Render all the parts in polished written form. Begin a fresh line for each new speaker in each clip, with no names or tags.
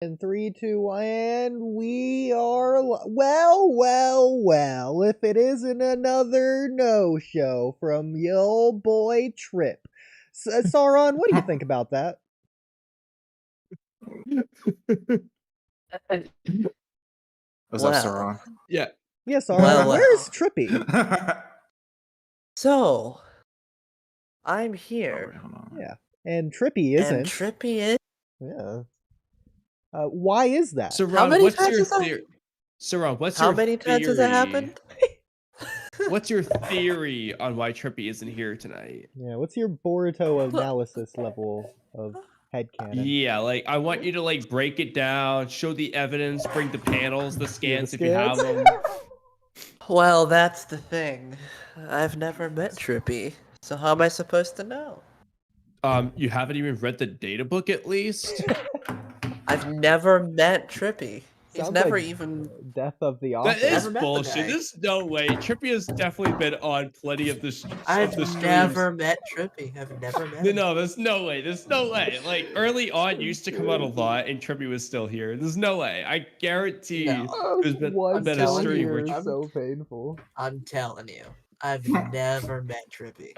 In 3, 2, and we are well. If it isn't another no-show from your old boy Trip. Sauron, what do you think about that?
Was that
Well.
Sauron?
Yeah.
Yeah, Sauron,
Well.
where's Trippy?
So, I'm here.
Hold on.
Yeah, and Trippy isn't.
And Trippy is.
Yeah. Why is that?
So,
How
Ron,
many
what's
times
your
has that-
theory? So, Ron, what's
How
your
many times has that
theory-
happened?
What's your theory on why Trippy isn't here tonight?
Yeah, what's your Boruto analysis level of headcanon?
Yeah, like I want you to like break it down, show the evidence, bring the panels, the scans if you have
scans?
them.
Well, that's the thing. I've never met Trippy, so how am I supposed to know?
You haven't even read the data book at least?
I've never met Trippy. He's
Sounds
never
like
even.
Death of the
That
Author.
is
Never met the
bullshit.
guy.
There's no way. Trippy has definitely been on plenty of the
I've
streams.
never met Trippy. I've never met him.
No, there's no way. There's no way. Like early on, used to come out a lot, and Trippy was still here. There's no way. I guarantee
No.
there's been
One
a stream where.
so painful.
I'm telling you, I've never met Trippy.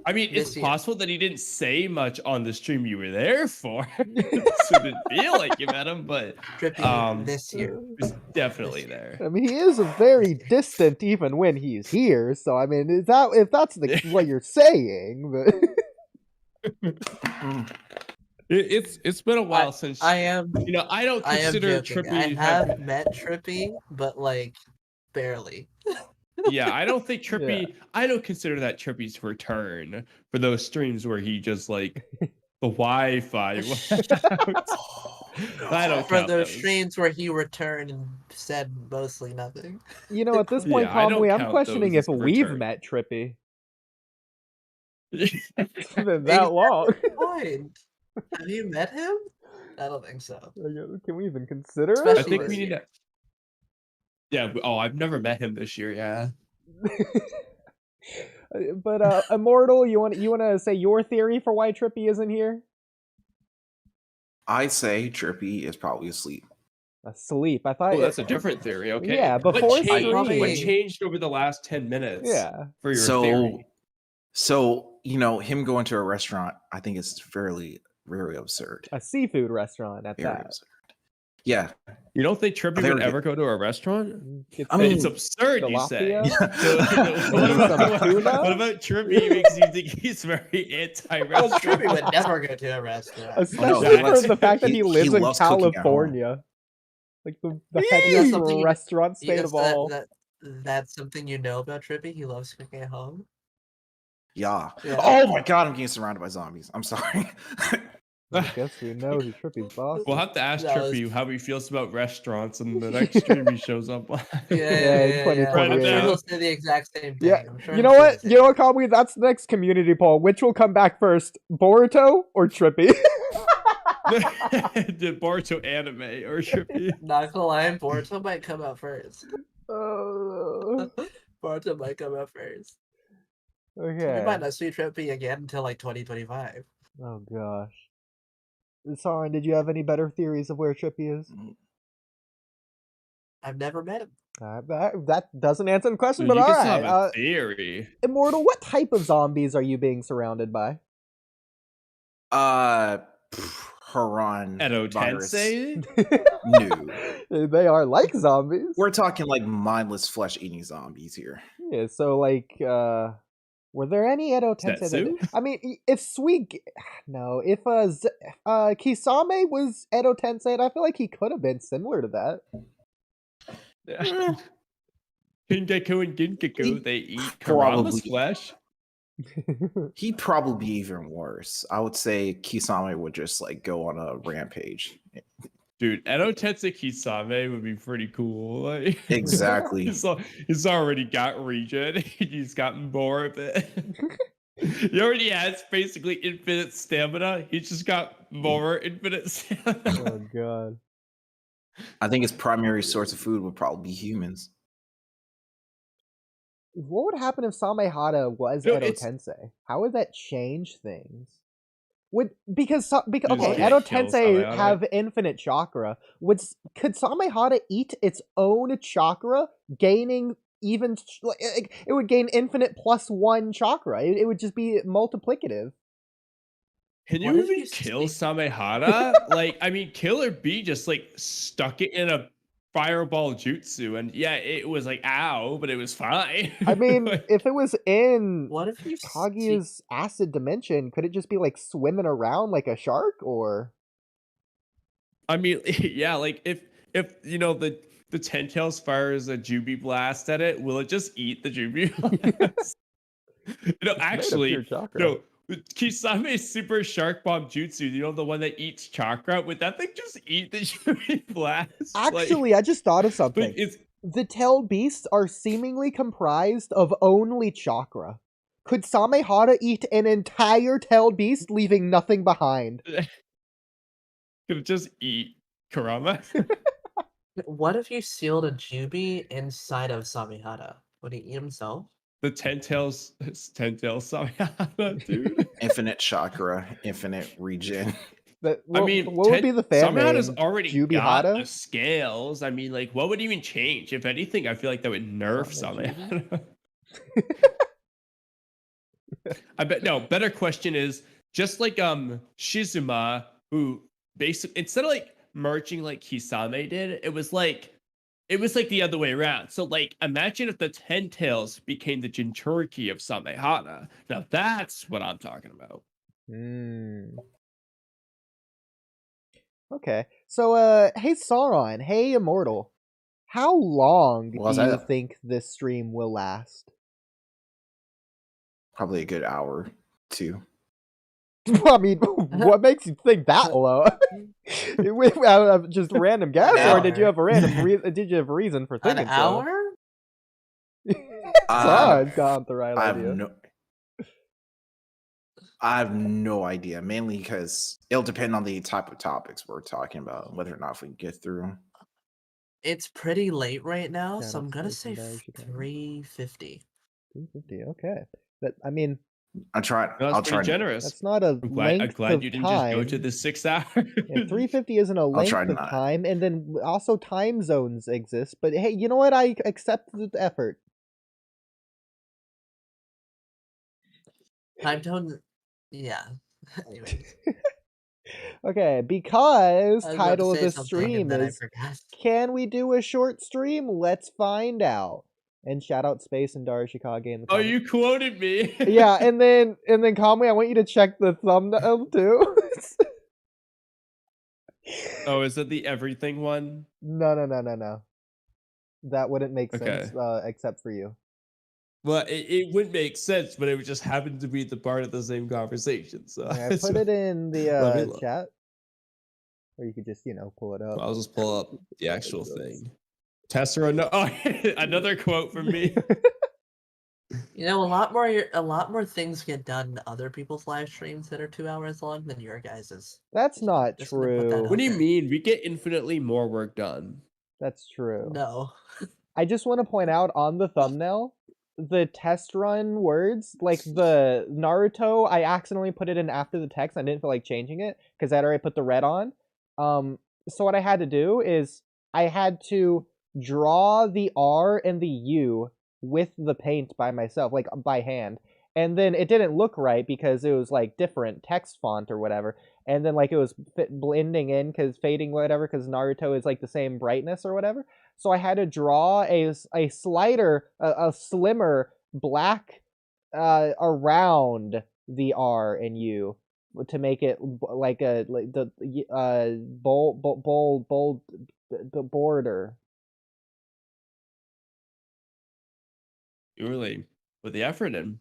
I mean, it's
This year.
possible that he didn't say much on the stream you were there for, so it didn't feel like you met him, but
Trippy this year.
he's definitely there.
I mean, he is very distant even when he's here. So I mean, is that if that's what you're saying? But
It's been a while since
I am.
I don't
I am
consider
joking.
Trippy.
I have met Trippy, but like barely.
Yeah, I don't think Trippy.
Yeah.
I don't consider that Trippy's return for those streams where he just like the Wi-Fi. went out. I don't
For
count
those
those.
streams where he returned and said mostly nothing.
you know, at this point,
Yeah, I don't
Kamui, I'm
count
questioning
those
if
as a
we've
return.
met Trippy. It's been that long.
Point. Have you met him? I don't think so.
Can we even consider
Especially
I
it?
think
this
we need
year.
to. Yeah. Oh, I've never met him this year. Yeah.
But Immortal, you want to say your theory for why Trippy isn't here?
I say Trippy is probably asleep.
Asleep. I thought.
Oh, that's a different theory. Okay.
Yeah, before
what changed,
streaming.
what changed over the last 10 minutes?
Yeah.
For your
So,
theory.
Him going to a restaurant, I think it's very absurd.
A seafood restaurant at
Very
that.
absurd. Yeah.
You don't think Trippy
They
would
were
ever go to a restaurant?
Get
I mean,
It's absurd, you say.
tilapia?
what,
Some tuna?
what about Trippy makes you think he's very
Well,
anti-restaurant?
Trippy would never go to a restaurant.
Especially for
let's-
the fact that he
he
lives in
loves cooking at home.
California. Like the
Yes,
heaviest
something you-
restaurant state
Yes,
of all.
that's something you know about Trippy. He loves cooking at home.
Yeah.
Yeah.
Oh my god, I'm getting surrounded by zombies. I'm sorry.
I guess we know who Trippy's boss.
We'll have to ask
That was-
Trippy how he feels about restaurants in the next stream he shows up on.
in 2028.
I'm sure
Yeah.
he'll say the exact same thing.
Yeah,
I'm sure
you
he'll
know
say
what?
the
You know what, Kamui? That's the next community poll. Which will come back first, Boruto or Trippy?
The Boruto anime or Trippy.
Not gonna lie, Boruto might come out first.
Uh,
Boruto might come out first. We
okay.
might not see Trippy again until like 2025.
Oh gosh. Sauron, did you have any better theories of where Trippy is?
I've never met him.
That doesn't answer the question,
Dude,
but
you can still
alright.
have a theory.
Immortal, what type of zombies are you being surrounded by?
Haran
Edo
virus.
Tensei?
No.
They are like zombies.
We're talking like mindless flesh-eating zombies here.
Yeah, so like, were there any Edo Tensei?
Zetsu?
I mean, if no, if Kisame was Edo Tensei, I feel like he could have been similar to that.
Kingaku and Ginkaku, they eat
Probably.
Karama's flesh.
He'd probably be even worse. I would say Kisame would just like go on a rampage.
Dude, Edo Tensei Kisame would be pretty cool. Like,
Exactly.
he's already got regen. He's gotten more of it. He already has basically infinite stamina. He's just got more infinite stamina.
Oh god.
I think his primary source of food would probably be humans.
What would happen if Samehada was
No,
Edo
it's-
Tensei? How would that change things? Because
Just
okay,
gonna
Edo
kill
Tensei
Samehada.
have infinite chakra. Could Samehada eat its own chakra, gaining even it would gain infinite +1 chakra. It would just be multiplicative.
Can
What
you
if
even
you
kill
speak-
Samehada? Like, I mean, Killer B just like stuck it in a fireball jutsu, and yeah, it was like ow, but it was fine.
I mean,
Like,
if it was in
What if you
Kaguya's acid dimension, could it just be like swimming around like a shark, or?
I mean, yeah, like if you know the Ten Tails fires a Jubi blast at it, will it just eat the Jubi blast? Actually,
chakra.
no. Kisame's super shark bomb jutsu, the one that eats chakra, would that thing just eat the Jubi blast?
Actually, I just thought of something.
like it's
The tailed beasts are seemingly comprised of only chakra. Could Samehada eat an entire tailed beast, leaving nothing behind?
gonna just eat Kurama.
What if you sealed a Jubi inside of Samehada? Would he eat himself?
The Ten Tails Samehada, dude.
Infinite chakra, infinite regen.
What
I mean,
would be the fan
Samehada's
name?
already
Jubi
got
Hada?
the scales. I mean, like, what would even change? If anything, I feel like that would nerf Samehada. I bet no. Better question is just like Shizuma, who basically instead of like merging like Kisame did, it was like the other way around. So like imagine if the Ten Tails became the Jinchuriki of Samehada. Now that's what I'm talking about.
Okay. So, hey Sauron, hey Immortal, how long
Was
do you
that-
think this stream will last?
Probably a good hour, 2.
I mean, what makes you think that low? Just random guess, or did you have a reason for
An
thinking so?
hour?
Sauron's got the right
I have
idea.
no idea. Mainly because it'll depend on the type of topics we're talking about, whether or not we can get through 'em.
It's pretty late right now,
Shout
so
out
I'm gonna
Space
say
and Diary Chicago.
350.
250. Okay. I mean,
I'll try.
No,
I'll
that's
try.
pretty generous.
that's not a
I'm
length
glad
of
you didn't
time.
just go to the 6 hours.
Yeah, 350 isn't a length
try
of
not.
time, and then also time zones exist. But hey, you know what? I accept the effort.
Time tone, yeah. Anyways,
Okay, because
I was about to
title of
say
this
something
stream
and then I
is
forgot.
"Can we do a short stream? Let's find out." And shout out Space and Daria Chicago in the
Oh,
comments.
you quoted me.
Yeah, and then Kamui, I want you to check the thumbnail too.
Oh, is it the everything one?
No. That wouldn't make sense,
Okay.
except for you.
Well, it would make sense, but it would just happen to be the part of the same conversation. So
Okay, I put it in
Let me
the
look.
chat, or you could just pull it up.
I'll just pull up the actual thing. Tessera, no, oh, another quote from me.
You know, a lot more things get done in other people's live streams that are 2 hours long than your guys's.
That's not
Just gonna put that
true.
out
What do you
there.
mean? We get infinitely more work done.
That's true.
No.
I just want to point out on the thumbnail, the test run words, like the Naruto, I accidentally put it in after the text. I didn't feel like changing it because I'd already put the red on. So what I had to do is I had to draw the R and the U with the paint by myself, like by hand. And then it didn't look right because it was like different text font or whatever. And then like it was blending in fading whatever because Naruto is like the same brightness or whatever. So I had to draw a slider, a slimmer black around the R and U to make it like the bold border.
You really put the effort in.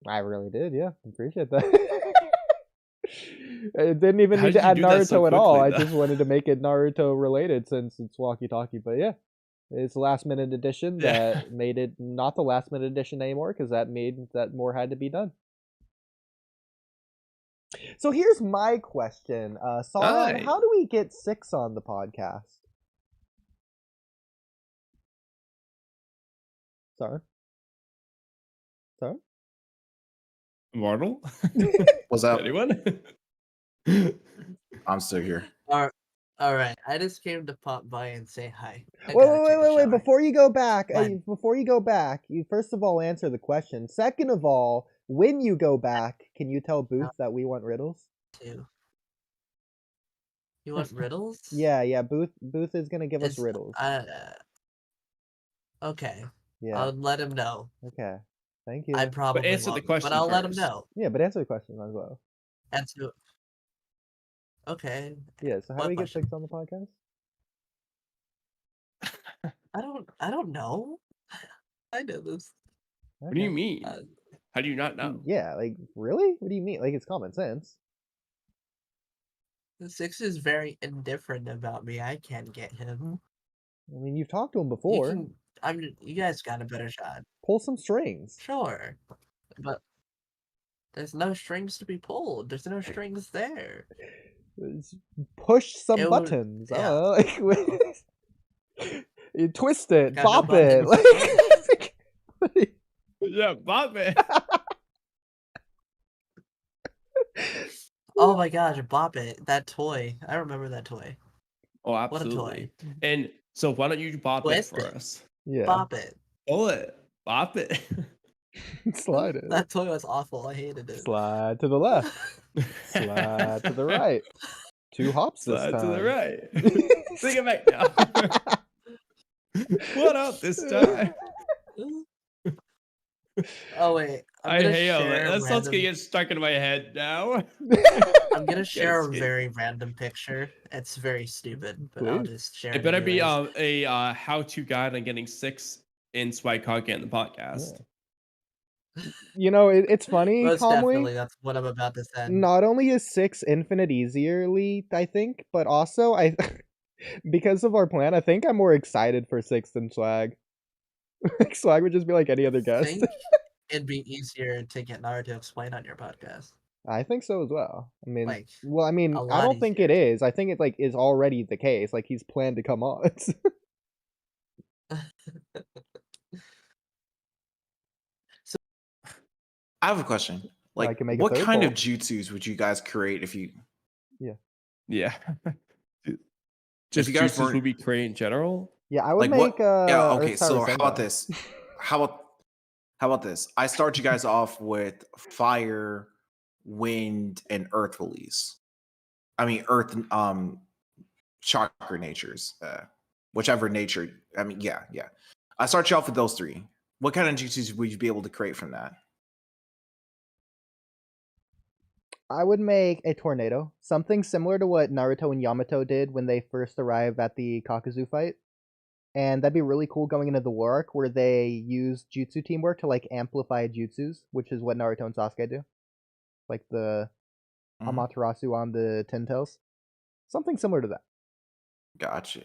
I really did, yeah. Appreciate that. I didn't even
How
need
did
to
you
add
do that so
Naruto at all. I
quickly, though?
just wanted to make it Naruto related since it's Walky Talky. But yeah, it's last minute edition
Yeah.
that made it not the last minute edition anymore because that made that more had to be done. So here's my question, Sauron,
Hi.
how do we get 6 on the podcast? Sauron?
Immortal?
Was that
Anyone?
I'm still here.
All right. I just came to pop by and say hi. I
Wait,
gotta take a
wait!
shower.
Before you go back,
Fine.
you first of all answer the question. Second of all, when you go back, can you tell Booth that we want riddles?
Too. You want riddles?
Yeah. Booth is gonna give us
It's-
riddles.
Okay.
Yeah.
I'll let him know.
Okay. Thank you.
I probably
answer the
won't,
question
but I'll let him
first.
know.
Yeah, but answer the question as well.
And so, okay.
Yeah. So how
What
do we get
question?
6 on the podcast?
I don't know. I know this.
What do you
Okay.
mean? How do you not know?
Yeah, like really? What do you mean? Like it's common sense.
6 is very indifferent about me. I can't get him.
I mean, you've talked to him
You
before.
you guys got a better shot.
Pull some strings.
Sure. But there's no strings to be pulled. There's no strings there.
Push some
It would-
buttons.
yeah.
I don't know, like you twist it,
Got no
bop it.
buttons.
Like,
Yeah, Bob man.
Oh my gosh, Bop It. That toy. I remember that toy.
Oh,
What a
absolutely.
toy.
And so why don't you bop
Twist
it for
it.
us?
yeah,
Bop It.
Pull it. Bop it.
slide it.
That toy was awful. I hated it.
Slide to the left. Slide to the right. 2 hops this
Slide
time.
to the right. Sing it back now. What up this time?
Oh wait.
I hate it.
share
That sounds
random-
gonna get stuck in my head now.
I'm gonna share a
escape.
very random picture. It's very stupid, but I'll
Please.
just share
It better be
anyways.
a how-to guide on getting 6 in Swag Card in the podcast.
You know, it's funny,
Most definitely,
Kamui.
that's what I'm about to send.
Not only is 6 infinite easierly, I think, but also I because of our plan, I think I'm more excited for 6 than Swag. Swag would just be like any other
I
guest.
think it'd be easier to get Naruto to explain on your podcast.
I think so as well. I mean,
Like,
well, I mean,
a
I
lot
don't think
easier.
it is. I think it like is already the case. Like he's planned to come on.
I have a question.
I
Like,
can make a
what
third
kind of
poll.
jutsus would you guys create if you?
Yeah. Just
you guys
juices
weren't-
would be great in general.
Yeah, I would
Like
make
what? Yeah. Okay.
Earth
So
Tower
how about
Senbei.
this? How about this? I start you guys off with fire, wind, and earth release. I mean, earth, chakra natures, whichever nature. I mean, yeah. I start you off with those 3. What kind of jutsus would you be able to create from that?
I would make a tornado, something similar to what Naruto and Yamato did when they first arrived at the Kakazu fight. And that'd be really cool going into the war arc where they use jutsu teamwork to like amplify jutsus, which is what Naruto and Sasuke do. Like the
Mhm.
Amaterasu on the Ten Tails. Something similar to that.
Gotcha.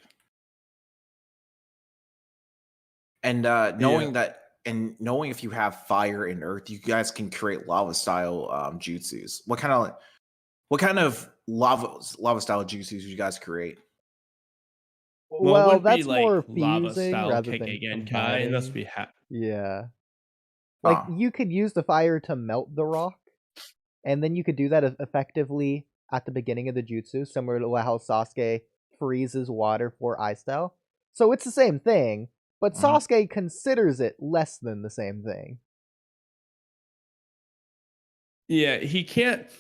And knowing that, and knowing if you have fire and earth, you guys can create lava style jutsus. What kind of lava style jutsus would you guys create?
Well, it would
that's
be like
more
lava
fusing
style
rather
Keke
than
Genkai. Unless
combining.
we have.
Yeah. Like
Huh.
you could use the fire to melt the rock, and then you could do that effectively at the beginning of the jutsu, similar to how Sasuke freezes water for ice style. So it's the same thing, but
Mhm.
Sasuke considers it less than the same thing.
Yeah, he can't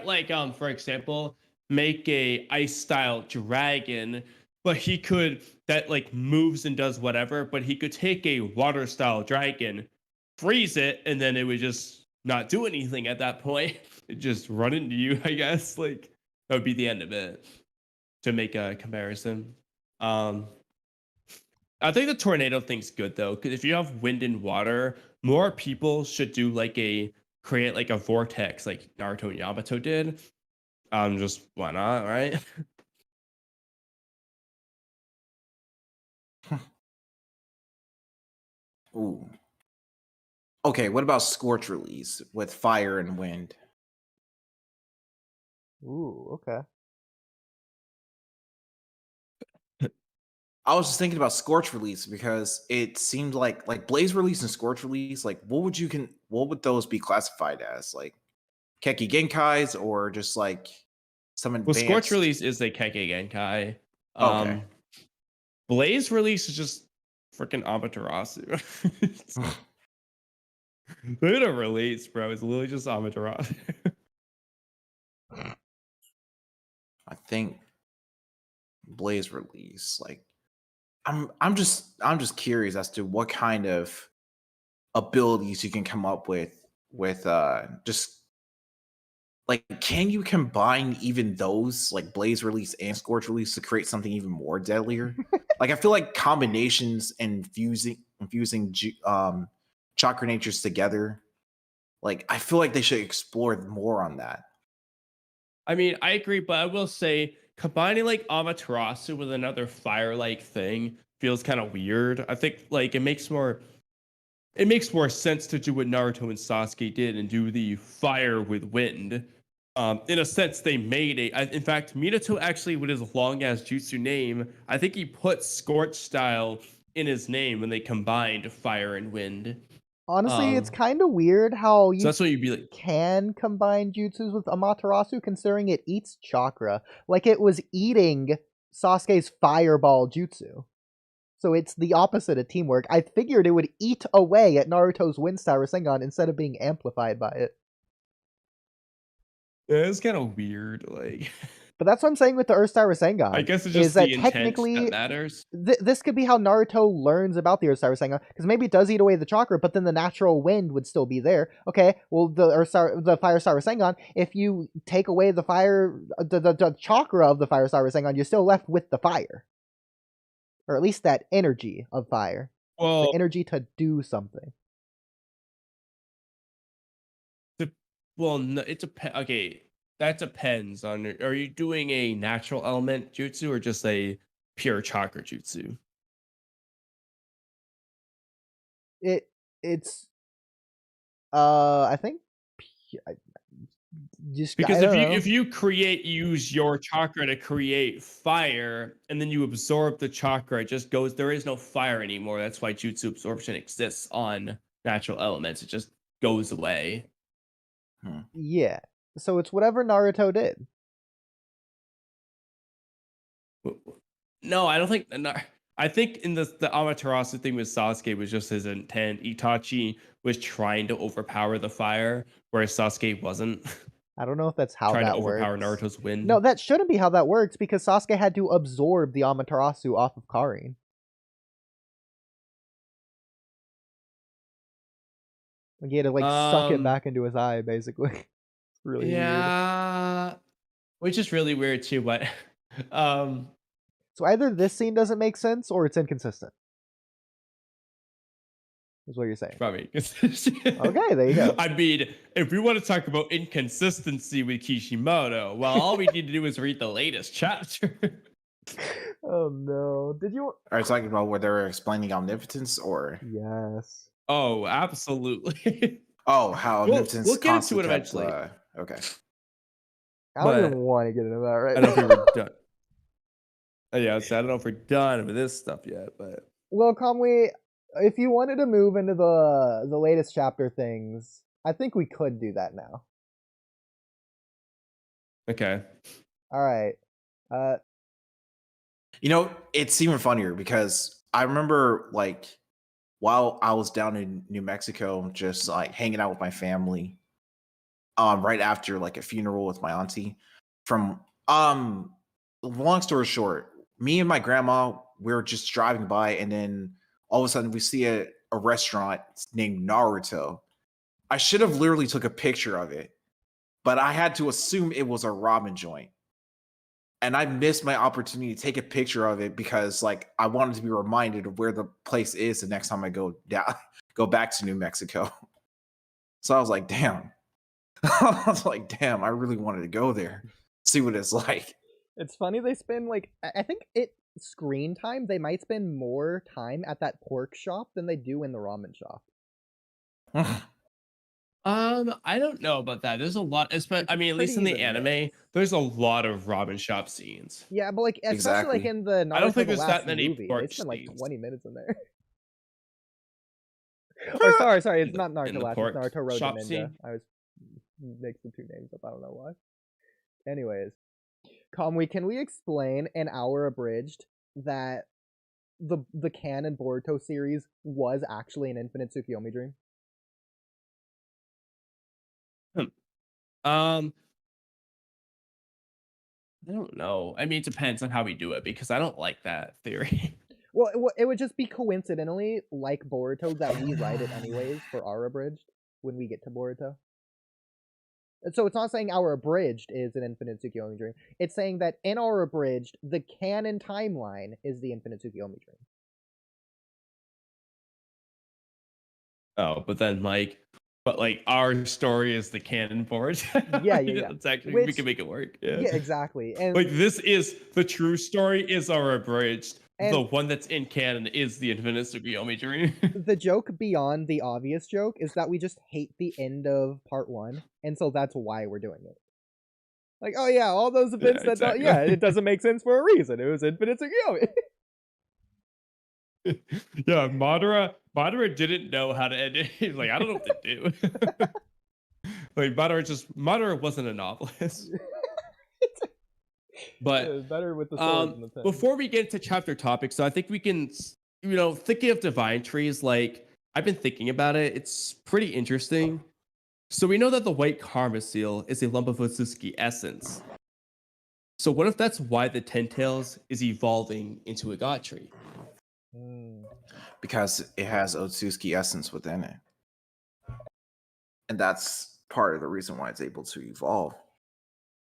like for example, make a ice style dragon, but he could that like moves and does whatever, but he could take a water style dragon, freeze it, and then it would just not do anything at that point. It just run into you, I guess. Like that would be the end of it. To make a comparison. I think the tornado thing's good though, because if you have wind and water, more people should do like create like a vortex like Naruto and Yamato did. Just why not, right?
Ooh. Okay, what about scorch release with fire and wind?
Ooh, okay.
I was just thinking about scorch release because it seemed like blaze release and scorch release. Like, what would those be classified as? Like, Keki Genkais or just like some advanced?
Well, Scorch release is a Keke Genkai.
Okay.
Blaze release is just freaking Amaterasu. Look at a release, bro. It's literally just Amaterasu.
I think Blaze release. Like, I'm just curious as to what kind of abilities you can come up with just like, can you combine even those like Blaze release and Scorch release to create something even more deadlier? Like, I feel like combinations and infusing chakra natures together, like, I feel like they should explore more on that.
I mean, I agree, but I will say combining like Amaterasu with another fire-like thing feels kind of weird. I think like it makes more sense to do what Naruto and Sasuke did and do the fire with wind. In a sense, they made in fact, Minato actually, with his long ass jutsu name, I think he put Scorch style in his name when they combined fire and wind.
Honestly, it's kind of weird how
So
you
that's what you'd be like.
can combine jutsus with Amaterasu, considering it eats chakra. Like it was eating Sasuke's fireball jutsu. So it's the opposite of teamwork. I figured it would eat away at Naruto's Wind Star Rasengan instead of being amplified by it.
Yeah, it's kind of weird, like.
But that's what I'm saying with the Earth Star Rasengan.
I guess it's
is
just
that
the intent
technically
that matters.
this could be how Naruto learns about the Earth Star Rasengan, because maybe it does eat away the chakra, but then the natural wind would still be there. Okay, well the Fire Star Rasengan, if you take away the fire, the chakra of the Fire Star Rasengan, you're still left with the fire, or at least that energy of fire,
Well,
the energy to do something.
no, it depends. Okay, that depends on. Are you doing a natural element jutsu or just a pure chakra jutsu?
It's I think just
Because
I don't know.
if you use your chakra to create fire and then you absorb the chakra, it just goes. There is no fire anymore. That's why jutsu absorption exists on natural elements. It just goes away.
Yeah, so it's whatever Naruto did.
No, I don't think. I think in the Amaterasu thing with Sasuke was just his intent. Itachi was trying to overpower the fire, whereas Sasuke wasn't.
I don't know if that's how
trying
that
to overpower
works.
Naruto's wind.
No, that shouldn't be how that works, because Sasuke had to absorb the Amaterasu off of Karin. Like he had to suck it back into his eye, basically. It's really weird.
Which is really weird too, but
So either this scene doesn't make sense or it's inconsistent. Is what you're saying.
probably.
Okay, there you go.
I mean, if we want to talk about inconsistency with Kishimoto, well, all we need to do is read the latest chapter.
Oh no. Did you
Are you talking about where they're explaining omnipotence or?
Yes.
Oh, absolutely.
Oh, how omnipotence
we'll get into it
kept,
eventually.
Okay.
I don't even
But
want to get into that right
I
now.
don't know if we were done. Yeah, so I don't know if we're done with this stuff yet, but
Well, Kamui, if you wanted to move into the latest chapter things, I think we could do that now.
okay.
All right.
You know, it's even funnier because I remember like while I was down in New Mexico, just like hanging out with my family, right after like a funeral with my auntie. From long story short, me and my grandma, we were just driving by, and then all of a sudden we see a restaurant named Naruto. I should have literally took a picture of it, but I had to assume it was a ramen joint. And I missed my opportunity to take a picture of it because like I wanted to be reminded of where the place is the next time I go back to New Mexico. So I was like, damn. I really wanted to go there, see what it's like.
It's funny they spend I think screen time, they might spend more time at that pork shop than they do in the ramen shop.
I don't know about that. There's a lot, I mean, at least in the anime, there's a lot of ramen shop scenes.
Yeah, but especially
Exactly.
in the Naruto
I don't think
the
there's
last
that many
movie, they
pork
spend like
scenes.
20 minutes in there. Oh, sorry, it's not
In
Naruto
the
last, it's
pork
Naruto Road to
shop
Ninja.
scene?
I was mix the two names up. I don't know why. Anyways, Kamui, can we explain in our abridged that the canon Boruto series was actually an infinite Tsukiyomi dream?
I don't know. I mean, it depends on how we do it because I don't like that theory.
Well, it would just be coincidentally like Boruto that we write it anyways for our abridged when we get to Boruto. And so it's not saying our abridged is an infinite Tsukiyomi dream. It's saying that in our abridged, the canon timeline is the infinite Tsukiyomi dream.
Oh, but then our story is the canon for it.
Yeah.
It's actually we can make it work.
Yeah, exactly. And
like this is the true story is our abridged.
And
the one that's in canon is the infinite Tsukiyomi dream.
The joke beyond the obvious joke is that we just hate the end of part 1, and so that's why we're doing it. Like, oh yeah, all those events
exactly.
it doesn't make sense for a reason. It was infinite Tsukiyomi.
Yeah, Madara didn't know how to end it. He's like, I don't know what to do. Like Madara wasn't a novelist. But
better with the sword than the pen.
before we get into chapter topics, so I think we can, thinking of divine trees, like I've been thinking about it. It's pretty interesting. So we know that the white karma seal is a lump of Otsutsuki essence. So what if that's why the Ten Tails is evolving into a god tree?
Because it has Otsutsuki essence within it. And that's part of the reason why it's able to evolve.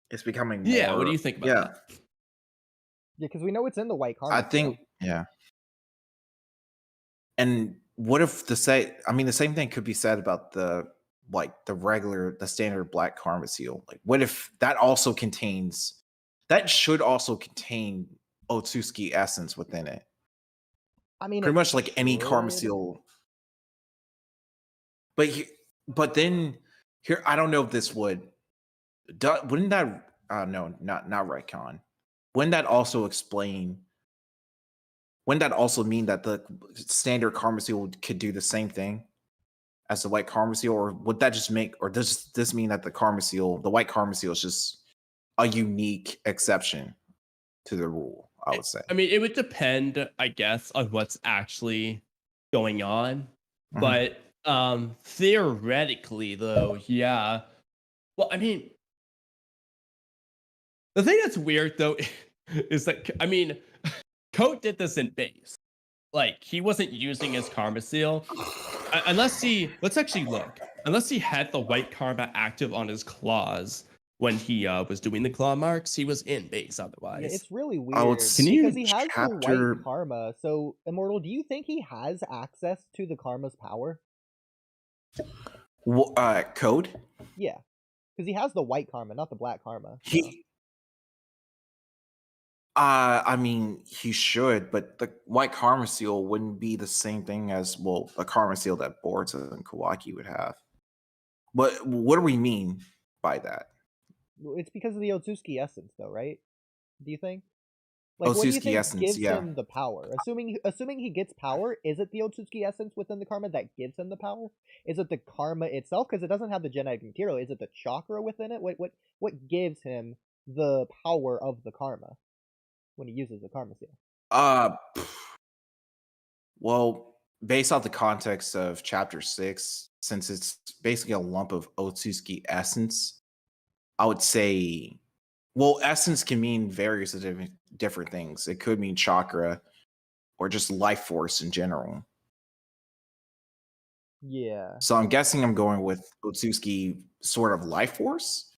It's becoming more...
Yeah, what do you think about that?
Yeah, because we know it's in the white karma.
I think, yeah. And what if the same thing could be said about the standard black karma seal. Like, what if that should also contain Otsutsuki essence within it?
I mean,
pretty much like any karma seal. But then here, I don't know if this wouldn't that no, not retcon. Wouldn't that also mean that the standard karma seal could do the same thing as the white karma seal, or would that just does this mean that the white karma seal is just a unique exception to the rule? I would say.
I mean, it would depend, I guess, on what's actually going on.
Mhm.
But theoretically, though, yeah. Well, I mean, the thing that's weird, though, is that, I mean, Coat did this in base. Like, he wasn't using his karma seal. Unless he had the white karma active on his claws when he was doing the claw marks, he was in base otherwise.
Yeah, it's really weird
Can you
because he has the white karma. So, Immortal, do you think he has access to the karma's power?
Code?
Yeah, because he has the white karma, not the black karma. So.
I mean, he should, but the white karma seal wouldn't be the same thing as the karma seal that Boruto and Kawaki would have. But what do we mean by that?
It's because of the Otsutsuki essence, though, right? Do you think? Like,
Otsutsuki
what do you think
essence,
gives
yeah.
him the power? Assuming he gets power, is it the Otsutsuki essence within the karma that gives him the power? Is it the karma itself? Because it doesn't have the genetic material. Is it the chakra within it? What gives him the power of the karma when he uses the karma seal?
Well, based off the context of chapter 6, since it's basically a lump of Otsutsuki essence, I would say, essence can mean various different things. It could mean chakra or just life force in general.
Yeah.
So I'm guessing I'm going with Otsutsuki sort of life force.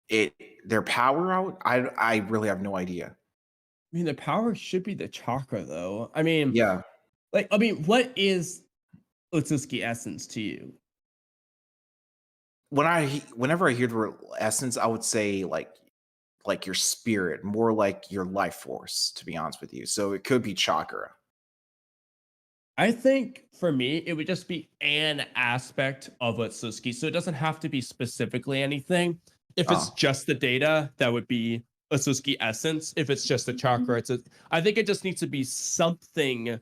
Their power out. I really have no idea.
I mean, the power should be the chakra, though. I mean,
yeah.
What is Otsutsuki essence to you?
Whenever I hear the word essence, I would say like your spirit, more like your life force, to be honest with you. So it could be chakra.
I think for me, it would just be an aspect of Otsutsuki. So it doesn't have to be specifically anything. If it's just the data, that would be Otsutsuki essence. If it's just the chakra, I think it just needs to be something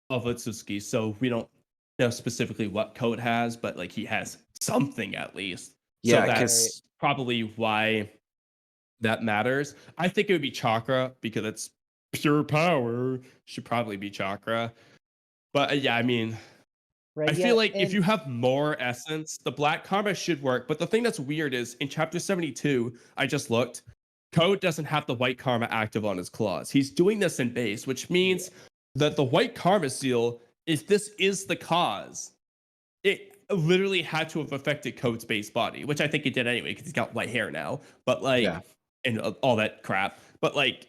of Otsutsuki. So we don't know specifically what Code has, but like he has something at least.
Yeah,
so
'cause-
that's probably why that matters. I think it would be chakra because it's pure power. Should probably be chakra. But yeah, I mean,
Right?
I
Yeah,
feel like if
and-
you have more essence, the black karma should work. But the thing that's weird is in chapter 72, I just looked, Code doesn't have the white karma active on his claws. He's doing this in base, which means that the white karma seal, if this is the cause, it literally had to have affected Code's base body, which I think it did anyway, because he's got white hair now. But like,
Yeah.
and all that crap. But like,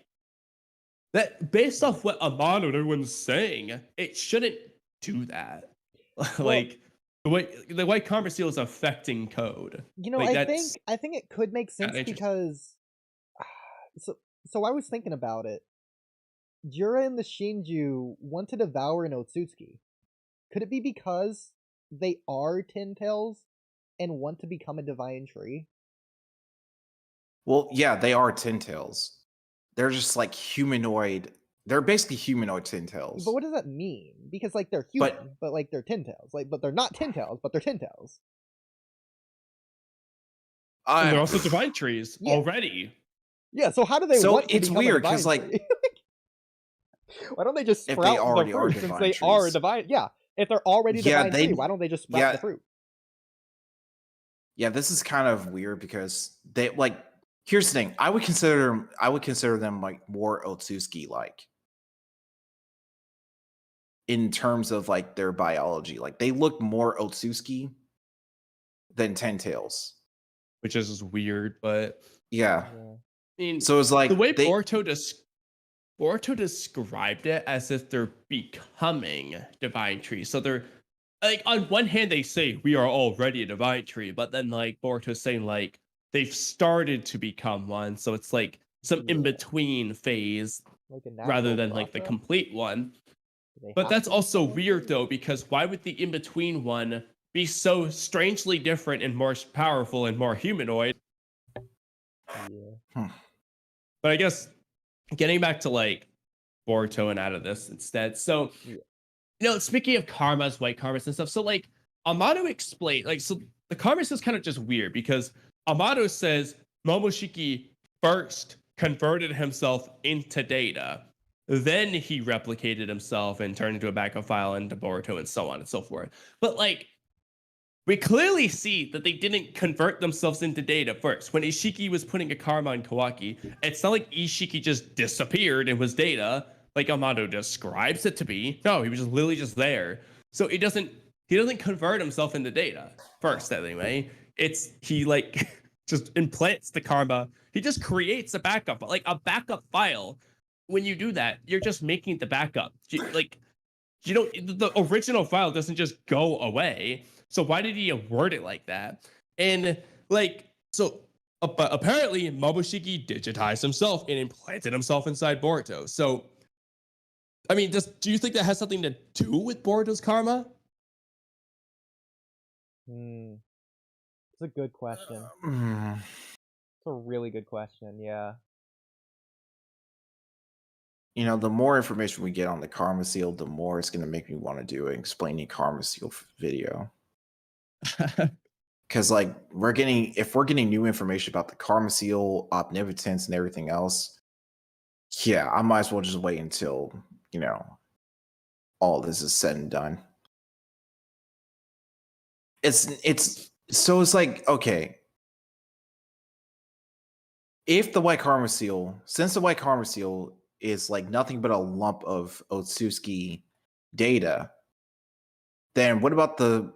that based off what Amano and everyone's saying, it shouldn't do that. Like the white karma seal is affecting Code.
You know,
Like,
I think it could make sense
interesting.
because so I was thinking about it. Jura and the Shinju want to devour an Otsutsuki. Could it be because they are Ten Tails and want to become a divine tree?
Well, yeah, they are Ten Tails. They're just like humanoid. They're basically humanoid Ten Tails.
But what does that mean? Because like they're human, but like they're Ten Tails. Like, but they're not Ten Tails, but they're Ten Tails.
And they're also divine trees already.
Yeah, so how do they
So
want to
it's
become
weird,
a divine
'cause, like,
tree? Why don't they just
if
sprout
they already
the
are
fruit since
divine
they are
trees.
divine? Yeah, if they're already
Yeah,
divine tree, why don't they just sprout the fruit?
Yeah, this is kind of weird because they like. Here's the thing: I would consider them like more Otsutsuki like in terms of like their biology. Like they look more Otsutsuki than Ten Tails.
Which is just weird, but
Yeah.
Yeah.
I mean,
So it's like
the way
they,
Boruto described it as if they're becoming divine trees. So they're like, on one hand, they say we are already a divine tree, but then like Boruto's saying like they've started to become one. So it's like some in between phase
Like a
rather
natural
than like the
process?
complete one.
Do they
But
have
that's
to be
also
divine
weird
trees?
though, because why would the in between one be so strangely different and more powerful and more humanoid?
Yeah.
But I guess getting back to like Boruto and out of this instead. So, speaking of karmas, white karmas and stuff. So like Amado explained, like, so the karmas is kind of just weird because Amado says Momoshiki first converted himself into data. Then he replicated himself and turned into a backup file into Boruto and so on and so forth. But like, we clearly see that they didn't convert themselves into data first. When Ishiki was putting a karma on Kawaki, it's not like Ishiki just disappeared and was data, like Amado describes it to be. No, he was just literally just there. So he doesn't convert himself into data first, anyway. He like just implants the karma. He just creates a backup, like a backup file. When you do that, you're just making the backup. The original file doesn't just go away. So why did he word it like that? And like, so but apparently Momoshiki digitized himself and implanted himself inside Boruto. So, I mean, do you think that has something to do with Boruto's karma?
It's a good question. It's a really good question. Yeah.
You know, the more information we get on the Karma Seal, the more it's going to make me want to do an explaining Karma Seal video. Because like if we're getting new information about the Karma Seal, omnipotence, and everything else, yeah, I might as well just wait until all this is said and done. It's like, okay, if the White Karma Seal, since the White Karma Seal is like nothing but a lump of Otsutsuki data, then what about the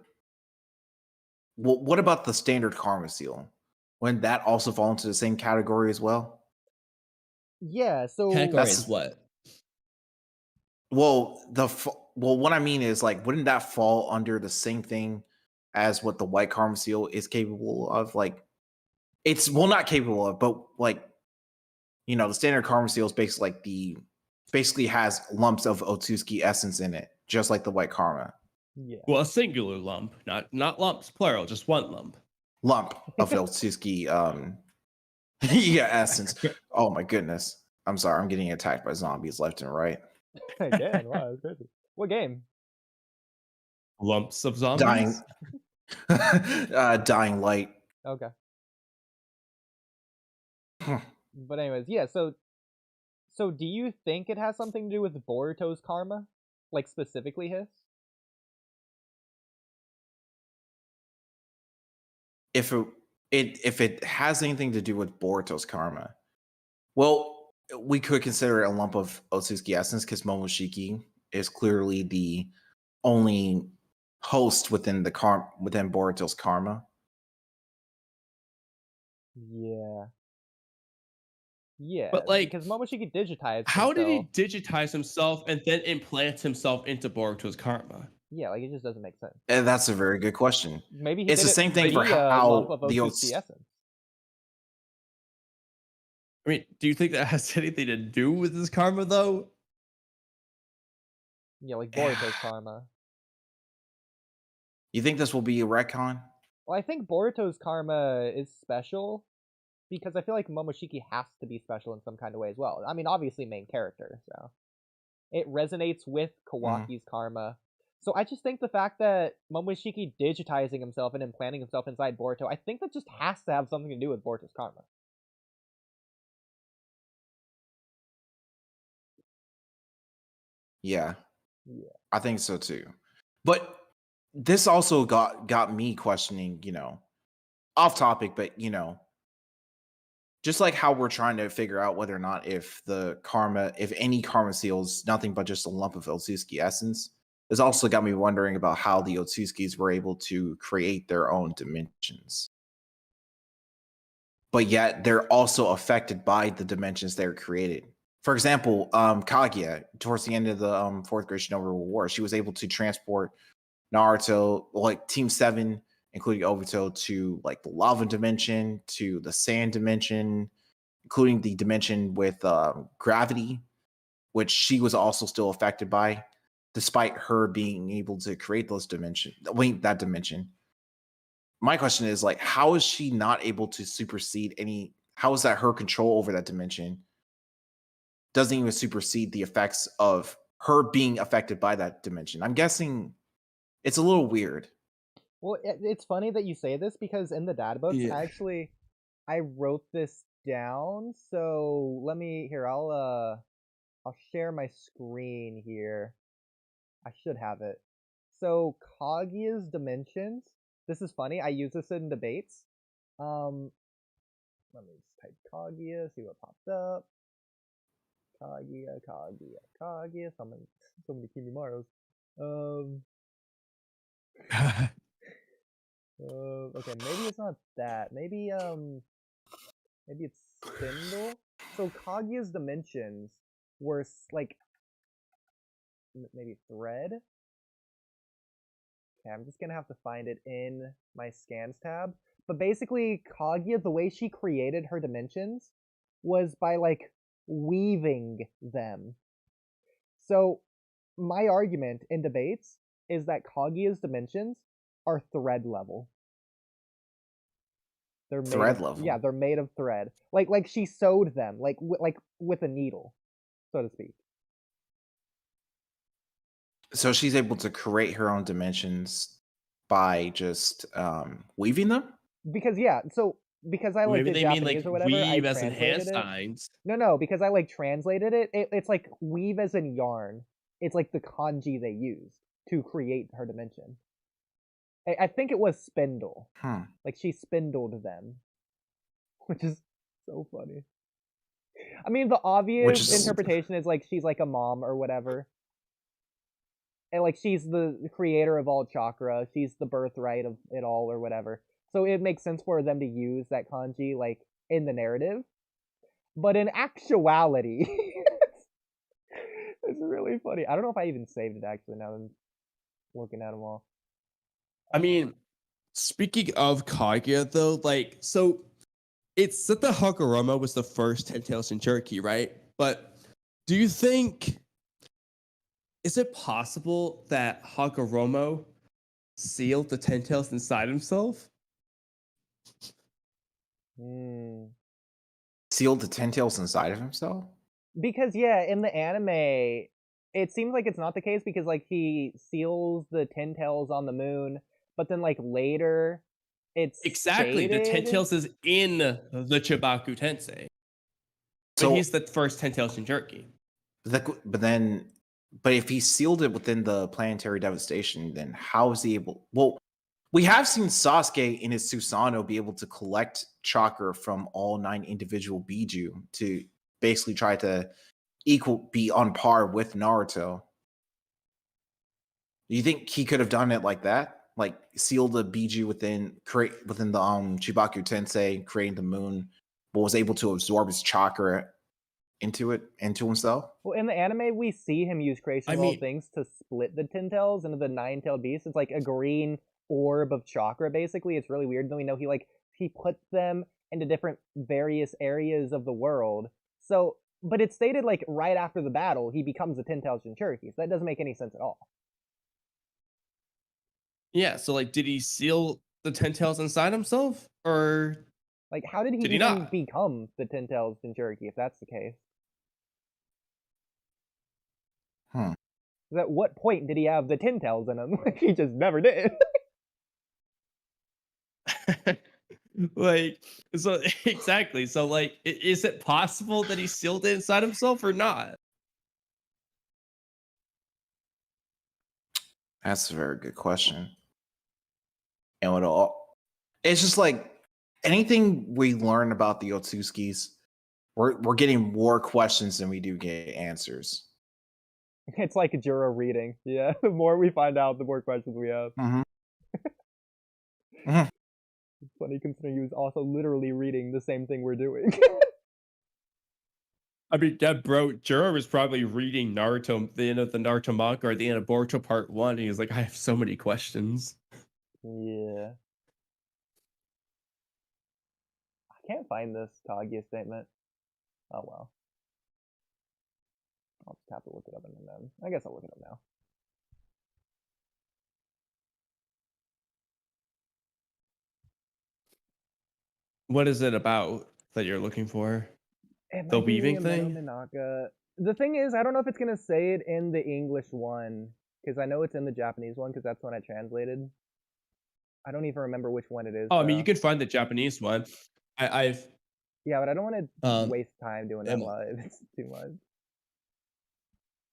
standard Karma Seal? Wouldn't that also fall into the same category as well?
Yeah, so
Category is what?
Well, what I mean is, like, wouldn't that fall under the same thing as what the White Karma Seal is capable of? Like, it's not capable of, but like, the standard Karma Seal is basically has lumps of Otsutsuki essence in it, just like the White Karma.
Yeah.
Well, a singular lump, not lumps, plural, just one lump.
Lump of Otsutsuki, yeah, essence. Oh my goodness. I'm sorry, I'm getting attacked by zombies left and right.
Again, wow, that's crazy. What game?
Lumps of zombies?
Dying Light.
Okay.
Hmm.
But anyways, yeah, so do you think it has something to do with Boruto's karma? Like specifically his?
If it has anything to do with Boruto's karma, well, we could consider it a lump of Otsutsuki essence because Momoshiki is clearly the only host within within Boruto's karma.
Yeah. Yeah,
But like,
because Momoshiki digitized
how did he
himself.
digitize himself and then implant himself into Boruto's karma?
Yeah, like it just doesn't make sense.
And that's a very good question.
Maybe he
It's
did
the
it
same thing for
via a lump
how
of
the
Otsutsuki essence.
I mean, do you think that has anything to do with his karma, though?
Yeah, like Boruto's karma.
You think this will be a retcon?
Well, I think Boruto's karma is special because I feel like Momoshiki has to be special in some kind of way as well. I mean, obviously main character, so it resonates with Kawaki's karma. So I just think the fact that Momoshiki digitizing himself and implanting himself inside Boruto, I think that just has to have something to do with Boruto's karma.
Yeah,
Yeah.
I think so too. But this also got me questioning, off topic, but just like how we're trying to figure out whether or not if any karma seal is nothing but just a lump of Otsutsuki essence, it's also got me wondering about how the Otsutsukis were able to create their own dimensions. But yet they're also affected by the dimensions they're created. For example, Kaguya, towards the end of the fourth grade Shinobi War, she was able to transport Naruto, like Team 7, including Obito, to like the lava dimension, to the sand dimension, including the dimension with gravity, which she was also still affected by, despite her being able to create those dimensions, that dimension. My question is like, how is she not able to supersede how is that her control over that dimension doesn't even supersede the effects of her being affected by that dimension? I'm guessing it's a little weird.
Well, it's funny that you say this because in the data books,
Yeah.
I wrote this down. So let me here. I'll share my screen here. I should have it. So Kaguya's dimensions. This is funny. I use this in debates. Let me just type Kaguya, see what pops up. Kaguya. So many Kimimaros. Okay, maybe it's not that. Maybe it's spindle. So Kaguya's dimensions were like maybe thread. Okay, I'm just gonna have to find it in my scans tab. But basically, Kaguya, the way she created her dimensions was by like weaving them. So my argument in debates is that Kaguya's dimensions are thread level. They're made
Thread
of,
level?
Yeah, they're made of thread. Like she sewed them, like with a needle, so to speak.
So she's able to create her own dimensions by just weaving them?
Because because I like
Maybe
did
they mean
Japanese
like
or whatever, I
weave as in hand
translated it.
signs.
No, because I like translated it. It's like weave as in yarn. It's like the kanji they used to create her dimension. I think it was spindle. Like she spindled them, which is so funny. I mean, the obvious interpretation is like she's like a mom or whatever. And like she's the creator of all chakra, she's the birthright of it all or whatever. So it makes sense for them to use that kanji like in the narrative. But in actuality, it's really funny. I don't know if I even saved it actually now that I'm looking at them all.
I mean, speaking of Kaguya, though, like, so it's said that Hagoromo was the first 10 Tails in Turkey, right? But do you think, is it possible that Hagoromo sealed the 10 Tails inside himself?
Sealed the 10 tails inside of himself?
Because yeah, in the anime, it seems like it's not the case because like he seals the 10 tails on the moon, but then like later it's
Exactly. The Ten
stated-
Tails is in the Chibaku Tensei. But
So
he's the first Ten Tails Jinchuriki.
but if he sealed it within the planetary devastation, then how is he able? Well, we have seen Sasuke in his Susanoo be able to collect chakra from all 9 individual Biju to basically try to be on par with Naruto. Do you think he could have done it like that? Like seal the Biju within the Chibaku Tensei, creating the moon, but was able to absorb his chakra into himself?
Well, in the anime, we see him use creation
I
of all
mean-
things to split the 10 tails into the 9-tailed beast. It's like a green orb of chakra, basically. It's really weird. Then we know he puts them into different various areas of the world. So, but it's stated like right after the battle, he becomes the 10 tailed Jinchuriki. So that doesn't make any sense at all.
Yeah, so like, did he seal the Ten Tails inside himself, or
Like, how did he
Did he
even
not?
become the 10 tailed Jinchuriki, if that's the case?
Hmm.
'Cause at what point did he have the 10 tails in him? Like, he just never did.
like, so exactly? So like, is it possible that he sealed it inside himself or not?
That's a very good question. And it's just like anything we learn about the Otsutskis, we're getting more questions than we do get answers.
It's like a Juro reading. Yeah, the more we find out, the more questions we have.
Mm-hmm.
It's funny considering he was also literally reading the same thing we're doing.
I mean, yeah, bro, Juro was probably reading Naruto, the end of the Naruto manga or the end of Boruto Part 1. And he was like, I have so many questions.
Yeah. I can't find this Kaguya statement. Oh well. I'll just have to look it up and then. I guess I'll look it up now.
What is it about that you're looking for?
It
The
might be
weaving
a
thing?
Minaka. The thing is, I don't know if it's gonna say it in the English one, because I know it's in the Japanese one, because that's when I translated. I don't even remember which one it is.
Oh, I mean, you
though.
can find the Japanese one. I've
Yeah, but I don't want to
Um,
waste time doing that
am-
live. It's too much.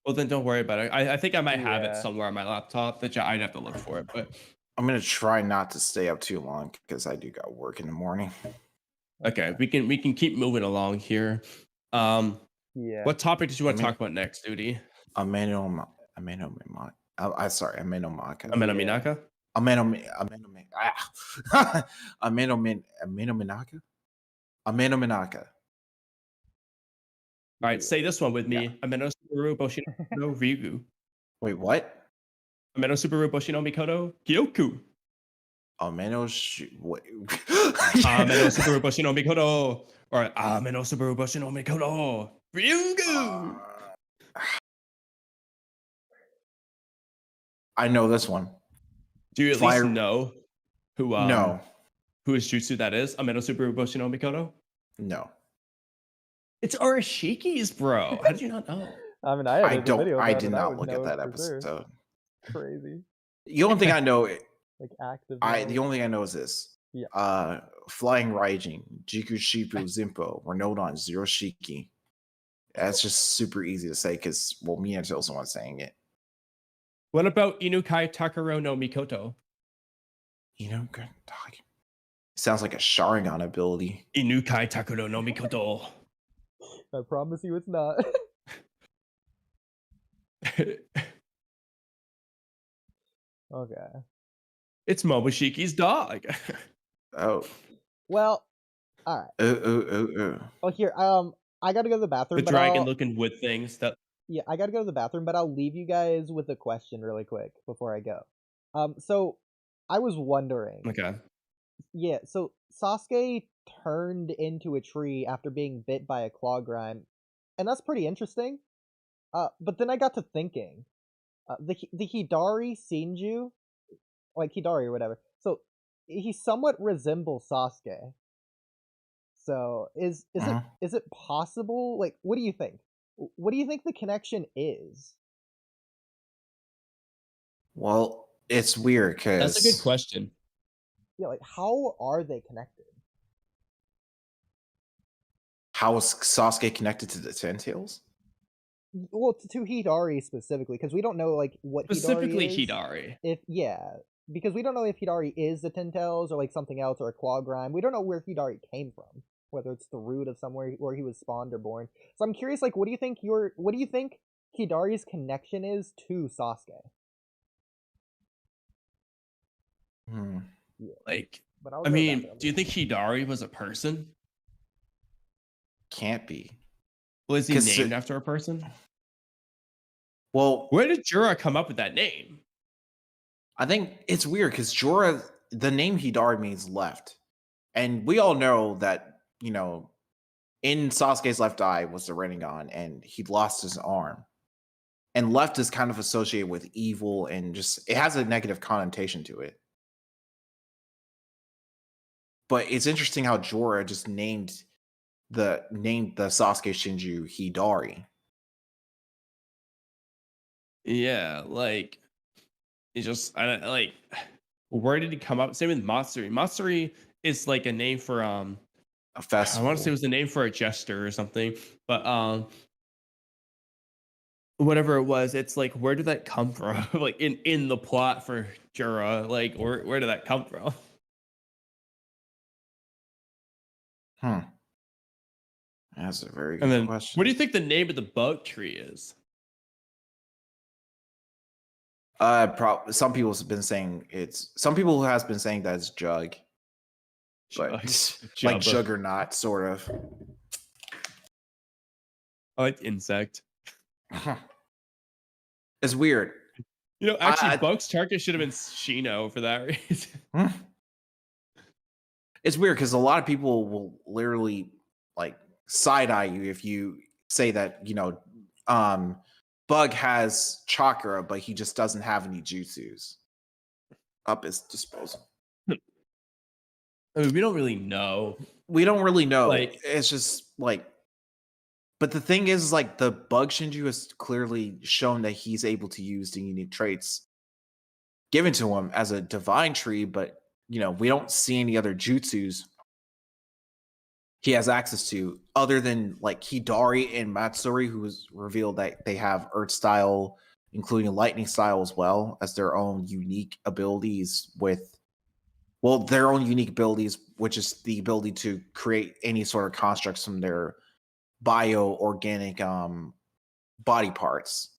well, then don't worry about it. I think I might have it
Yeah.
somewhere on my laptop. I'd have to look for it, but
I'm gonna try not to stay up too long because I do got work in the morning.
okay, we can keep moving along here.
Yeah.
What topic did you want to
I mean-
talk about next, Oodie?
Ameno Maka.
Ameno
Yeah.
Minaka?
Ameno Minaka.
All right, say this one with me. Ameno Subaru Boshino no Ryugu.
Wait, what?
Ameno Subaru Boshino Mikoto Kyoku.
Ameno
Ameno Subaru Boshino Mikoto. Or Ameno Subaru Boshino Mikoto Ryugu.
I know this one.
Do you at
Fire-
least know who
No,
whose jutsu that is? Ameno Subaru Boshino Mikoto?
no.
It's Arashiki's, bro. How did you not know?
I mean, I had
I
a video.
I
about
did
it,
not
would
look
know
at
it
that
for sure.
episode.
Crazy.
The only thing I know,
Like active.
the
knowledge.
only thing I know is this.
Yeah.
Flying Raijin, Jiku Shipu Zinpo, Renodon, Zero Shiki. That's just super easy to say because, well, Minato's the one saying it.
What about Inukai Takaro no Mikoto?
You know, good talk. Sounds like a Sharingan ability.
Inukai Takaro no Mikoto.
I promise you, it's not. Okay.
It's Momoshiki's dog.
Oh.
Well, all right. Oh, here. I gotta go to the bathroom.
The
but
dragon
I'll-
looking wood things that
Yeah, I gotta go to the bathroom, but I'll leave you guys with a question really quick before I go. So I was wondering.
okay.
Yeah, so Sasuke turned into a tree after being bit by a claw grime, and that's pretty interesting. But then I got to thinking, the Hidari Shinju, like Hidari or whatever. So he somewhat resembles Sasuke. So is it possible? Like, what do you think? What do you think the connection is?
Well, it's weird because
That's a good question.
Yeah, like how are they connected?
How is Sasuke connected to the Ten Tails?
Well, to Hidari specifically, because we don't know like what
Specifically
Hidari is.
Hidari.
Because we don't know if Hidari is the Ten Tails or like something else or a claw grime. We don't know where Hidari came from, whether it's the root of somewhere where he was spawned or born. So I'm curious, like, what do you think Hidari's connection is to Sasuke? Yeah,
Like,
but I'll
I
go
mean,
back
do you think Hidari was a person?
Can't be.
Was he
'Cause
named after a person?
Well,
Where did Jura come up with that name?
I think it's weird because Jorah, the name Hidari means left. And we all know that, in Sasuke's left eye was the Rinnegan, and he lost his arm. And left is kind of associated with evil and just, it has a negative connotation to it. But it's interesting how Jorah just named the Sasuke Shinju Hidari.
Yeah, like it just I don't like where did he come up? Same with Matsuri. Matsuri is like a name for
A
I
festival.
want to say it was the name for a jester or something, but whatever it was, it's like where did that come from? Like in the plot for Jura, like where did that come from?
That's a very
And
good
then
question.
what do you think the name of the bug tree is?
Some people have been saying some people has been saying that it's Jug, but like
Jubba.
Juggernaut, sort of.
I like insect.
It's weird.
Actually, Bugs Tarkus should have been Shino for that reason.
It's weird because a lot of people will literally like side eye you if you say that Bug has chakra, but he just doesn't have any jutsus up his disposal.
I mean, we don't really know.
We don't really know.
Like,
it's just like, but the thing is, like, the Bug Shinju has clearly shown that he's able to use the unique traits given to him as a divine tree, but we don't see any other jutsus he has access to other than like Hidari and Matsuri, who was revealed that they have Earth style, including Lightning style as well as their own unique abilities their own unique abilities, which is the ability to create any sort of constructs from their bio-organic body parts.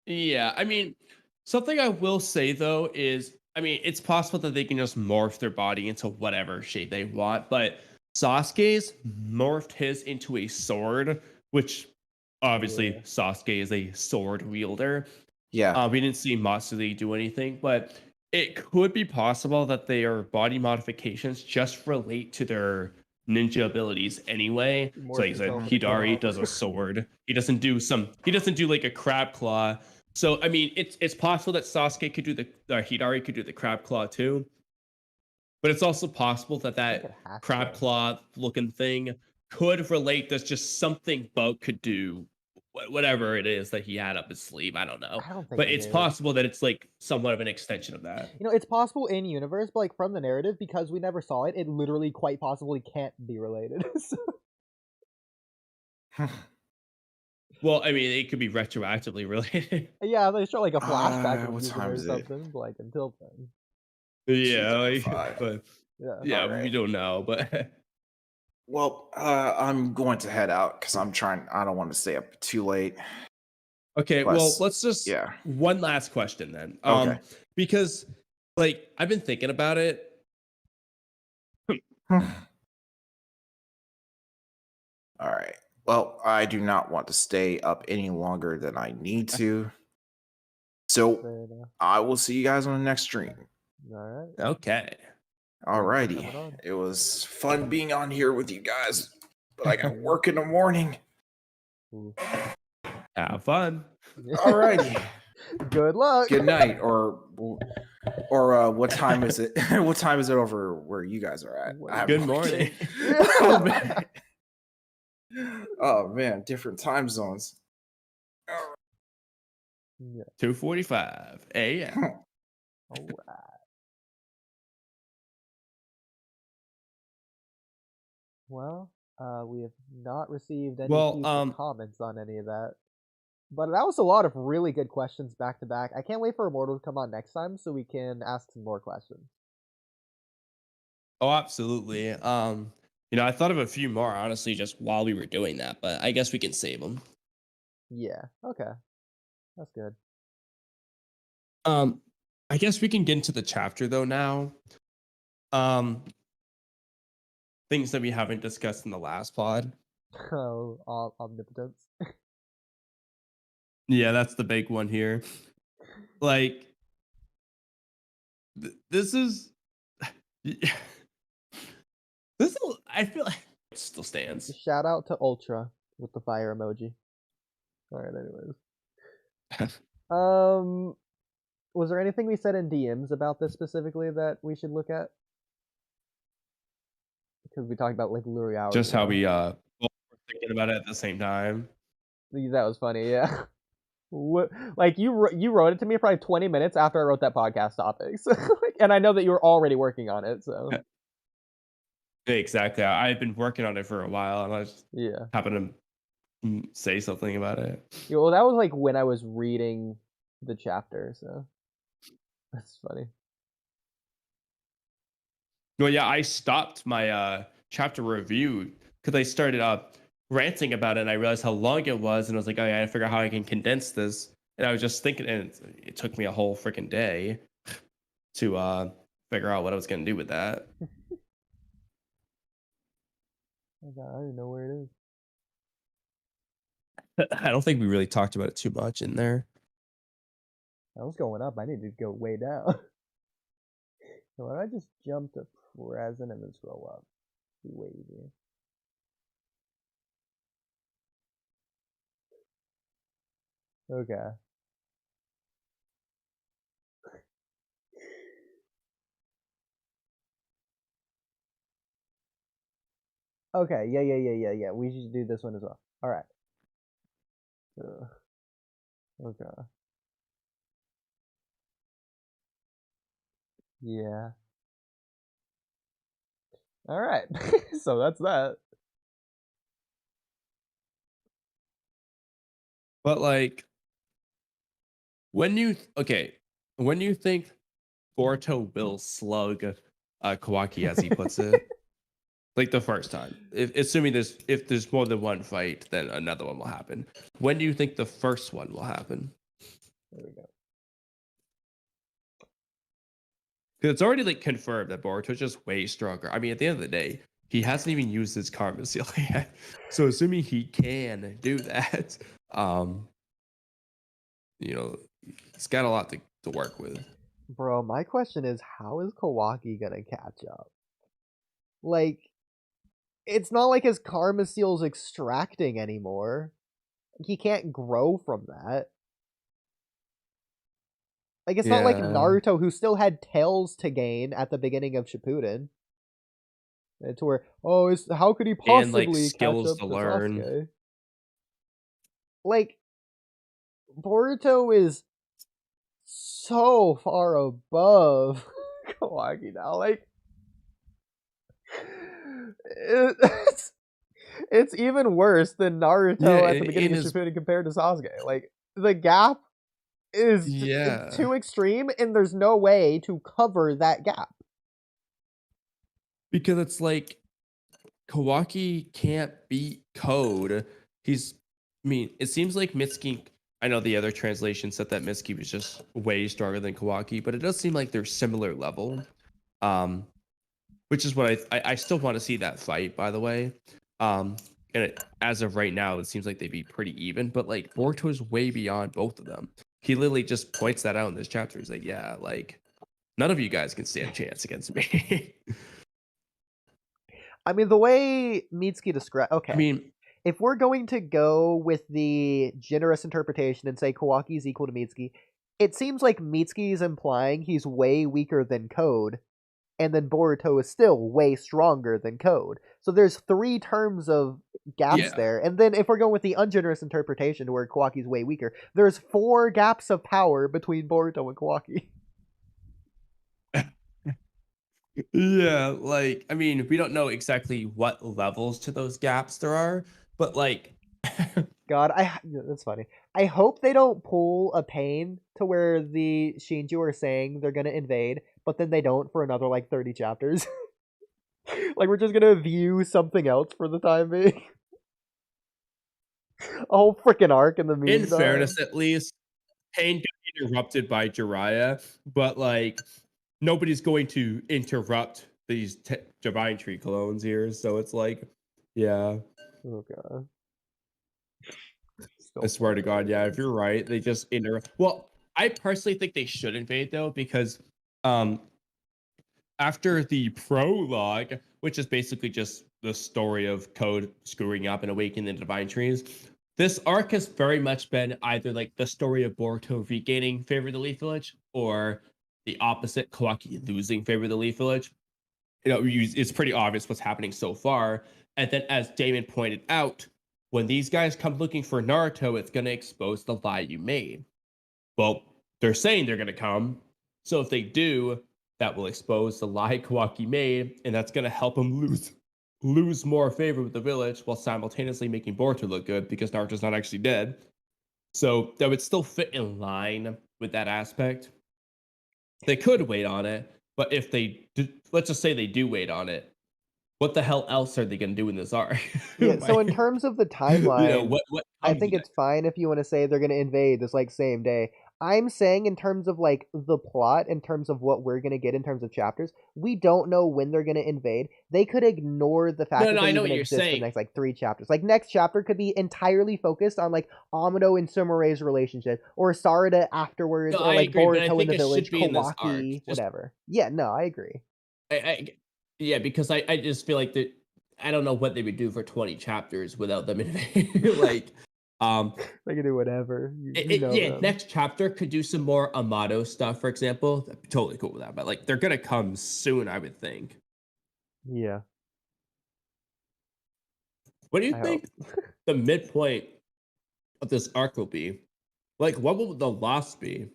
Yeah, I mean, something I will say though is, I mean, it's possible that they can just morph their body into whatever shape they want, but Sasuke's morphed his into a sword, which obviously Sasuke is a sword wielder.
Yeah.
We didn't see Matsuri do anything, but it could be possible that their body modifications just relate to their ninja abilities anyway. So like Hidari does a sword. He doesn't do like a crab claw. So I mean, it's possible that Sasuke could do Hidari could do the crab claw too. But it's also possible that crab claw looking thing could relate. That's just something Bug could do, whatever it is that he had up his sleeve. I don't know. But it's possible that it's like somewhat of an extension of that.
It's possible in universe, but like from the narrative, because we never saw it, it literally quite possibly can't be related.
Well, I mean, it could be retroactively related.
Yeah, they show like a flashback
what time
or
is
something, but like until then.
Yeah, but
yeah,
right.
We don't know. But
well, I'm going to head out because I don't want to stay up too late.
Okay, well, let's just one last question then.
Okay.
Because like I've been thinking about it.
All right. Well, I do not want to stay up any longer than I need to. So I will see you guys on the next stream.
All right.
Okay.
Alrighty. It was fun being on here with you guys, but I got work in the morning.
Have fun.
Alrighty.
Good luck.
Good night. Or what time is it? What time is it over where you guys are at?
Good morning.
Oh man, different time zones.
2:45 a.m.
All right. Well, we have not received any
Well,
future comments on any of that. But that was a lot of really good questions back to back. I can't wait for Immortal to come on next time so we can ask some more questions.
Oh, absolutely. I thought of a few more honestly just while we were doing that, but I guess we can save them.
Yeah, okay. That's good.
I guess we can get into the chapter though now. Things that we haven't discussed in the last pod.
Oh, omnipotence.
Yeah, that's the big one here. Like, this is. I feel like it still stands.
Shout out to Ultra with the fire emoji. Alright, anyways. Was there anything we said in DMs about this specifically that we should look at? Because we talked about like literally hours
Just
ago.
how we both were thinking about it at the same time.
That was funny, yeah. What, like you wrote it to me probably 20 minutes after I wrote that podcast topic, so, and I know that you were already working on it, so
Exactly. I've been working on it for a while, and I just
yeah.
happened to say something about it.
Yeah, well, that was like when I was reading the chapter, so that's funny.
Well, yeah, I stopped my chapter review because I started ranting about it, and I realized how long it was, and I was like, oh, yeah, I gotta figure out how I can condense this. And I was just thinking, and it took me a whole freaking day to figure out what I was gonna do with that.
Oh God, I don't even know where it is.
I don't think we really talked about it too much in there.
I was going up. I need to go way down. So why don't I just jump to present and then scroll up? Be way easier. Okay. Okay, yeah. We should do this one as well. Alright. Okay. Yeah. Alright. So that's that.
But like, when you think Boruto will slug Kawaki, as he puts it, like the first time, assuming if there's more than one fight, then another one will happen. When do you think the first one will happen?
There we go.
Because it's already like confirmed that Boruto's just way stronger. I mean, at the end of the day, he hasn't even used his karma seal yet. So assuming he can do that, he's got a lot to work with.
Bro, my question is, how is Kawaki gonna catch up? Like, it's not like his karma seal's extracting anymore. He can't grow from that. Like, it's not like Naruto, who still had tails to gain at the beginning of Shippuden. To where, how could he possibly
and, like, skills
catch up
to
to
learn.
Sasuke? Like, Boruto is so far above Kawaki now. Like, it's even worse than Naruto at the beginning of Shippuden compared to Sasuke. Like, the gap is too extreme, and there's no way to cover that gap.
Because it's like, Kawaki can't beat Code. It seems like Mitsuki, I know the other translation said that Mitsuki was just way stronger than Kawaki, but it does seem like they're similar level. Which is what I still want to see that fight, by the way. And as of right now, it seems like they'd be pretty even, but like Boruto's way beyond both of them. He literally just points that out in this chapter. He's like, yeah, like, none of you guys can stand a chance against me.
I mean, the way Mitsuki described... Okay.
I mean,
if we're going to go with the generous interpretation and say Kawaki is equal to Mitsuki, it seems like Mitsuki is implying he's way weaker than Code, and then Boruto is still way stronger than Code. So there's 3 terms of gaps there. And then if we're going with the ungenerous interpretation where Kawaki's way weaker, there's 4 gaps of power between Boruto and Kawaki.
Yeah, like I mean, we don't know exactly what levels to those gaps there are, but like
God, that's funny. I hope they don't pull a Pain to where the Shinju are saying they're gonna invade, but then they don't for another like 30 chapters. Like we're just gonna view something else for the time being. A whole freaking arc in the
in
meantime.
fairness, at least Pain got interrupted by Jiraiya, but like nobody's going to interrupt these Divine Tree clones here, so it's like, yeah.
Oh god.
I swear to God, yeah. If you're right, they just interrupt. Well, I personally think they should invade though, because um after the prologue, which is basically just the story of Code screwing up and awakening the Divine Trees, this arc has very much been either like the story of Boruto regaining favor of the Leaf Village, or the opposite, Kawaki losing favor of the Leaf Village. It's pretty obvious what's happening so far. And then, as Damon pointed out, when these guys come looking for Naruto, it's going to expose the lie you made. Well, they're saying they're going to come. So if they do, that will expose the lie Kawaki made, and that's going to help him lose more favor with the village, while simultaneously making Boruto look good because Naruto's not actually dead. So that would still fit in line with that aspect. They could wait on it, but if they do, let's just say they do wait on it, what the hell else are they going to do in this arc?
Yeah, so in terms of the timeline,
what
I
comes
think
next?
it's fine if you want to say they're going to invade this like same day. I'm saying in terms of like the plot, in terms of what we're going to get in terms of chapters, we don't know when they're going to invade. They could ignore the fact
No,
that
no,
they
I know
even
what you're
exist for the
saying.
next like 3 chapters. Like next chapter could be entirely focused on like Amado and Sumere's relationship, or Sarada afterwards,
No,
or
I
like
agree, but I
Boruto in
think
the
it should
village,
be in this arc.
Kawaki,
Just
whatever. Yeah, no, I agree.
I yeah, because I just feel like that I don't know what they would do for 20 chapters without them invading. Like, um,
They can do whatever. You know
yeah,
them.
next chapter could do some more Amato stuff, for example. That'd be totally cool with that. But like, they're gonna come soon, I would think.
Yeah,
What do you
I hope.
think the midpoint of this arc will be? Like, what will the loss be?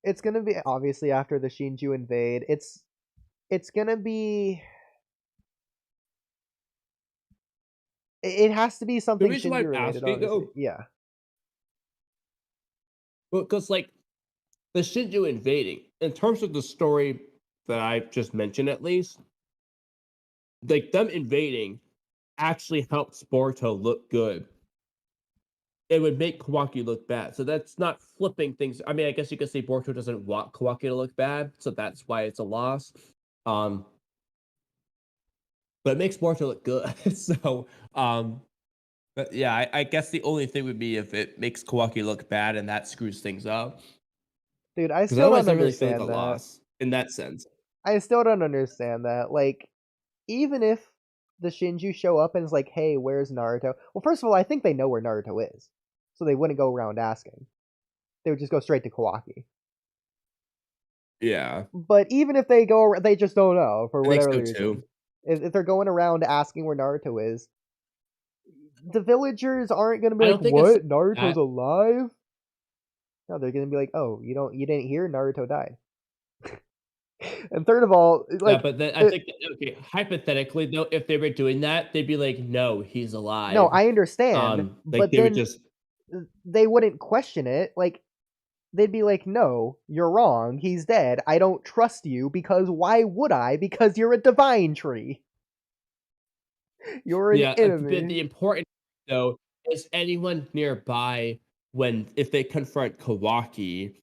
It's gonna be obviously after the Shinju invade. It's gonna be. It has to be
The
something
reason why
Shinju
I'm
related,
asking
obviously.
though,
Yeah.
well, because like the Shinju invading, in terms of the story that I just mentioned, at least, like them invading actually helps Boruto look good. It would make Kawaki look bad. So that's not flipping things. I mean, I guess you could say Boruto doesn't want Kawaki to look bad, so that's why it's a loss. Um, but it makes Boruto look good. So, but yeah, I guess the only thing would be if it makes Kawaki look bad and that screws things up.
Dude, I
Because
still
otherwise,
don't
I really feel like a
understand that.
loss in that sense.
I still don't understand that. Like, even if the Shinju show up and is like, hey, where's Naruto? Well, first of all, I think they know where Naruto is. So they wouldn't go around asking. They would just go straight to Kawaki.
Yeah,
But even if they go, they just don't know for
I think
whatever
so
reason.
too.
If they're going around asking where Naruto is, the villagers aren't gonna be
I
like,
don't think it's
"What? Naruto's
that.
alive?" No, they're gonna be like, "Oh, you didn't hear Naruto died." And third of all,
Yeah,
like,
but then I think okay, hypothetically though, if they were doing that, they'd be like, "No, he's
no,
alive."
I understand,
Like
but
they would
then
just
they wouldn't question it. Like, they'd be like, "No, you're wrong. He's dead. I don't trust you because why would I? Because you're a divine tree. You're an
yeah. But
enemy."
the important though is anyone nearby when if they confront Kawaki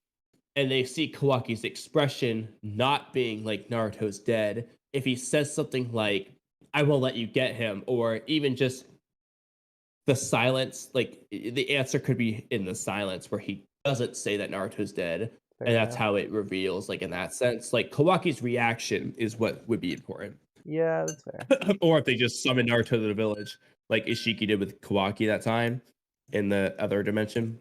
and they see Kawaki's expression not being like Naruto's dead, if he says something like, "I won't let you get him," or even just the silence, like the answer could be in the silence where he doesn't say that Naruto's dead,
Fair
and that's
enough.
how it reveals. Like in that sense, like Kawaki's reaction is what would be important.
Yeah, that's fair.
Or if they just summon Naruto to the village, like Ishiki did with Kawaki that time in the other dimension.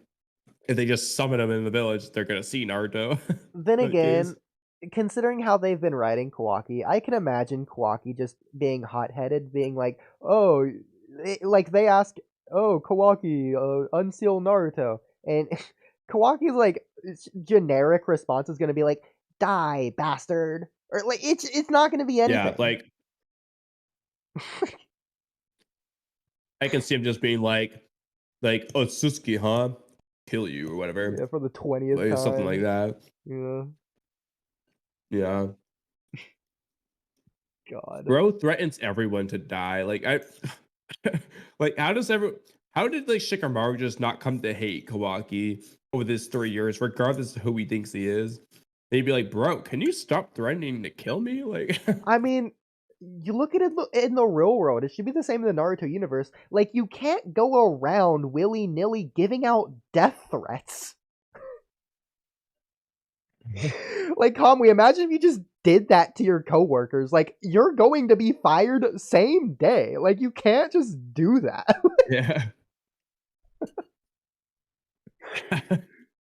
If they just summon him in the village, they're gonna see Naruto.
Then
In that case.
again, considering how they've been writing Kawaki, I can imagine Kawaki just being hot-headed, being like, "Oh," like they ask, "Oh, Kawaki, unseal Naruto," and Kawaki's like generic response is gonna be like, die, bastard. Or like it's not gonna be anything.
Yeah, like I can see him just being like, oh, Suzuki, huh? Kill you or whatever.
Yeah, for the 20th
Like,
time.
something like that.
Yeah.
Yeah.
God.
Bro threatens everyone to die. Like like how did like Shikamaru just not come to hate Kawaki over this 3 years, regardless of who he thinks he is? They'd be like, bro, can you stop threatening to kill me? Like
I mean, you look at it in the real world, it should be the same in the Naruto universe. Like, you can't go around willy-nilly giving out death threats. Like, Kamui, imagine if you just did that to your coworkers. Like, you're going to be fired same day. Like, you can't just do that.
yeah.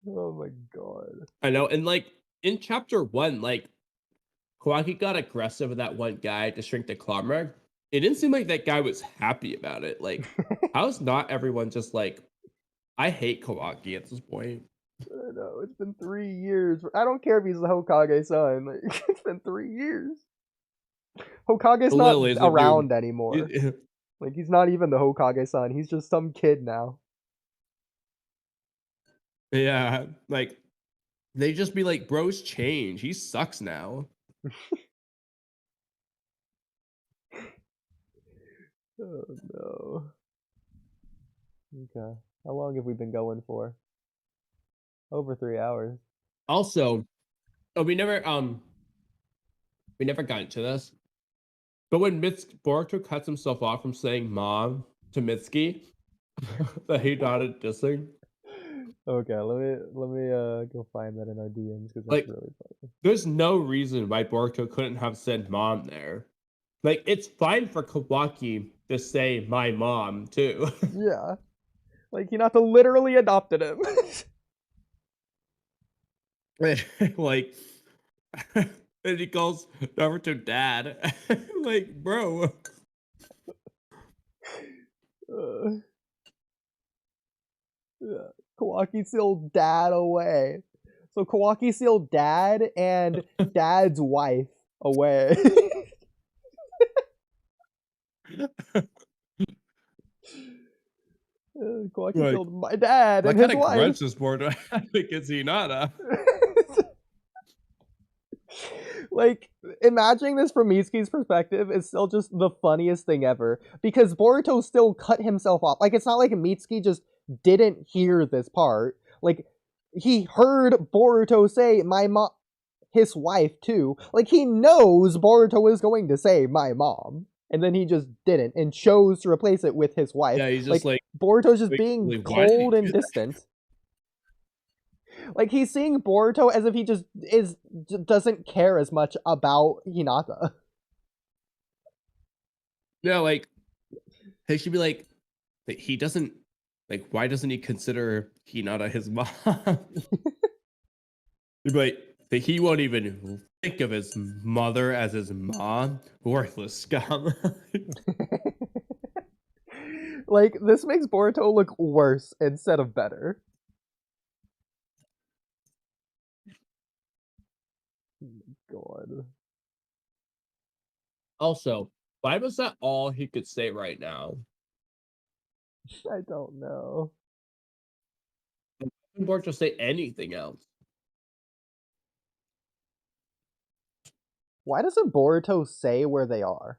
Oh my god.
I know, and like in chapter 1, like Kawaki got aggressive with that one guy to shrink the claw mark. It didn't seem like that guy was happy about it. Like, how's not everyone just like, I hate Kawaki at this point.
I know, it's been 3 years. I don't care if he's the Hokage-san. Like, it's been 3 years. Hokage's not
Literally, it's a
around
dude.
anymore. Like, he's not even the Hokage-san. He's just some kid now.
Yeah, like they just be like, bro's change. He sucks now.
Oh no. Okay. How long have we been going for? Over 3 hours.
Also, we never got into this. But when Boruto cuts himself off from saying mom to Mitsuki, that he nodded dissing.
Okay, let me go find that in our DMs because that's
Like,
really funny.
There's no reason why Boruto couldn't have said mom there. Like, it's fine for Kawaki to say my mom too.
Yeah. Like, Hinata literally adopted him.
Like, and he calls Naruto dad. Like, bro.
Yeah. Kawaki sealed dad away. So Kawaki sealed dad and dad's wife away. Kawaki
Like,
sealed my dad
What
and
kind
his
of
wife.
grudge does Boruto have against Hinata?
Like, imagining this from Mitsuki's perspective is still just the funniest thing ever. Because Boruto still cut himself off. Like, it's not like Mitsuki just didn't hear this part. Like, he heard Boruto say, my mom, his wife, too. Like, he knows Boruto is going to say, my mom. And then he just didn't, and chose to replace it with his wife.
Yeah, he's just like
Boruto's just
wait,
being
wait, why did he
cold
do
and
that?
distant. Like, he's seeing Boruto as if he just doesn't care as much about Hinata.
No, like they should be like he doesn't like. Why doesn't he consider Hinata his mom? You'd be like he won't even think of his mother as his mom. Worthless scum.
Like, this makes Boruto look worse instead of better. God.
Also, why was that all he could say right now?
I don't know.
Boruto say anything else?
Why doesn't Boruto say where they are?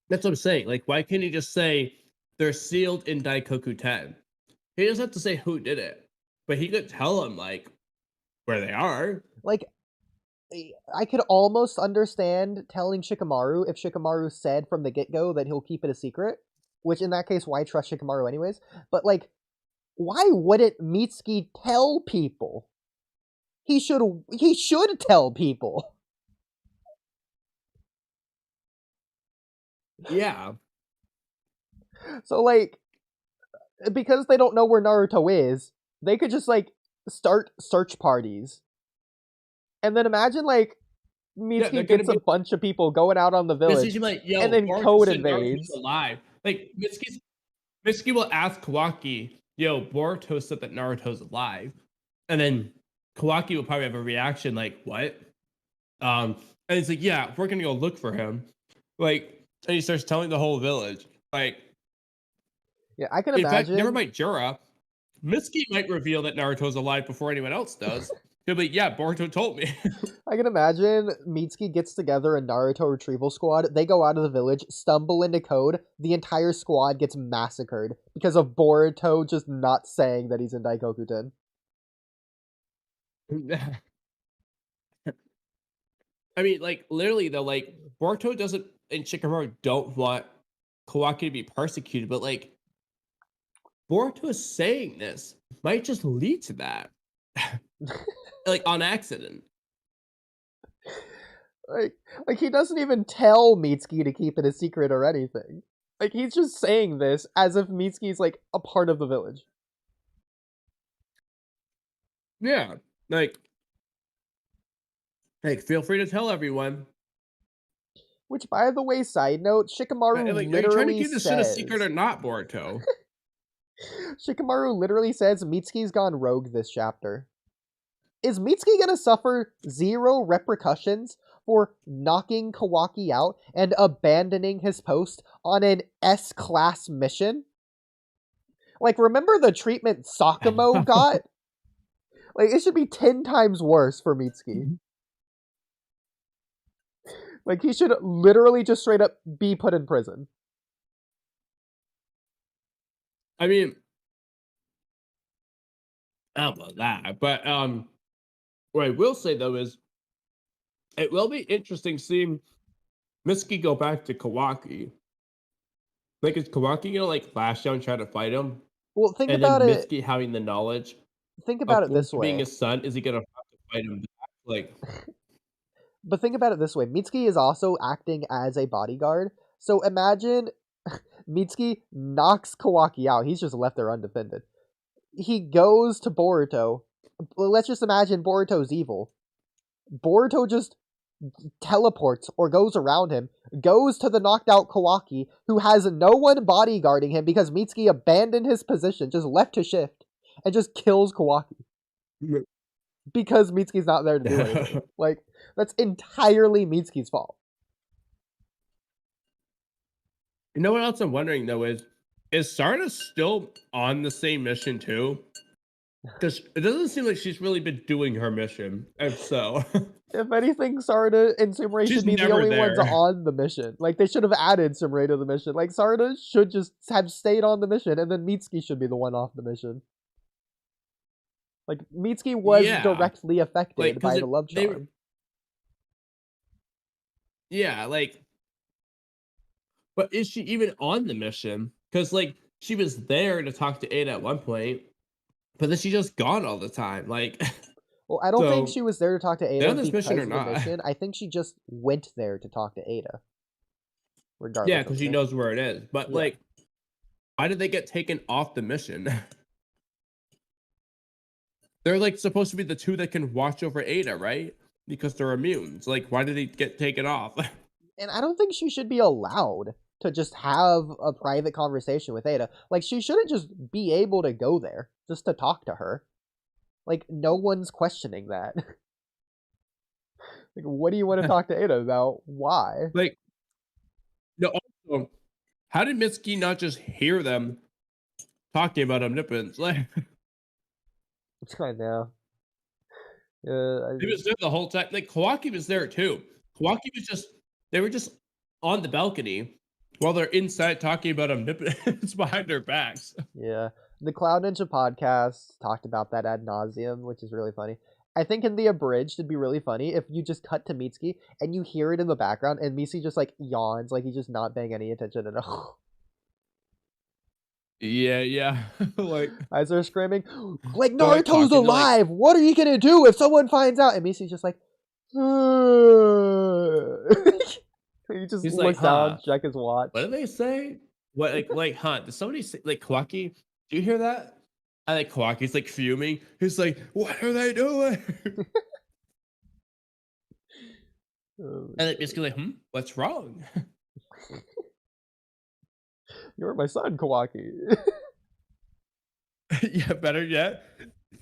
That's what I'm saying. Like, why can't he just say they're sealed in Daikoku 10? He doesn't have to say who did it, but he could tell him like where they are.
Like, I could almost understand telling Shikamaru if Shikamaru said from the get-go that he'll keep it a secret, which in that case, why trust Shikamaru anyways? But like, why wouldn't Mitsuki tell people? He should tell people.
Yeah.
So like, because they don't know where Naruto is, they could just like start search parties. And then imagine like Mitsuki gets a bunch of people going out on the village,
like, yo,
and then
Boruto
Code
said
invades.
Naruto's alive. Like Mitsuki will ask Kawaki, yo, Boruto said that Naruto's alive. And then Kawaki will probably have a reaction like, what? And he's like, yeah, we're gonna go look for him. Like, and he starts telling the whole village. Like,
Yeah, I can
in fact,
imagine.
never mind Jura. Mitsuki might reveal that Naruto's alive before anyone else does. He'll be like, yeah, Boruto told me.
I can imagine Mitsuki gets together a Naruto retrieval squad. They go out of the village, stumble into code. The entire squad gets massacred because of Boruto just not saying that he's in Daikoku-ten.
I mean, like, literally, though, like, Boruto doesn't and Shikamaru don't want Kawaki to be persecuted, but, like, Boruto is saying this might just lead to that. Like, on accident.
Like he doesn't even tell Mitsuki to keep it a secret or anything. Like he's just saying this as if Mitsuki's like a part of the village.
Yeah. Like, feel free to tell everyone.
Which, by the way, side note, Shikamaru
Like, are you trying to
literally
keep this shit a
says...
secret or not, Boruto?
Shikamaru literally says Mitsuki's gone rogue this chapter. Is Mitsuki gonna suffer 0 repercussions for knocking Kawaki out and abandoning his post on an S-class mission? Like, remember the treatment Sakamo got? Like, it should be 10 times worse for Mitsuki. Like, he should literally just straight up be put in prison.
I mean, I don't know that, but what I will say though is, it will be interesting seeing Mitsuki go back to Kawaki. Like, is Kawaki gonna like lash out and try to fight him?
Well, think
And
about
then
it.
Mitsuki having the knowledge
Think about
of
it this
Boruto being
way.
his son, is he gonna have to fight him back? Like,
But think about it this way. Mitsuki is also acting as a bodyguard. So imagine Mitsuki knocks Kawaki out. He's just left there undefended. He goes to Boruto. Let's just imagine Boruto's evil. Boruto just teleports or goes around him, goes to the knocked out Kawaki, who has no one bodyguarding him because Mitsuki abandoned his position, just left to shift, and just kills Kawaki. Because Mitsuki's not there to do anything. Like, that's entirely Mitsuki's fault.
you know what else I'm wondering though is Sarda still on the same mission too? Because it doesn't seem like she's really been doing her mission. And so,
If anything, Sarda and Sumire
She's
should be the
never
only ones
there.
on the mission. Like, they should have added Sumire to the mission. Like, Sarda should just have stayed on the mission, and then Mitsuki should be the one off the mission. Like, Mitsuki was
Yeah.
directly affected
Like, 'cause
by
it-
the love
they-
charm.
yeah, like, but is she even on the mission? Because like she was there to talk to Ada at one point, but then she's just gone all the time. Like,
Well, I don't think
So,
she was there to talk to
they
Ada
on this
because
mission or
of the
not?
mission. I think she just went there to talk to Ada. Regardless.
yeah,
of
because
the
she
mission.
knows where it is. But
Yeah.
like, why did they get taken off the mission? They're like supposed to be the two that can watch over Ada, right? Because they're immune. So like, why did they get taken off?
And I don't think she should be allowed to just have a private conversation with Ada. Like, she shouldn't just be able to go there just to talk to her. Like, no one's questioning that. Like, what do you want to talk to Ada about? Why?
Like, no. Also, how did Mitsuki not just hear them talking about omnipotence? Like,
I know.
he was there the whole time. Like, Kawaki was there too. Kawaki was just, they were just on the balcony while they're inside talking about omnipotence behind their backs.
Yeah. The Cloud Ninja podcast talked about that ad nauseum, which is really funny. I think in the abridged, it'd be really funny if you just cut to Mitsuki and you hear it in the background and Mitsuki just like yawns, like he's just not paying any attention at all.
Yeah. Like,
As they're screaming, like,
They're, like,
Naruto's
talking to, like-
alive! What are you gonna do if someone finds out? And Mitsuki's just like, he just
He's
looks
like,
down,
huh.
check his watch.
what did they say? What, like, huh? Did somebody say, like, Kawaki? Do you hear that? And like, Kawaki's like fuming. He's like, what are they doing?
Oh,
And like, basically, like, what's wrong?
You're my son, Kawaki.
Yeah, better yet.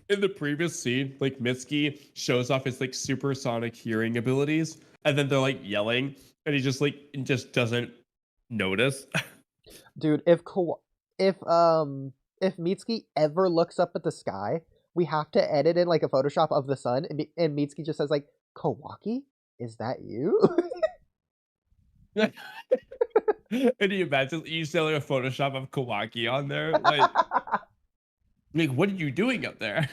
in the previous scene, like Mitsuki shows off his like supersonic hearing abilities, and then they're like yelling, and he just doesn't notice.
Dude, if Mitsuki ever looks up at the sky, we have to edit in like a Photoshop of the sun, and Mitsuki just says like, "Kawaki, is that you?"
And you imagine you see like a Photoshop of Kawaki on there, like what are you doing up there?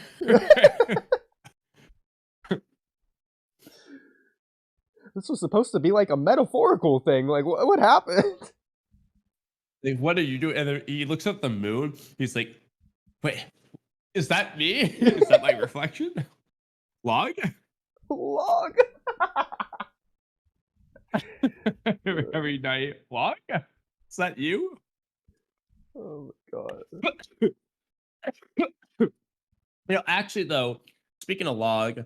This was supposed to be like a metaphorical thing. Like, what happened?
Like, what are you doing? And then he looks at the moon. He's like, wait, is that me? Is that my reflection? Log?
Log.
Every night. Log? Is that you?
Oh my god.
Actually, though, speaking of Log,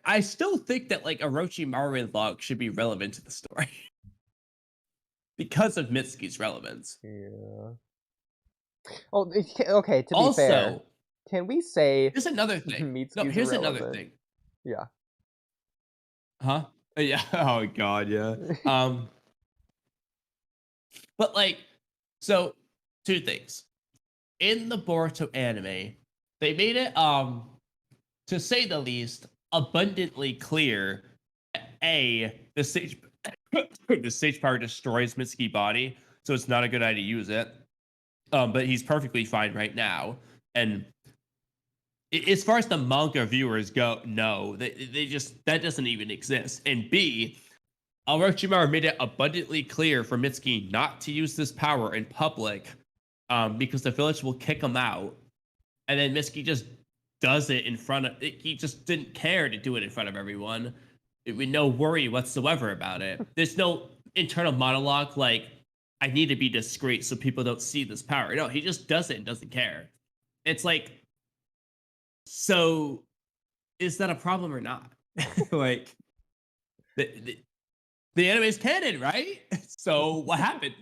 I still think that like Orochimaru and Log should be relevant to the story. Because of Mitsuki's relevance.
Yeah. Oh, okay. To be
Also,
fair, can we say
here's another thing.
Mitsuki's
No, here's another
irrelevant?
thing.
Yeah.
Huh? Yeah. Oh god, yeah. But like, so two things. In the Boruto anime, they made it to say the least abundantly clear that the sage the sage power destroys Mitsuki's body, so it's not a good idea to use it. But he's perfectly fine right now. And as far as the manga viewers go, no, they just that doesn't even exist. And B, Orochimaru made it abundantly clear for Mitsuki not to use this power in public, because the village will kick him out. And then Mitsuki just does it in front of. He just didn't care to do it in front of everyone, with no worry whatsoever about it. There's no internal monologue like, I need to be discreet so people don't see this power. No, he just does it and doesn't care. It's like, so is that a problem or not? Like, the anime is canon, right? So what happened?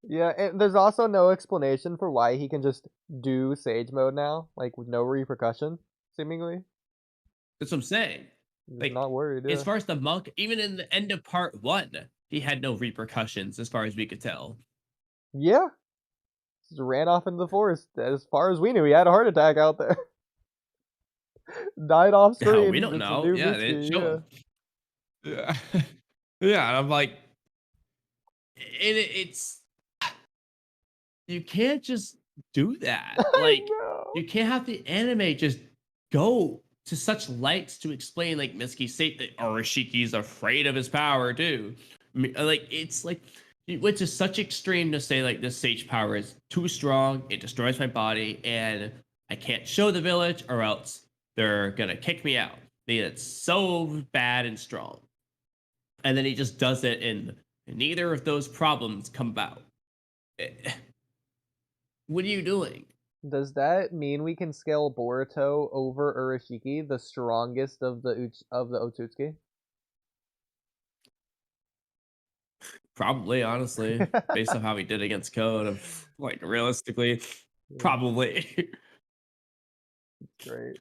Yeah, and there's also no explanation for why he can just do Sage Mode now, like with no repercussion, seemingly.
That's what I'm saying.
Just
Like,
not worried.
as far as the monk, even in the end of part 1, he had no repercussions as far as we could tell.
Yeah. Just ran off into the forest. As far as we knew, he had a heart attack out there. Died off screen.
No, we don't know. Yeah, they didn't show him. Yeah. Yeah, and I'm like, it's you can't just do that. Like, you can't have the anime just go to such lengths to explain like Mitsuki's state that Arashiki's afraid of his power too. Like, it's like it went to such extreme to say like this sage power is too strong, it destroys my body, and I can't show the village or else they're gonna kick me out. It's so bad and strong. And then he just does it, and neither of those problems come about. What are you doing?
Does that mean we can scale Boruto over Urashiki, the strongest of the Otsutsuki?
Probably, honestly, based on how he did against Code, like realistically, probably.
Great.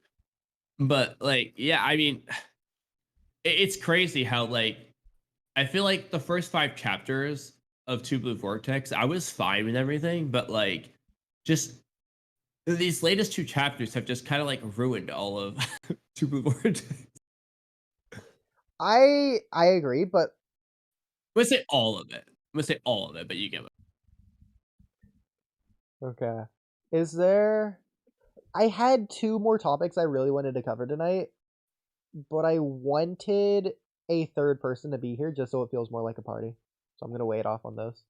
But like, yeah, I mean, it's crazy how like I feel like the first 5 chapters of Two Blue Vortex, I was fine with everything, but like, just these latest 2 chapters have just kind of like ruined all of Two Blue Vortex.
I agree, but
I'm gonna say all of it. But you get it.
okay. Is there? I had 2 more topics I really wanted to cover tonight, but I wanted a third person to be here just so it feels more like a party. So I'm gonna wait off on those.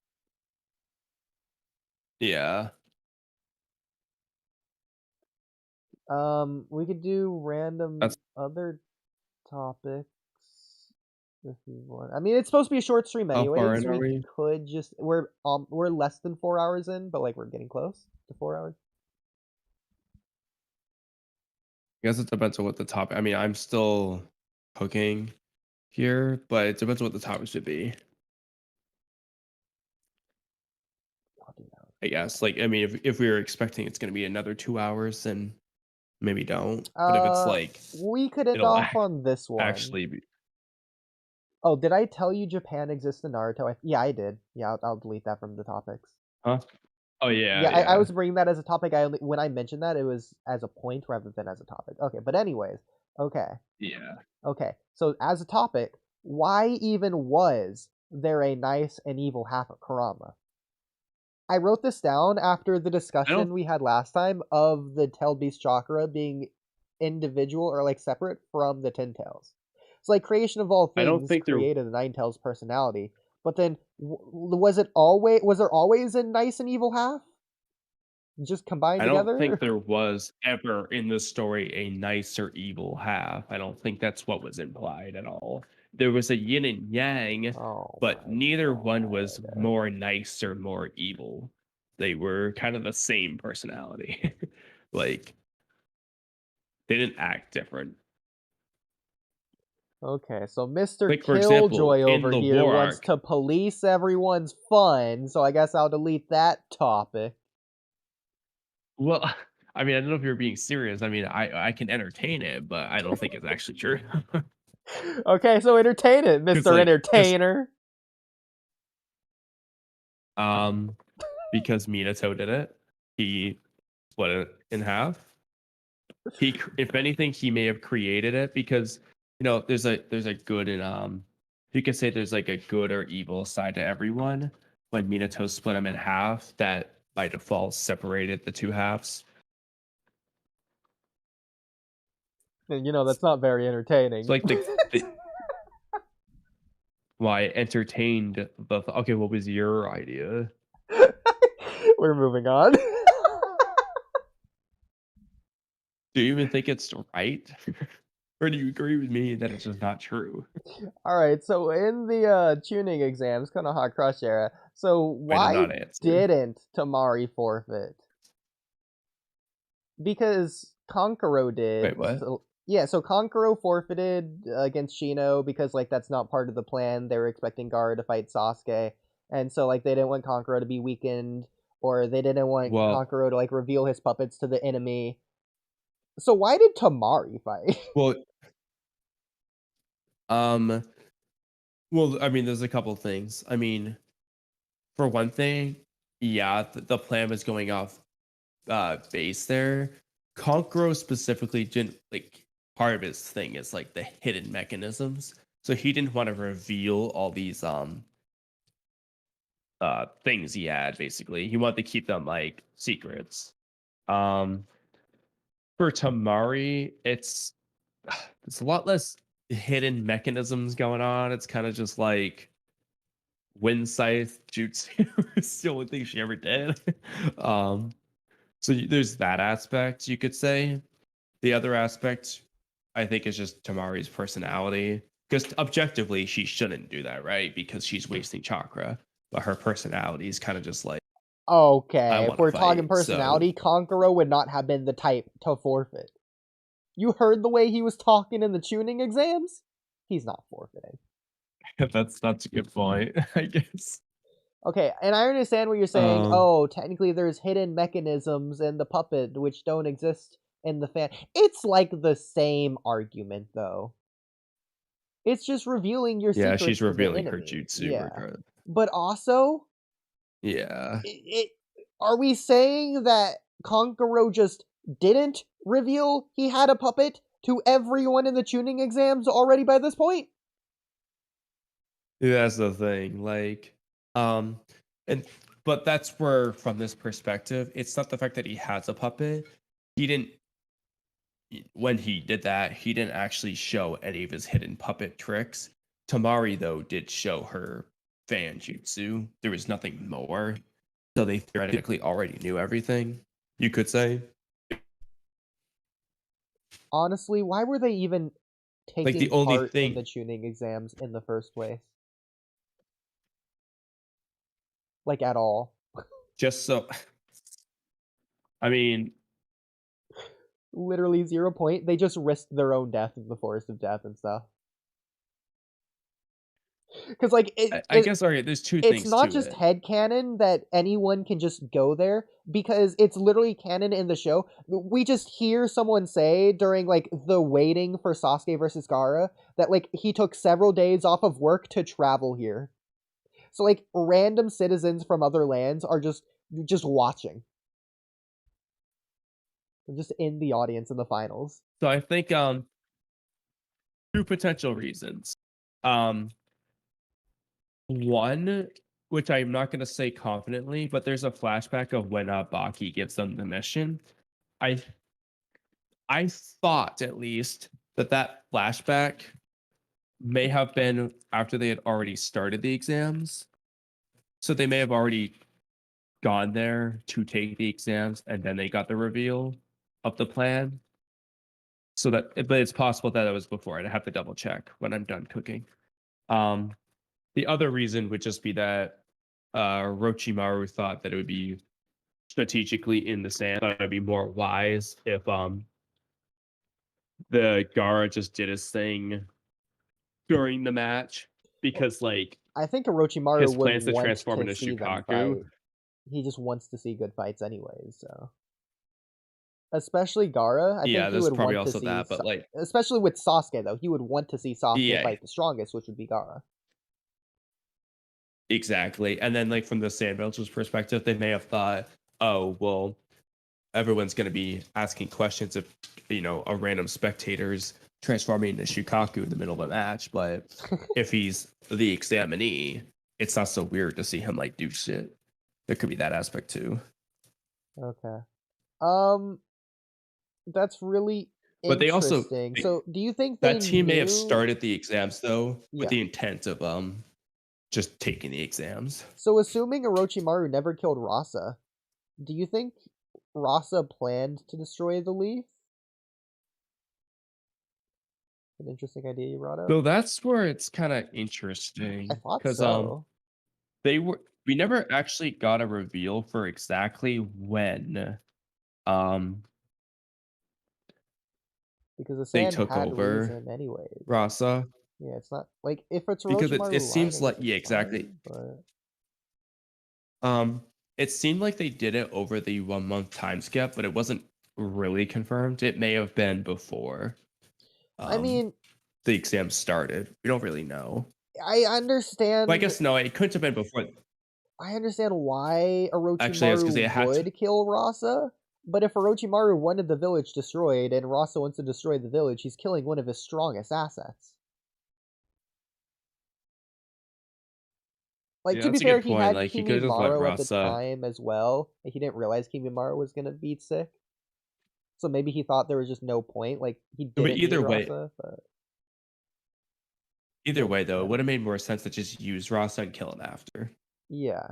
Yeah.
We could do random other topics if you want. I mean, it's supposed to be a short stream
How far
anyways.
in are we?
Could just we're less than 4 hours in, but like we're getting close to 4 hours.
I guess it depends on what the topic. I mean, I'm still cooking here, but it depends on what the topic should be.
I'll do that.
I guess. Like, I mean, if we were expecting it's going to be another 2 hours, then maybe don't. But if it's like
We could end
it'll
off on this one.
actually be.
Oh, did I tell you Japan exists in Naruto? Yeah, I did. Yeah, I'll delete that from the topics.
Huh? Oh yeah.
Yeah, I was bringing that as a topic. When I mentioned that, it was as a point rather than as a topic. Okay, but anyways, okay.
Yeah.
Okay, so as a topic, why even was there a nice and evil half of Kurama? I wrote this down after the discussion we had last time of the Tailed Beast chakra being individual or like separate from the Ten Tails. It's like creation of all
I don't
things
think there-
created the Nine Tails personality. But then, was there always a nice and evil half? Just combined
I
together?
don't think there was ever in the story a nice or evil half. I don't think that's what was implied at all. There was a yin and yang,
Oh
but
my
neither one was
God.
more nice or more evil. They were kind of the same personality. Like, they didn't act different.
Okay, so Mr.
Like, for example,
Killjoy
in
over
the
here
war
wants
arc-
to police everyone's fun, so I guess I'll delete that topic.
Well, I mean, I don't know if you're being serious. I mean, I can entertain it, but I don't think it's actually true.
Okay, so entertain it, Mr.
like, 'cause-
Entertainer.
Because Minato did it. He split it in half. If anything, he may have created it because there's a good and you could say there's like a good or evil side to everyone. When Minato split them in half, that by default separated the two halves.
And that's not very entertaining.
It's like why entertained the okay, what was your idea?
We're moving on.
Do you even think it's right? Or do you agree with me that it's just not true?
Alright, so in the tuning exams, Konoha Crush era, so why
not answer.
didn't Tamari forfeit? Because Kankuro did.
Wait, what?
So Kankuro forfeited against Shino because that's not part of the plan. They were expecting Gaara to fight Sasuke, and so they didn't want Kankuro to be weakened, or they didn't want Kankuro to reveal his puppets to the enemy. So why did Tamari fight?
Well, I mean, there's a couple things. I mean, for one thing, yeah, the plan was going off base there. Kankuro specifically didn't part of his thing is the hidden mechanisms. So he didn't want to reveal all these things he had, basically. He wanted to keep them secrets. For Tamari, it's a lot less hidden mechanisms going on. It's kind of just wind scythe jutsu. It's the only thing she ever did. So there's that aspect, you could say. The other aspect, I think, is just Tamari's personality. Because objectively, she shouldn't do that, right? Because she's wasting chakra. But her personality is kind of just
okay, if we're
fight,
talking personality, Kankuro would not have been the type to forfeit. You heard the way he was talking in the tuning exams? He's not forfeiting.
That's a good point, I guess.
Okay, and I understand what you're saying. Technically there's hidden mechanisms in the puppet which don't exist in the fan. It's the same argument, though. It's just revealing your secrets.
Yeah, she's revealing
to the
her
enemy.
jutsu.
Yeah. But also,
yeah.
Are we saying that Kankuro just didn't reveal he had a puppet to everyone in the tuning exams already by this point?
That's the thing. But that's where, from this perspective, it's not the fact that he has a puppet. When he did that, he didn't actually show any of his hidden puppet tricks. Tamari, though, did show her fan jutsu. There was nothing more. So they theoretically already knew everything, you could say.
Honestly, why were they even taking
the only
part
thing
in the tuning exams in the first place? At all.
Just so... I mean...
Literally 0 point. They just risked their own death in the Forest of Death and stuff. Because like
I guess okay, there's two
it's
things
not
to
just
it.
headcanon that anyone can just go there, because it's literally canon in the show. We just hear someone say during like the waiting for Sasuke versus Gaara that like he took several days off of work to travel here. So like random citizens from other lands are just watching. They're just in the audience in the finals.
So I think two potential reasons. One, which I'm not going to say confidently, but there's a flashback of when Baki gives them the mission. I thought at least that flashback may have been after they had already started the exams. So they may have already gone there to take the exams and then they got the reveal of the plan. So that, but it's possible that it was before. I'd have to double check when I'm done cooking. The other reason would just be that Orochimaru thought that it would be strategically in the sand. That it would be more wise if the Gaara just did his thing during the match, because like
I think Orochimaru
his
would
plans to
want
transform
to
into
see them
Shukaku.
fight. He just wants to see good fights anyways, so. Especially Gaara, I
Yeah,
think he
there's
would
probably
want to
also
see,
that, but like,
especially with Sasuke though, he would want to see Sasuke
yeah,
fight the strongest, which would be Gaara.
exactly. And then like from the Sandvillagers' perspective, they may have thought, oh well, everyone's going to be asking questions if a random spectator's transforming into Shukaku in the middle of a match, but if he's the examinee, it's not so weird to see him like do shit. There could be that aspect too.
Okay. That's really
But they also
interesting. So, do you think they
that team may have
knew?
started the exams though
Yeah.
with the intent of just taking the exams.
So, assuming Orochimaru never killed Rasa, do you think Rasa planned to destroy the leaf? An interesting idea you brought up.
So that's where it's kind of interesting
I thought
because
so.
we never actually got a reveal for exactly when
Because the
they
sand
took
had
over
reason anyways.
Rasa.
Yeah, it's not like if it's
Because
Orochimaru
it
lying,
seems
I
like,
guess
yeah,
it's
exactly.
fine, but
It seemed like they did it over the 1 month time skip, but it wasn't really confirmed. It may have been before
I mean,
the exam started. We don't really know.
I understand.
Well, I guess no, it couldn't have been before.
I understand why
Actually, I was gonna say
Orochimaru
it had to.
would kill Rasa, but if Orochimaru wanted the village destroyed and Rasa wants to destroy the village, he's killing one of his strongest assets. Like,
Yeah,
to be
that's a
fair,
good
he
point.
had
Like he could have just let
Kimimaro at the
Rasa.
time as well. Like, he didn't realize Kimimaro was gonna beat sick. So maybe he thought there was just no point. Like, he
But
didn't need
either way,
Rasa, but
though,
yeah.
it would have made more sense to just use Rasa and kill him after.
Yeah.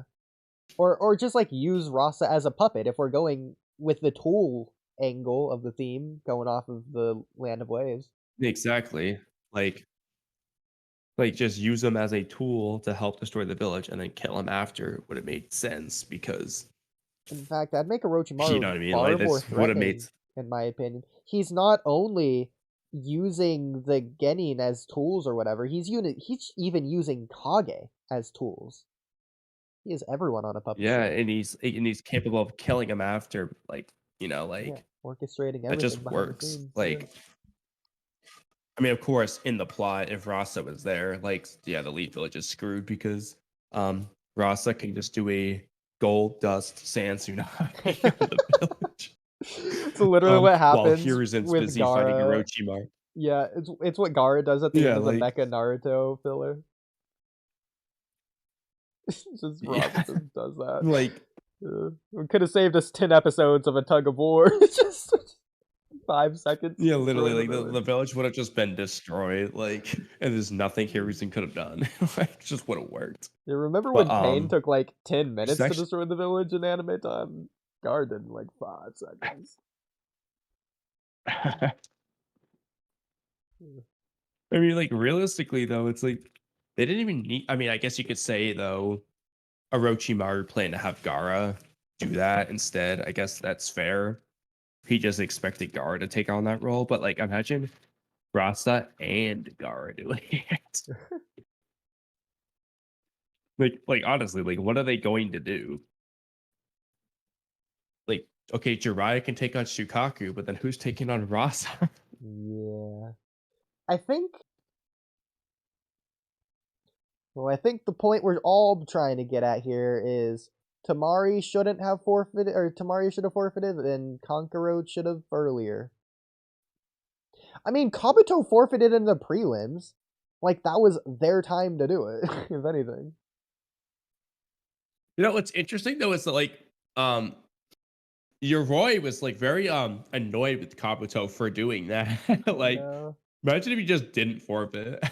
Or just like use Rasa as a puppet if we're going with the tool angle of the theme, going off of the Land of Waves.
Exactly. Like just use him as a tool to help destroy the village and then kill him after would have made sense, because
In fact, I'd make Orochimaru
you know what I mean?
far
Like
more
this would have made.
threatening, in my opinion. He's not only using the Genin as tools or whatever, he's even using Kage as tools. He has everyone on a puppet
Yeah,
show.
and he's capable of killing him after, like
Yeah, orchestrating everything
that just
behind the
works.
scenes.
Like, I mean, of course, in the plot, if Rasa was there, like, yeah, the Leaf Village is screwed because Rasa can just do a gold dust sand tsunami on the village.
So literally what
While
happens
Hiruzen's
with
busy fighting
Gaara.
Orochimaru.
Yeah, it's what Gaara does at the
Yeah,
end of the
like-
Mecha Naruto filler. Just
Yeah.
Robinson does that.
Like,
We could have saved us 10 episodes of a tug of war. Just 5 seconds.
yeah,
to
literally,
destroy
like the village would have just been destroyed, like, and there's nothing Hiruzen could have done. Like, it just would have worked.
Yeah, remember
But,
when Pain took like 10 minutes
actually-
to destroy the village in anime time? Gaara did in like 5 seconds.
I mean, like, realistically, though, it's like they didn't even need. I mean, I guess you could say, though, Orochimaru planned to have Gaara do that instead. I guess that's fair. He just expected Gaara to take on that role, but like, imagine Rasa and Gaara doing it. Like honestly, like what are they going to do? Like, okay, Jiraiya can take on Shukaku, but then who's taking on Rasa?
Yeah. I think Well, I think the point we're all trying to get at here is Tamari shouldn't have forfeited, or Tamari should have forfeited, and Kankuro should have earlier. I mean, Kabuto forfeited in the prelims. Like, that was their time to do it, if anything.
You know what's interesting though is that like Yoroi was like very annoyed with Kabuto for doing that. Like
Yeah.
imagine if he just didn't forfeit.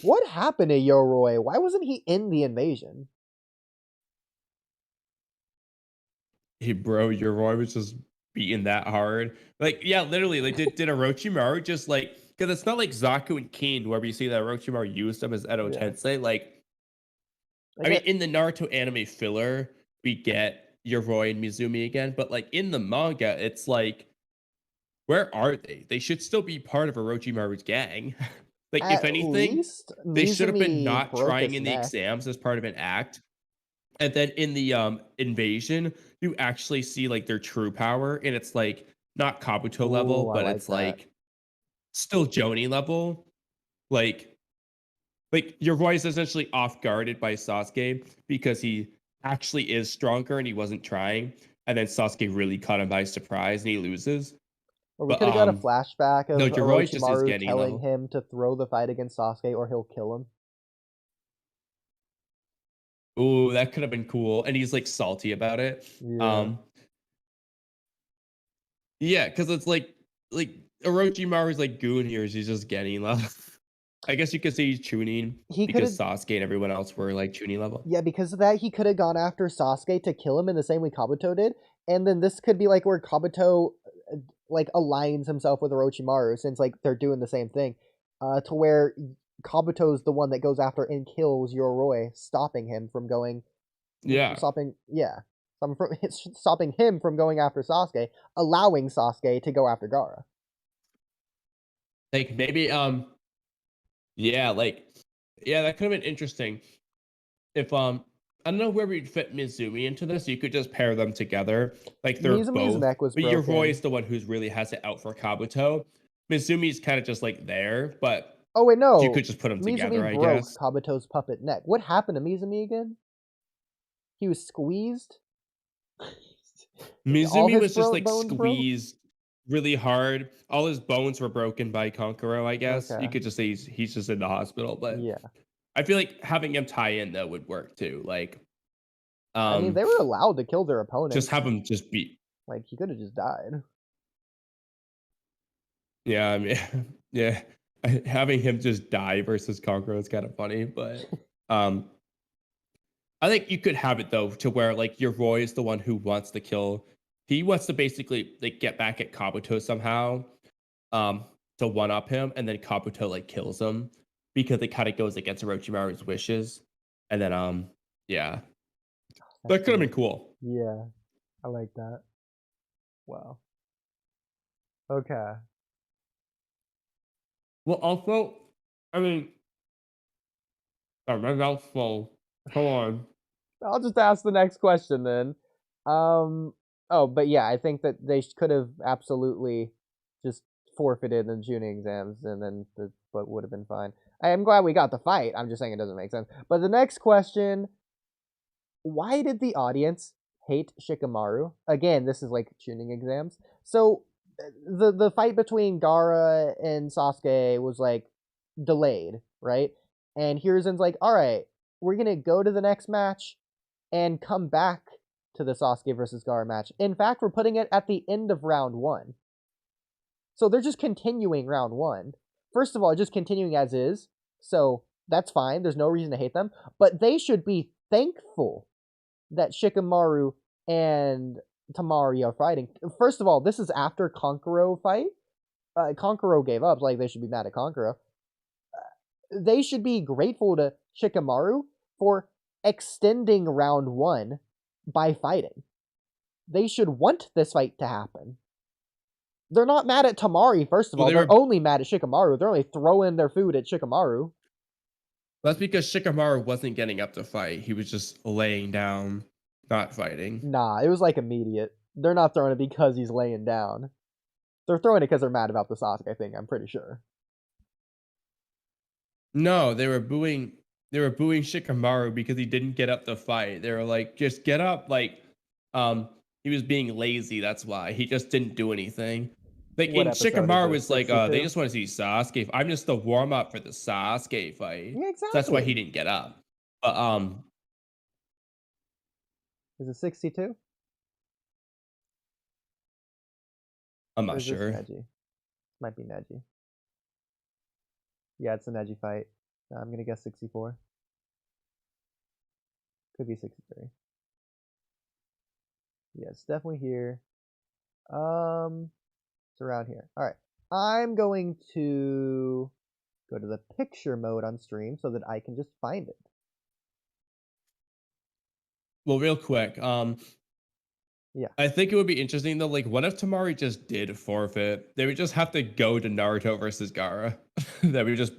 What happened to Yoroi? Why wasn't he in the invasion?
Hey bro, Yoroi was just beating that hard. Like, yeah, literally, like did Orochimaru just like because it's not like Zaku and Kin where we see that Orochimaru used them as Edo
Yeah.
Tensei. Like,
Like,
I mean, in the Naruto anime filler, we get Yoroi and Mizumi again, but like in the manga, it's like, where are they? They should still be part of Orochimaru's gang. Like, if
at
anything,
least
they should have been
Mizumi
not
broke
trying
his
in the
neck.
exams as part of an act. And then in the invasion, you actually see like their true power, and it's like not Kabuto level,
Ooh, I
but
like
it's
that.
like still Joni level. Like your voice is essentially off guarded by Sasuke because he actually is stronger and he wasn't trying. And then Sasuke really caught him by surprise and he loses.
Or we
But
could have got a flashback
no,
of
Yoroi just is
Orochimaru
getting
telling
level.
him to throw the fight against Sasuke or he'll kill him.
Ooh, that could have been cool. And he's like salty about it.
Yeah.
Yeah, because it's like Orochimaru's like goon here. He's just getting level. I guess you could say he's tuning
He could
because
have,
Sasuke and everyone else were like tuning level.
yeah, because of that, he could have gone after Sasuke to kill him in the same way Kabuto did. And then this could be like where Kabuto like aligns himself with Orochimaru since like they're doing the same thing. To where Kabuto's the one that goes after and kills Yoroi, stopping him from going
Yeah.
stopping him from going after Sasuke, allowing Sasuke to go after Gaara.
Like maybe yeah, that could have been interesting. If I don't know where we'd fit Mizumi into this. You could just pair them together. Like they're
Mizumi's
both.
neck was
But
broken.
Yoroi is the one who's really has it out for Kabuto. Mizumi's kind of just like there, but
Oh wait, no.
you could just put them
Mizumi
together, I
broke
guess.
Kabuto's puppet neck. What happened to Mizumi again? He was squeezed. All
Mizumi
his
was just like
bones broke?
squeezed really hard. All his bones were broken by Kankuro, I guess.
Okay.
You could just say he's just in the hospital, but
Yeah.
I feel like having him tie in though would work too. Like
I mean, they were allowed to kill their opponents.
just have him just beat.
Like, he could have just died.
Yeah, I mean, yeah, having him just die versus Kankuro is kind of funny, but I think you could have it though to where like your Roy is the one who wants to kill. He wants to basically like get back at Kabuto somehow, to one up him, and then Kabuto like kills him because it kind of goes against Orochimaru's wishes, and then yeah, that could have been cool.
Yeah, I like that. Wow. Okay.
Well, also, I mean, my mouth's full. Come on.
I'll just ask the next question then. Oh, but yeah, I think that they could have absolutely just forfeited the tuning exams, and then but would have been fine. I am glad we got the fight. I'm just saying it doesn't make sense. But the next question: why did the audience hate Shikamaru? Again, this is like tuning exams. So the fight between Gaara and Sasuke was like delayed, right? And Hiruzen's like, all right, we're gonna go to the next match and come back to the Sasuke versus Gaara match. In fact, we're putting it at the end of round 1. So they're just continuing round 1. First of all, just continuing as is. So that's fine. There's no reason to hate them. But they should be thankful that Shikamaru and Tamari are fighting. First of all, this is after Kankuro fight. Kankuro gave up. Like, they should be mad at Kankuro. They should be grateful to Shikamaru for extending round 1 by fighting. They should want this fight to happen. They're not mad at Tamari, first of all. They're only mad at Shikamaru. They're only throwing their food at Shikamaru.
That's because Shikamaru wasn't getting up to fight. He was just laying down, not fighting.
Nah, it was like immediate. They're not throwing it because he's laying down. They're throwing it because they're mad about the Sasuke thing, I'm pretty sure.
No, they were booing Shikamaru because he didn't get up to fight. They were like, just get up. Like, he was being lazy. That's why he just didn't do anything. Like,
What
and
episode is
Shikamaru
this?
was like,
62?
they just want to see Sasuke. I'm just the warm up for the Sasuke fight.
Yeah,
So that's why he
exactly.
didn't get up. But
Is it 62?
I'm
Or
not
is this
sure.
Neji? Might be Neji. Yeah, it's a Neji fight. I'm gonna guess 64. Could be 63. Yeah, it's definitely here. It's around here. All right. I'm going to go to the picture mode on stream so that I can just find it.
Well, real quick,
Yeah.
I think it would be interesting though. Like, what if Tamari just did forfeit? They would just have to go to Naruto versus Gaara. That we just.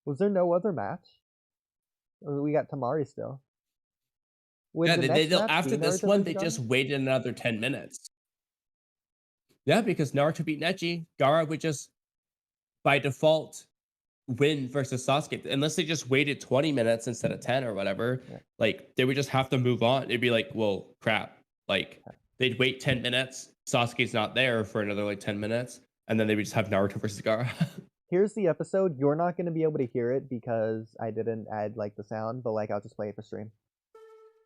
Was there no other match? Or we got Tamari still. Would
Yeah,
the
they
next match
after
be
this
Naruto
one,
versus
they just
Gaara?
waited another 10 minutes. Yeah, because Naruto beat Neji, Gaara would just by default win versus Sasuke. Unless they just waited 20 minutes instead of 10 or whatever.
Yeah.
Like, they would just have to move on. It'd be like, well, crap. Like, they'd wait 10 minutes. Sasuke's not there for another like 10 minutes. And then they would just have Naruto versus Gaara.
Here's the episode. You're not going to be able to hear it because I didn't add like the sound, but like I'll just play it for stream.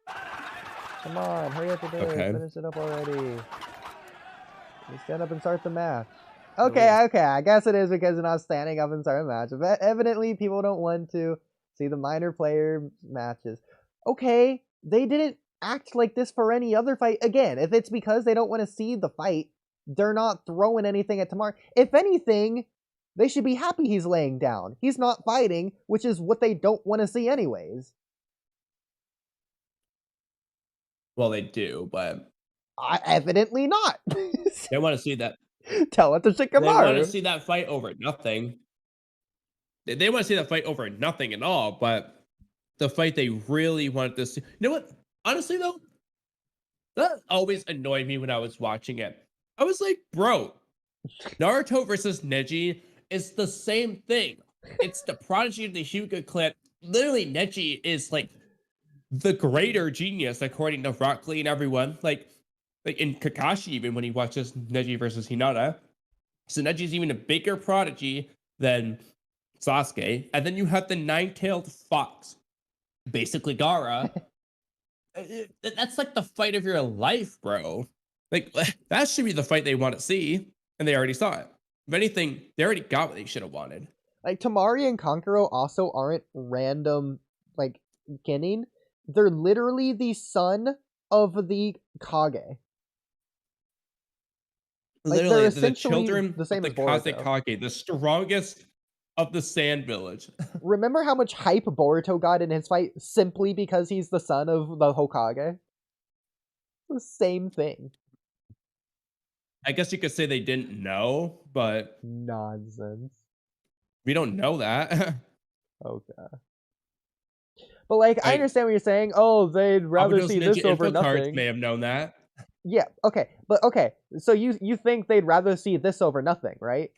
Come on, hurry up with this.
Okay.
Finish it up already. You stand up and start the match. Okay, I guess it is because you're not standing up and starting a match. But evidently, people don't want to see the minor player matches. Okay, they didn't act like this for any other fight. Again, if it's because they don't want to see the fight, they're not throwing anything at Tamar. If anything, they should be happy he's laying down. He's not fighting, which is what they don't want to see anyways.
Well, they do, but
Evidently not.
they want to see that.
Tell it to
They want to
Shikamaru.
see that fight over nothing. They want to see that fight over nothing at all, but the fight they really wanted to see. You know what? Honestly, though, that always annoyed me when I was watching it. I was like, bro, Naruto versus Neji is the same thing. It's the prodigy of the Hyuga clan. Literally, Neji is like the greater genius, according to Rock Lee and everyone. Like in Kakashi, even when he watches Neji versus Hinata. So Neji's even a bigger prodigy than Sasuke. And then you have the nine-tailed fox, basically Gaara. That's like the fight of your life, bro. Like, that should be the fight they want to see. And they already saw it. If anything, they already got what they should have wanted.
Like, Tamari and Kankuro also aren't random, like, Genin. They're literally the son of the Kage. Like,
Literally,
they're
the
essentially
children
the same
of the
as
Kaze
Boruto.
Kage, the strongest of the Sand Village.
Remember how much hype Boruto got in his fight simply because he's the son of the Hokage? The same thing.
I guess you could say they didn't know, but
Nonsense.
we don't know that.
Okay. But, like, I understand what you're saying. Oh, they'd rather
Obito's
see
Ninja
this over
info cards
nothing.
may have known that.
Yeah, okay. But, okay. So you think they'd rather see this over nothing, right?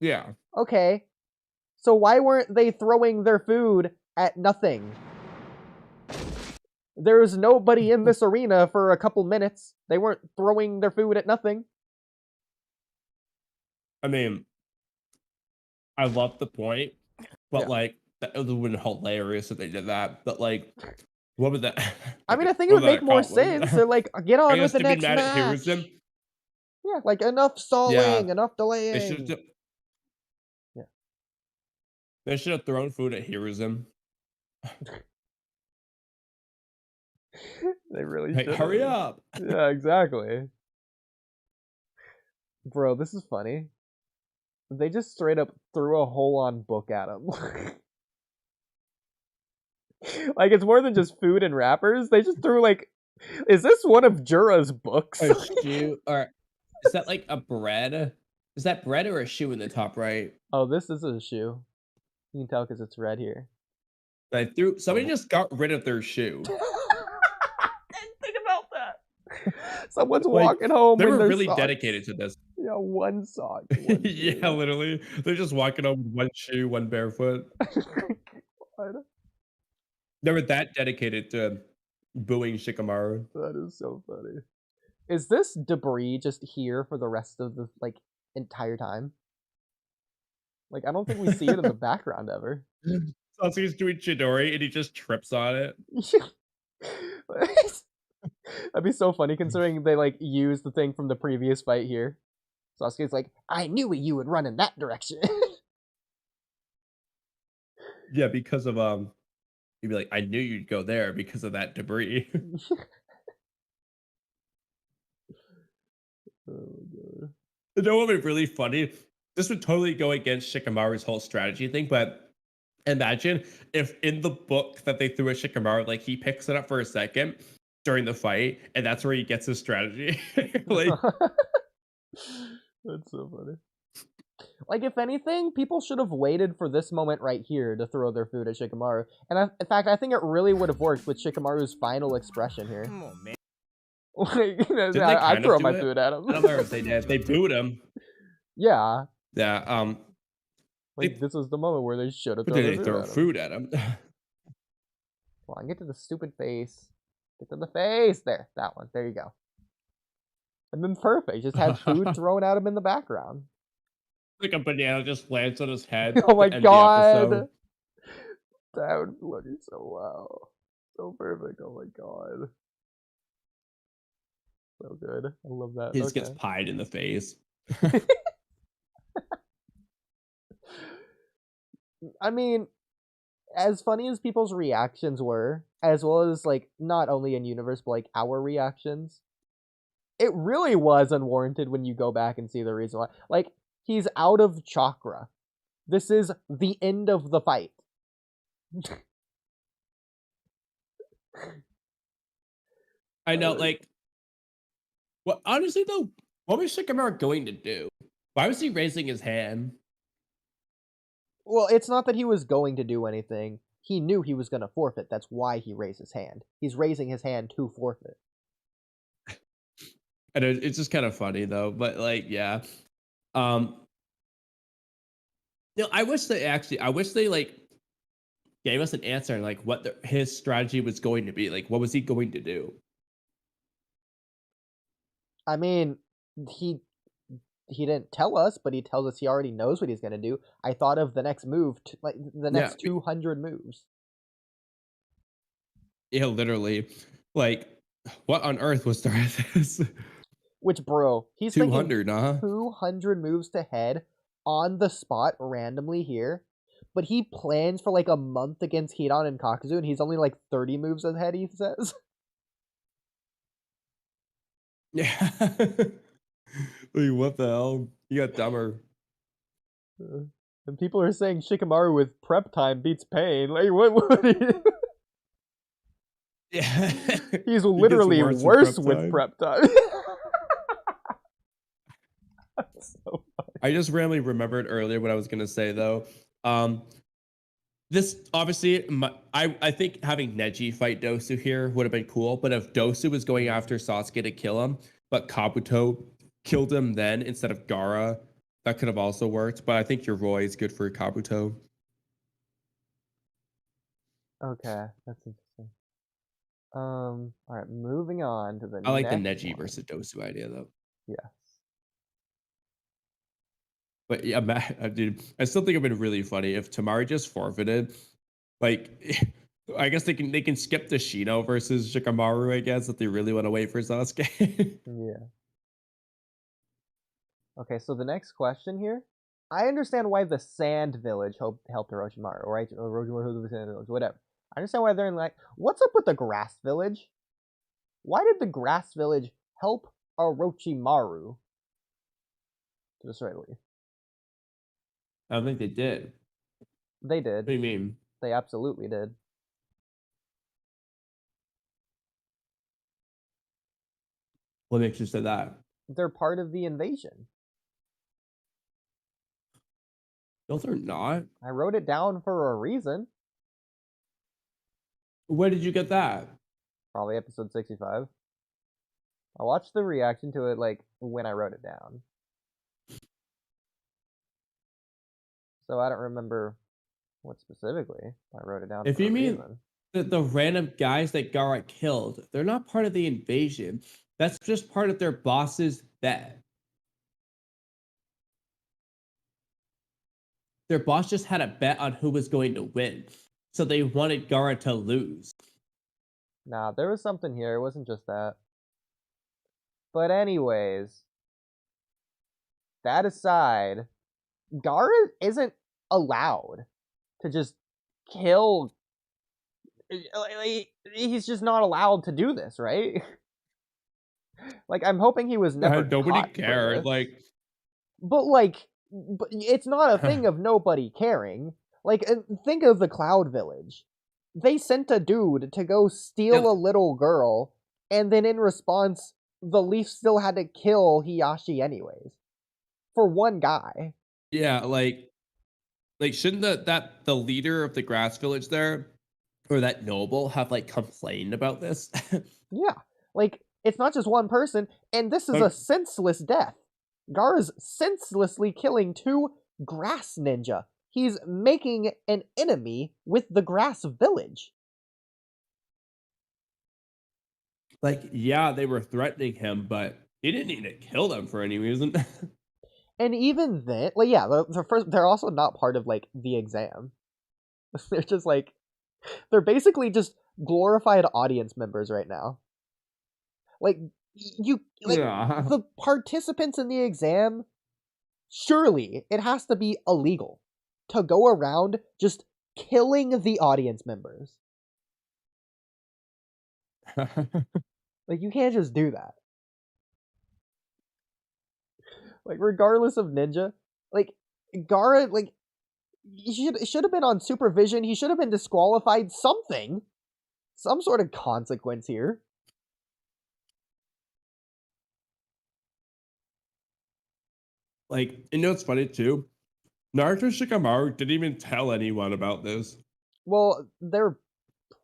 Yeah.
Okay. So why weren't they throwing their food at nothing? There was nobody in this arena for a couple minutes. They weren't throwing their food at nothing.
I mean, I love the point, but
Yeah.
like, that would have been hilarious if they did that. But like, what would that?
I mean, I think it would make more sense. They're like, get on with the next match. Yeah, like enough stalling, enough delaying.
They should have thrown food at Hiruzen.
They really
Hey,
should.
hurry up!
Yeah, exactly. Bro, this is funny. They just straight up threw a whole-on book at him. Like, it's more than just food and wrappers. They just threw, like, Is this one of Jura's books?
A shoe, or is that like a bread? Is that bread or a shoe in the top right?
Oh, this is a shoe. You can tell because it's red here.
Somebody just got rid of their shoe.
Didn't think about that. Someone's
Like,
walking home.
They
with
were
their
really
socks.
dedicated to this.
Yeah, one sock. One
Yeah,
shoe.
literally. They're just walking home with one shoe, one barefoot.
God,
They were that dedicated to booing Shikamaru.
that is so funny. Is this debris just here for the rest of the entire time? Like, I don't think we see it in the background ever.
Sasuke's doing Chidori and he just trips on it.
That'd be so funny considering they use the thing from the previous fight here. Sasuke's like, I knew you would run in that direction.
Yeah, because of he'd be like, I knew you'd go there because of that debris.
Oh god.
You know what would be really funny? This would totally go against Shikamaru's whole strategy thing, but imagine if in the book that they threw at Shikamaru, like he picks it up for a second during the fight, and that's where he gets his strategy. Like,
that's so funny. Like, if anything, people should have waited for this moment right here to throw their food at Shikamaru. And in fact, I think it really would have worked with Shikamaru's final expression here.
Oh, man.
Like, you know,
Didn't they
I'd
kind
throw
of
my
do it?
food at him.
I don't remember if they did. They booed him.
Yeah.
Yeah.
Like, this was the moment where they should have
But
thrown
did
their
they throw
food at him.
food at him?
Come on, get to the stupid face. Get to the face. There, that one. There you go. And then perfect. Just had food thrown at him in the background.
Like a banana just lands on his head.
Oh my
to end the
god.
episode.
That would look so wow. So perfect. Oh my god. So good. I love that.
He just
Okay.
gets pied in the face.
I mean, as funny as people's reactions were, as well as not only in universe but our reactions, it really was unwarranted when you go back and see the reason why. Like, he's out of chakra. This is the end of the fight.
I know, well, honestly though, what was Shikamaru going to do? Why was he raising his hand?
Well, it's not that he was going to do anything. He knew he was going to forfeit. That's why he raised his hand. He's raising his hand to forfeit.
And it's just kind of funny though, but yeah. I wish they gave us an answer on what his strategy was going to be. Like, what was he going to do?
I mean, he didn't tell us, but he tells us he already knows what he's going to do. I thought of the next move, the next 200 moves.
Yeah, literally. Like, what on earth was there at this?
Which, bro, he's
200,
thinking 200 moves to head on the spot randomly here, but he plans for a month against Hidan and Kakuzu, and he's only 30 moves ahead, he says.
Yeah. What the hell? He got dumber.
And people are saying Shikamaru with prep time beats pain. What
Yeah.
He's literally worse with prep time. That's so funny.
I just randomly remembered earlier what I was gonna say though. This obviously, I think having Neji fight Dosu here would have been cool. But if Dosu was going after Sasuke to kill him, but Kabuto killed him then instead of Gaara, that could have also worked. But I think your Roy is good for Kabuto.
Okay, that's interesting. All right, moving on to the.
I like the
next
Neji
one.
versus Dosu idea though.
Yes.
But yeah, dude, I still think it would have been really funny if Tamari just forfeited. I guess they can skip the Shino versus Shikamaru, I guess, if they really want to wait for Sasuke.
Yeah. Okay, so the next question here. I understand why the Sand Village helped Orochimaru, right? Orochimaru, the Sand Village, whatever. I understand why they're in what's up with the Grass Village? Why did the Grass Village help Orochimaru to destroy the leaf?
I don't think they did.
They did.
What do you mean?
They absolutely did.
What makes you say that?
They're part of the invasion.
No, they're not.
I wrote it down for a reason.
Where did you get that?
Probably episode 65. I watched the reaction to it like when I wrote it down. So I don't remember what specifically I wrote it down.
If
for
you
a
mean
reason.
the random guys that Gara killed, they're not part of the invasion. That's just part of their boss's bet. Their boss just had a bet on who was going to win. So they wanted Gara to lose.
Nah, there was something here. It wasn't just that. But anyways, that aside, Gara isn't allowed to just kill. He's just not allowed to do this, right? Like, I'm hoping he was never.
Nobody
caught for
cared.
this.
Like,
but it's not a thing of nobody caring. Like, think of the Cloud Village. They sent a dude to go steal a little girl, and then in response, the Leaf still had to kill Hiyashi anyways. For one guy.
yeah, like shouldn't the leader of the grass village there, or that noble, have like complained about this?
Yeah. Like, it's not just one person, and this is a senseless death. Gara's senselessly killing 2 grass ninja. He's making an enemy with the grass village.
Like, yeah, they were threatening him, but he didn't need to kill them for any reason.
And even then, like, yeah, they're also not part of, like, the exam. They're just, like, they're basically just glorified audience members right now. Like, the participants in the exam, surely it has to be illegal to go around just killing the audience members. Like, you can't just do that. Like, regardless of ninja, like, Gara, like, he should have been on supervision. He should have been disqualified. Something. Some sort of consequence here.
Like, you know what's funny too? Naruto Shikamaru didn't even tell anyone about this.
Well, they're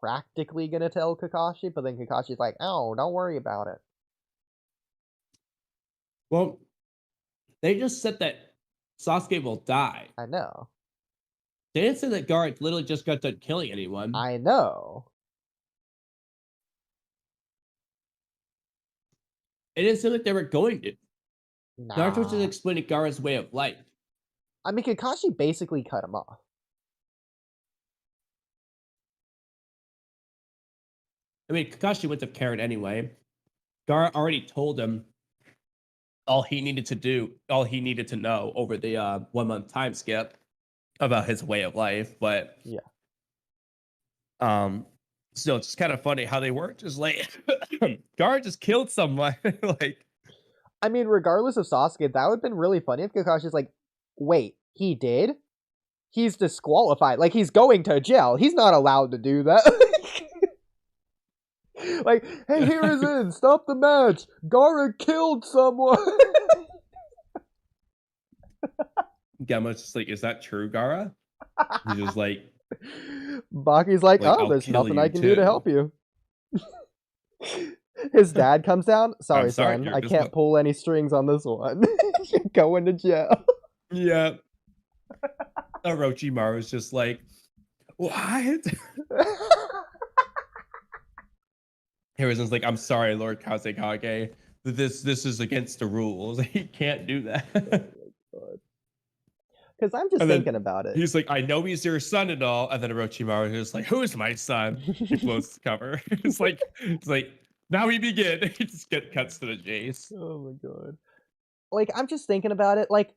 practically gonna tell Kakashi, but then Kakashi's like, oh, don't worry about it.
Well, they just said that Sasuke will die.
I know.
They didn't say that Gara literally just got done killing anyone.
I know.
It didn't seem like they were going to.
Nah.
Naruto was just explaining Gara's way of life.
I mean, Kakashi basically cut him off.
I mean, Kakashi wouldn't have cared anyway. Gara already told him all he needed to know over the 1 month time skip about his way of life. But
yeah,
so it's just kind of funny how they work. Just like Gara just killed someone. Like,
I mean, regardless of Sasuke, that would have been really funny if Kakashi's like, wait, he did? He's disqualified. Like, he's going to jail. He's not allowed to do that. Like, hey, here is in. Stop the match. Gara killed someone.
Gamma's just like, is that true, Gara? He's just like,
Baki's like, oh,
I'll
there's
kill
nothing
you
I can do to
too.
help you. His dad comes down. Sorry,
sorry,
son.
you're
I
just
can't pull any strings on this one. You're going to jail.
yeah. Orochimaru's just like, what? Harrison's like, I'm sorry, Lord Kazekage. This is against the rules. He can't do that.
Because I'm just thinking about it.
He's like, I know he's your son and all. And then Orochimaru is like, who is my son? He blows the cover. It's like, now we begin. He just cuts to the chase.
Oh my god. Like, I'm just thinking about it. Like,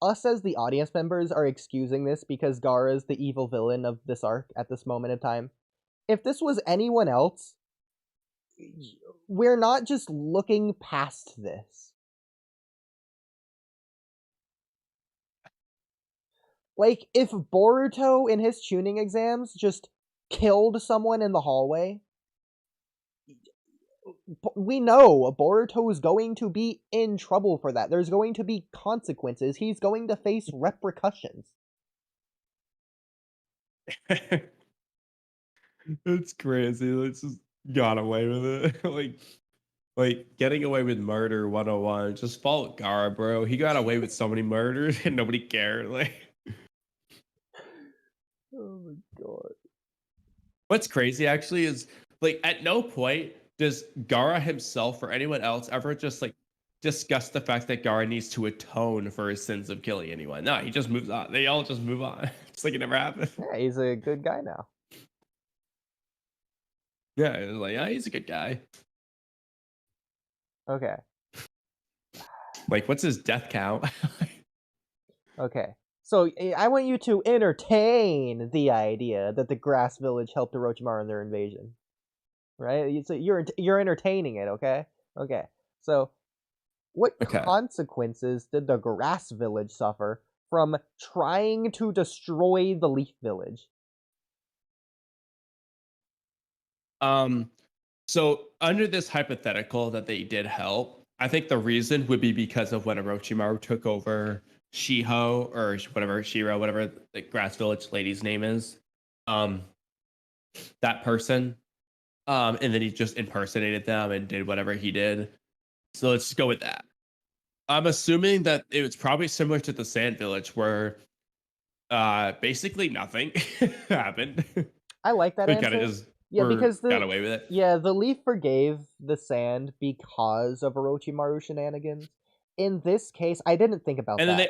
us as the audience members are excusing this because Gaara's the evil villain of this arc at this moment in time. If this was anyone else, we're not just looking past this. Like, if Boruto in his tuning exams just killed someone in the hallway, we know Boruto is going to be in trouble for that. There's going to be consequences. He's going to face repercussions.
It's crazy. Let's just got away with it. like getting away with murder 101. Just follow Gara, bro. He got away with so many murders and nobody cared. Like,
Oh my god.
what's crazy actually is like at no point does Gara himself or anyone else ever just like discuss the fact that Gara needs to atone for his sins of killing anyone. No, he just moves on. They all just move on. It's like it never happened.
Yeah, he's a good guy now.
Yeah, it's like, yeah, he's a good guy.
Okay.
Like, what's his death count?
Okay. So I want you to entertain the idea that the Grass Village helped Orochimaru in their invasion. Right? So you're entertaining it, okay? Okay. So what
Okay.
consequences did the Grass Village suffer from trying to destroy the Leaf Village?
So under this hypothetical that they did help, I think the reason would be because of when Orochimaru took over Shiho or whatever Shiro, whatever the Grass Village lady's name is. That person. And then he just impersonated them and did whatever he did. So let's go with that. I'm assuming that it was probably similar to the Sand Village where basically nothing happened.
I like that
We
answer.
kind of just
because
got away with it.
Yeah, the Leaf forgave the Sand because of Orochimaru shenanigans. In this case, I didn't think about
And
that.
then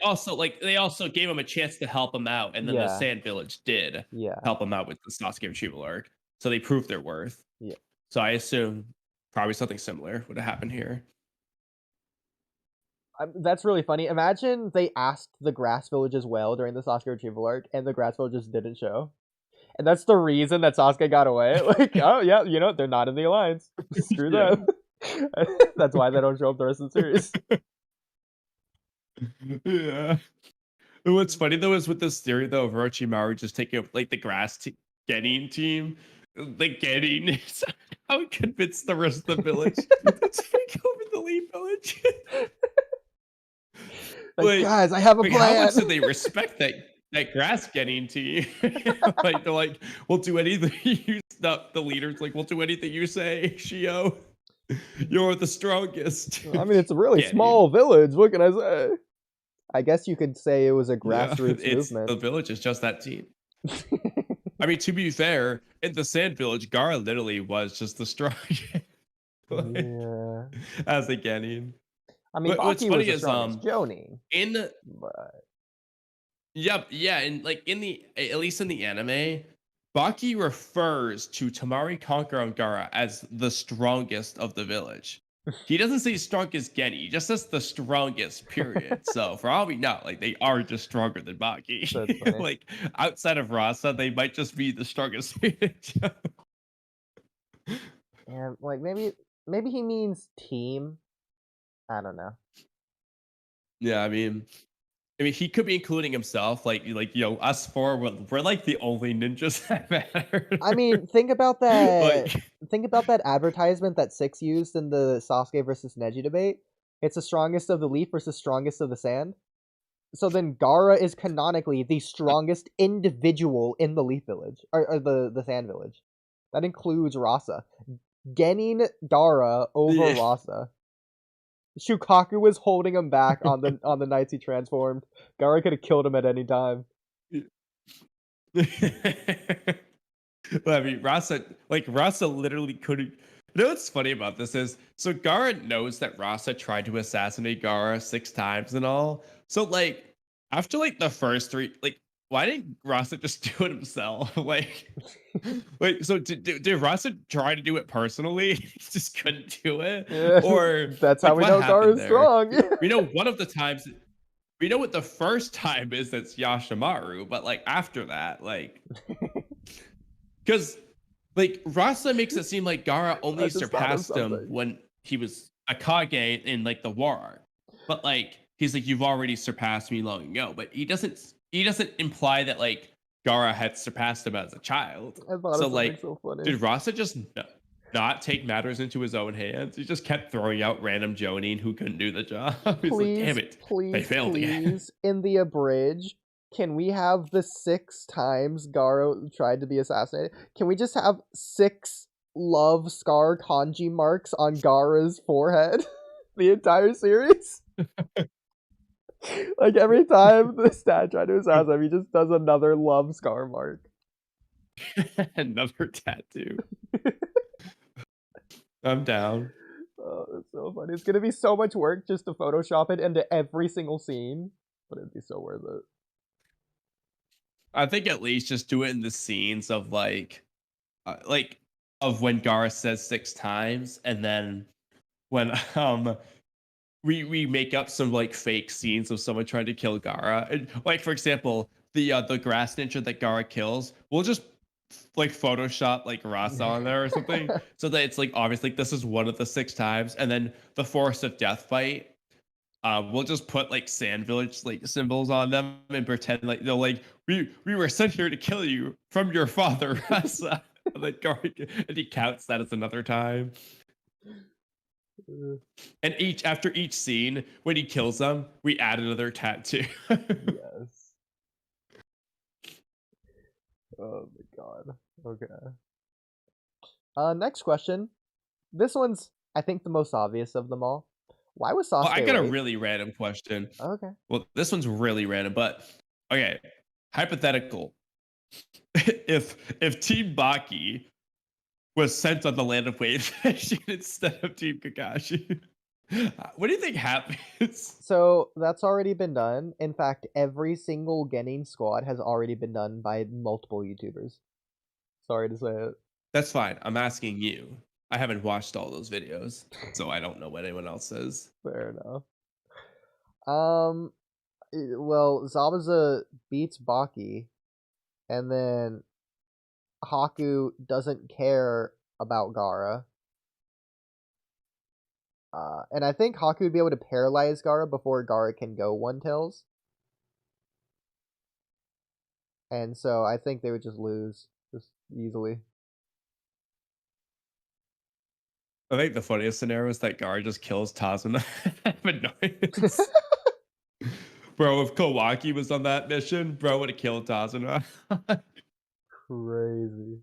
they also gave him a chance to help him out, and then the Sand Village did help him out with the Sasuke retrieval arc. So they proved their worth.
Yeah.
So I assume probably something similar would have happened here.
That's really funny. Imagine they asked the Grass Village as well during the Sasuke retrieval arc, and the Grass Village just didn't show. And that's the reason that Sasuke got away. Like, oh yeah, they're not in the alliance. Screw them. That's why they don't show up the rest of the series.
Yeah. And what's funny though is with this theory though of Orochimaru just taking up like the Genin team, like Genin is how he convinced the rest of the village to take over the Leaf Village.
Like, guys, I have a plan.
How much do they respect that grass Genin team? Like they're like, we'll do anything you the leaders like we'll do anything you say, Shio. You're the strongest.
I mean, it's a really small village. What can I say? I guess you could say it was a grassroots movement.
The village is just that team. I mean, to be fair, in the Sand Village, Gara literally was just the strongest.
Yeah.
As a Genin.
I mean,
what's
Baki
funny
was the
is
strongest Jonin.
Yep, yeah, and like at least in the anime, Baki refers to Tamari, Conqueror, and Gara as the strongest of the village. He doesn't say strongest Geni, he just says the strongest, period. So for all we know, like they are just stronger than Baki. Like outside of Rasa, they might just be the strongest.
And like maybe he means team. I don't know.
Yeah, I mean, he could be including himself, like us four. We're like the only ninjas that matter.
I mean, think about that. Think about that advertisement that Six used in the Sasuke versus Neji debate. It's the strongest of the Leaf versus strongest of the Sand. So then Gara is canonically the strongest individual in the Leaf Village or the Sand Village. That includes Rasa. Genin Gara over Rasa. Shukaku was holding him back on the nights he transformed. Gara could have killed him at any time.
Well, I mean, Rasa literally couldn't. You know what's funny about this is, so Gara knows that Rasa tried to assassinate Gara 6 times and all. So like after like the first 3, like why didn't Rasa just do it himself? Like so did Rasa try to do it personally? He just couldn't do it, or
that's how we know Gara's strong.
We know one of the times. We know what the first time is, that's Yashimaru, but like after that, like, because like Rasa makes it seem like Gara only surpassed him when he was a Kage in like the war arc, but like he's like, you've already surpassed me long ago, but he doesn't imply that like Gara had surpassed him as a child.
I thought
so like
so funny.
did Rasa just not take matters into his own hands. He just kept throwing out random Jonin who couldn't do the job. He's like, damn it, they failed again.
In the abridge, can we have the 6 times Gaara tried to be assassinated? Can we just have 6 love scar kanji marks on Gaara's forehead the entire series? Like every time the stat tried to assassinate him, he just does another love scar mark.
Another tattoo. I'm down.
Oh, that's so funny. It's gonna be so much work just to Photoshop it into every single scene, but it'd be so worth it.
I think at least just do it in the scenes of like of when Gaara says 6 times, and then when we make up some like fake scenes of someone trying to kill Gaara. And, like for example, the grass ninja that Gaara kills, we'll just like Photoshop like Rasa on there or something, so that it's like obviously like, this is one of the 6 times, and then the Forest of Death fight. We'll just put like Sand Village like symbols on them and pretend like they're like we were sent here to kill you from your father, Rasa. And then Gaara, and he counts that as another time. And after each scene, when he kills them, we add another tattoo.
Yes. Oh my god. Okay. Next question. This one's, I think, the most obvious of them all. Why was Sasuke
I got
late?
a really random question.
Okay.
Well, this one's really random, but okay. Hypothetical. If Team Baki was sent on the land of wave fishing instead of Team Kakashi, what do you think happens?
So that's already been done. In fact, every single Genin squad has already been done by multiple YouTubers. Sorry to say it.
That's fine. I'm asking you. I haven't watched all those videos, so I don't know what anyone else says.
Fair enough. Well, Zabuza beats Baki, and then Haku doesn't care about Gaara. And I think Haku would be able to paralyze Gaara before Gaara can go one tails. And so I think they would just lose just easily.
I think the funniest scenario is that Gaara just kills Tazuna out of annoyance. Bro, if Kawaki was on that mission, bro would have killed Tazuna.
Crazy.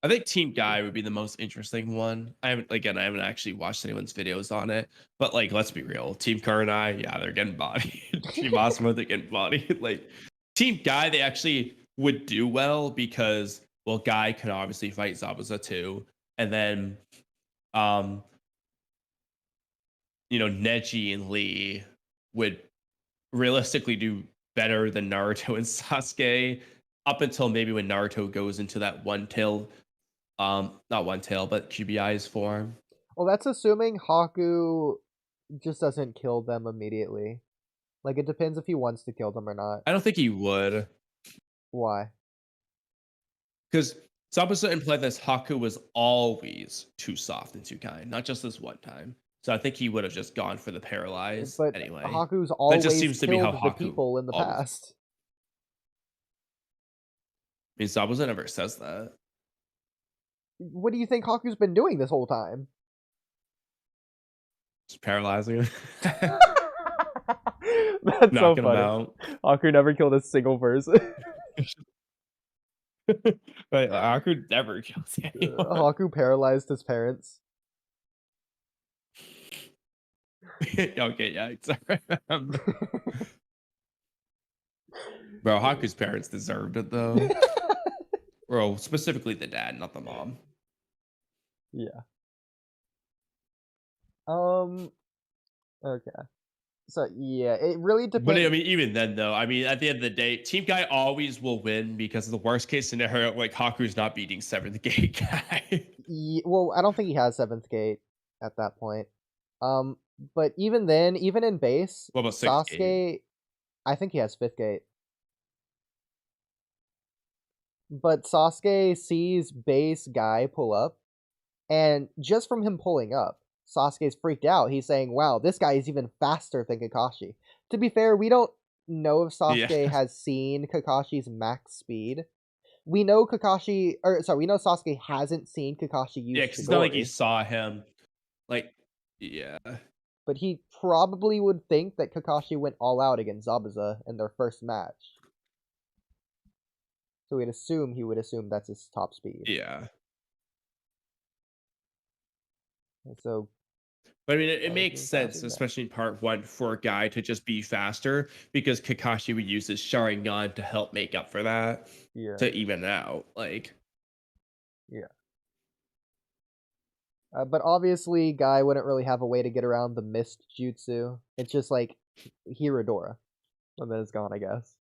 I think Team Guy would be the most interesting one. I haven't actually watched anyone's videos on it, but like, let's be real. Team Kurenai, yeah, they're getting bodied. Team Asuma, they're getting bodied. Like, Team Guy, they actually would do well because, well, Guy can obviously fight Zabuza too, and then, Neji and Lee would realistically do better than Naruto and Sasuke up until maybe when Naruto goes into that one tail. Not one tail, but QBI's form.
Well, that's assuming Haku just doesn't kill them immediately. Like, it depends if he wants to kill them or not.
I don't think he would.
Why?
Because Zabuza implied that Haku was always too soft and too kind, not just this one time. So I think he would have just gone for the paralyze
But
anyway.
Haku's always
just seems to be how
killed the
Haku
people in the
always-
past.
I mean, Zabuza never says that.
What do you think Haku's been doing this whole time?
Just paralyzing him.
That's so
Knocking him
funny.
out.
Haku never killed a single person.
Right, Haku never kills anyone.
Haku paralyzed his parents.
Okay, yeah, it's alright. Bro, Haku's parents deserved it though. Bro, specifically the dad, not the mom.
Yeah. Okay. So yeah, it really depends.
But I mean, even then though, I mean, at the end of the day, Team Guy always will win because of the worst case scenario, like Haku's not beating 7th Gate Guy.
Well, I don't think he has 7th gate at that point. But even then, even in base,
What about 6th
Sasuke,
Gate?
I think he has 5th gate. But Sasuke sees base Guy pull up, and just from him pulling up, Sasuke's freaked out. He's saying, wow, this guy is even faster than Kakashi. To be fair, we don't know if Sasuke has seen Kakashi's max speed. we know we know Sasuke hasn't seen Kakashi use
Yeah, because it's not like he
Chidori,
saw him. Like, yeah.
but he probably would think that Kakashi went all out against Zabuza in their first match. So he would assume that's his top speed.
Yeah.
And so
But I mean, it
that
makes
was
sense,
faster than that.
especially in part 1, for a guy to just be faster, because Kakashi would use his Sharingan to help make up for that,
Yeah.
to even out. Like,
But obviously, Guy wouldn't really have a way to get around the mist jutsu. It's just like Hiradora, and then it's gone, I guess.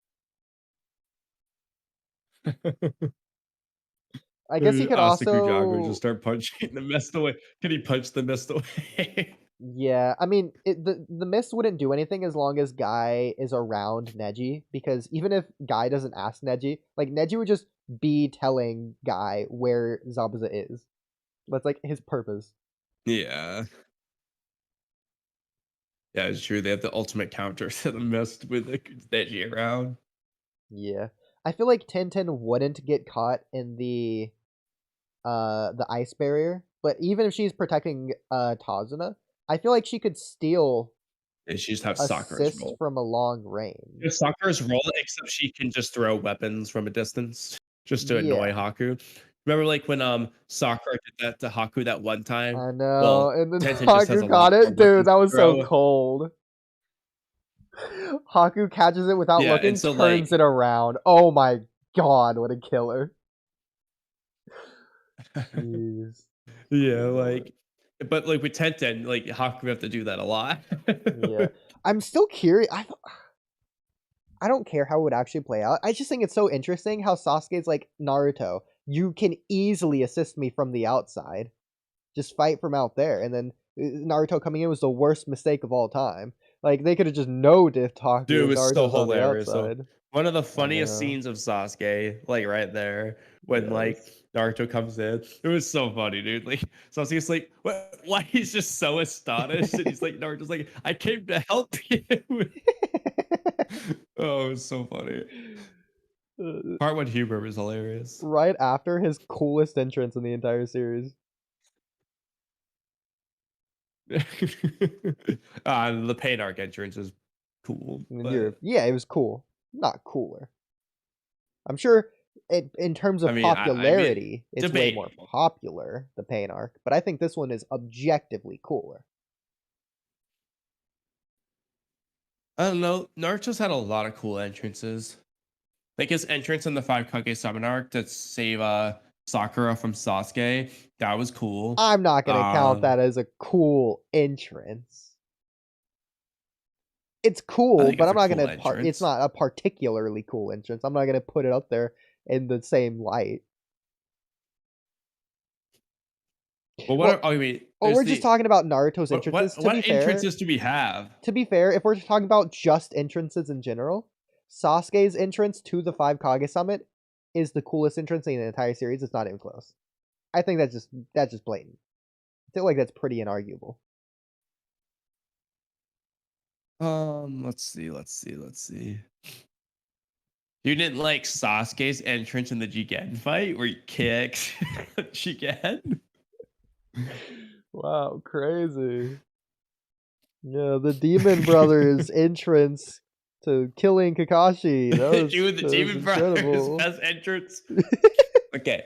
I guess he could
Asakujaga would
also,
just start punching the mist away. Can he punch the mist away?
yeah. I mean, the mist wouldn't do anything as long as Guy is around Neji, because even if Guy doesn't ask Neji, like Neji would just be telling Guy where Zabuza is. That's like his purpose.
Yeah. Yeah, it's true. They have the ultimate counter to the mist with the Neji around.
Yeah. I feel like Tenten wouldn't get caught in the ice barrier, but even if she's protecting Tazuna, I feel like she could steal
And she just have Sakura's
assist
roll.
from a long range.
It's Sakura's roll, except she can just throw weapons from a distance just to annoy
Yeah.
Haku. Remember, like when Sakura did that to Haku that one time?
I know,
Well,
and then
Tenten just has a
Haku
lot
caught
more
it, dude.
weapons
That
to
was so
throw.
cold. Haku catches it without
Yeah,
looking,
and so,
turns
like-
it around. Oh my god, what a killer! Jeez.
Yeah,
Oh,
like, but like with Tenten, like Haku would have to do that a lot.
yeah. I'm still curious. I don't care how it would actually play out. I just think it's so interesting how Sasuke's like, Naruto, you can easily assist me from the outside. Just fight from out there. And then Naruto coming in was the worst mistake of all time. Like, they could have just no-diffed Haku
Dude, it
if
was so
Naruto's on the
hilarious. So
outside.
one of the funniest
know.
scenes of Sasuke, like right there, when like
Yes.
Naruto comes in. It was so funny, dude. Like Sasuke's like, what? Why? He's just so astonished, and he's like, Naruto's like, I came to help you. Oh, it was so funny. Part 1 humor was hilarious.
Right after his coolest entrance in the entire series.
The Pain Arc entrance is cool.
In
But,
Europe. Yeah, it was cool. Not cooler. I'm sure in terms of
I mean, I mean,
popularity, it's way more
debatable.
popular, the Pain Arc, but I think this one is objectively cooler.
I don't know. Naruto's had a lot of cool entrances. Like his entrance in the 5 Kage Summon arc to save Sakura from Sasuke. That was cool.
I'm not going to count
Um,
that as a cool entrance. It's
I
cool,
think
but
it's
I'm
a
not
cool
going to it's
entrance.
not a particularly cool entrance. I'm not going to put it up there in the same light.
Well,
Well,
I mean,
Well, we're just talking about Naruto's entrances.
what entrances do we have?
To be fair, if we're talking about just entrances in general, Sasuke's entrance to the 5 Kage Summit is the coolest entrance in the entire series. It's not even close. I think that's just blatant. I feel like that's pretty inarguable.
Let's see. You didn't like Sasuke's entrance in the Jigen fight where he kicks Jigen?
Wow, crazy. Yeah, the Demon Brothers entrance to killing Kakashi.
Dude, the
that
Demon
was
Brothers
incredible.
best entrance. Okay.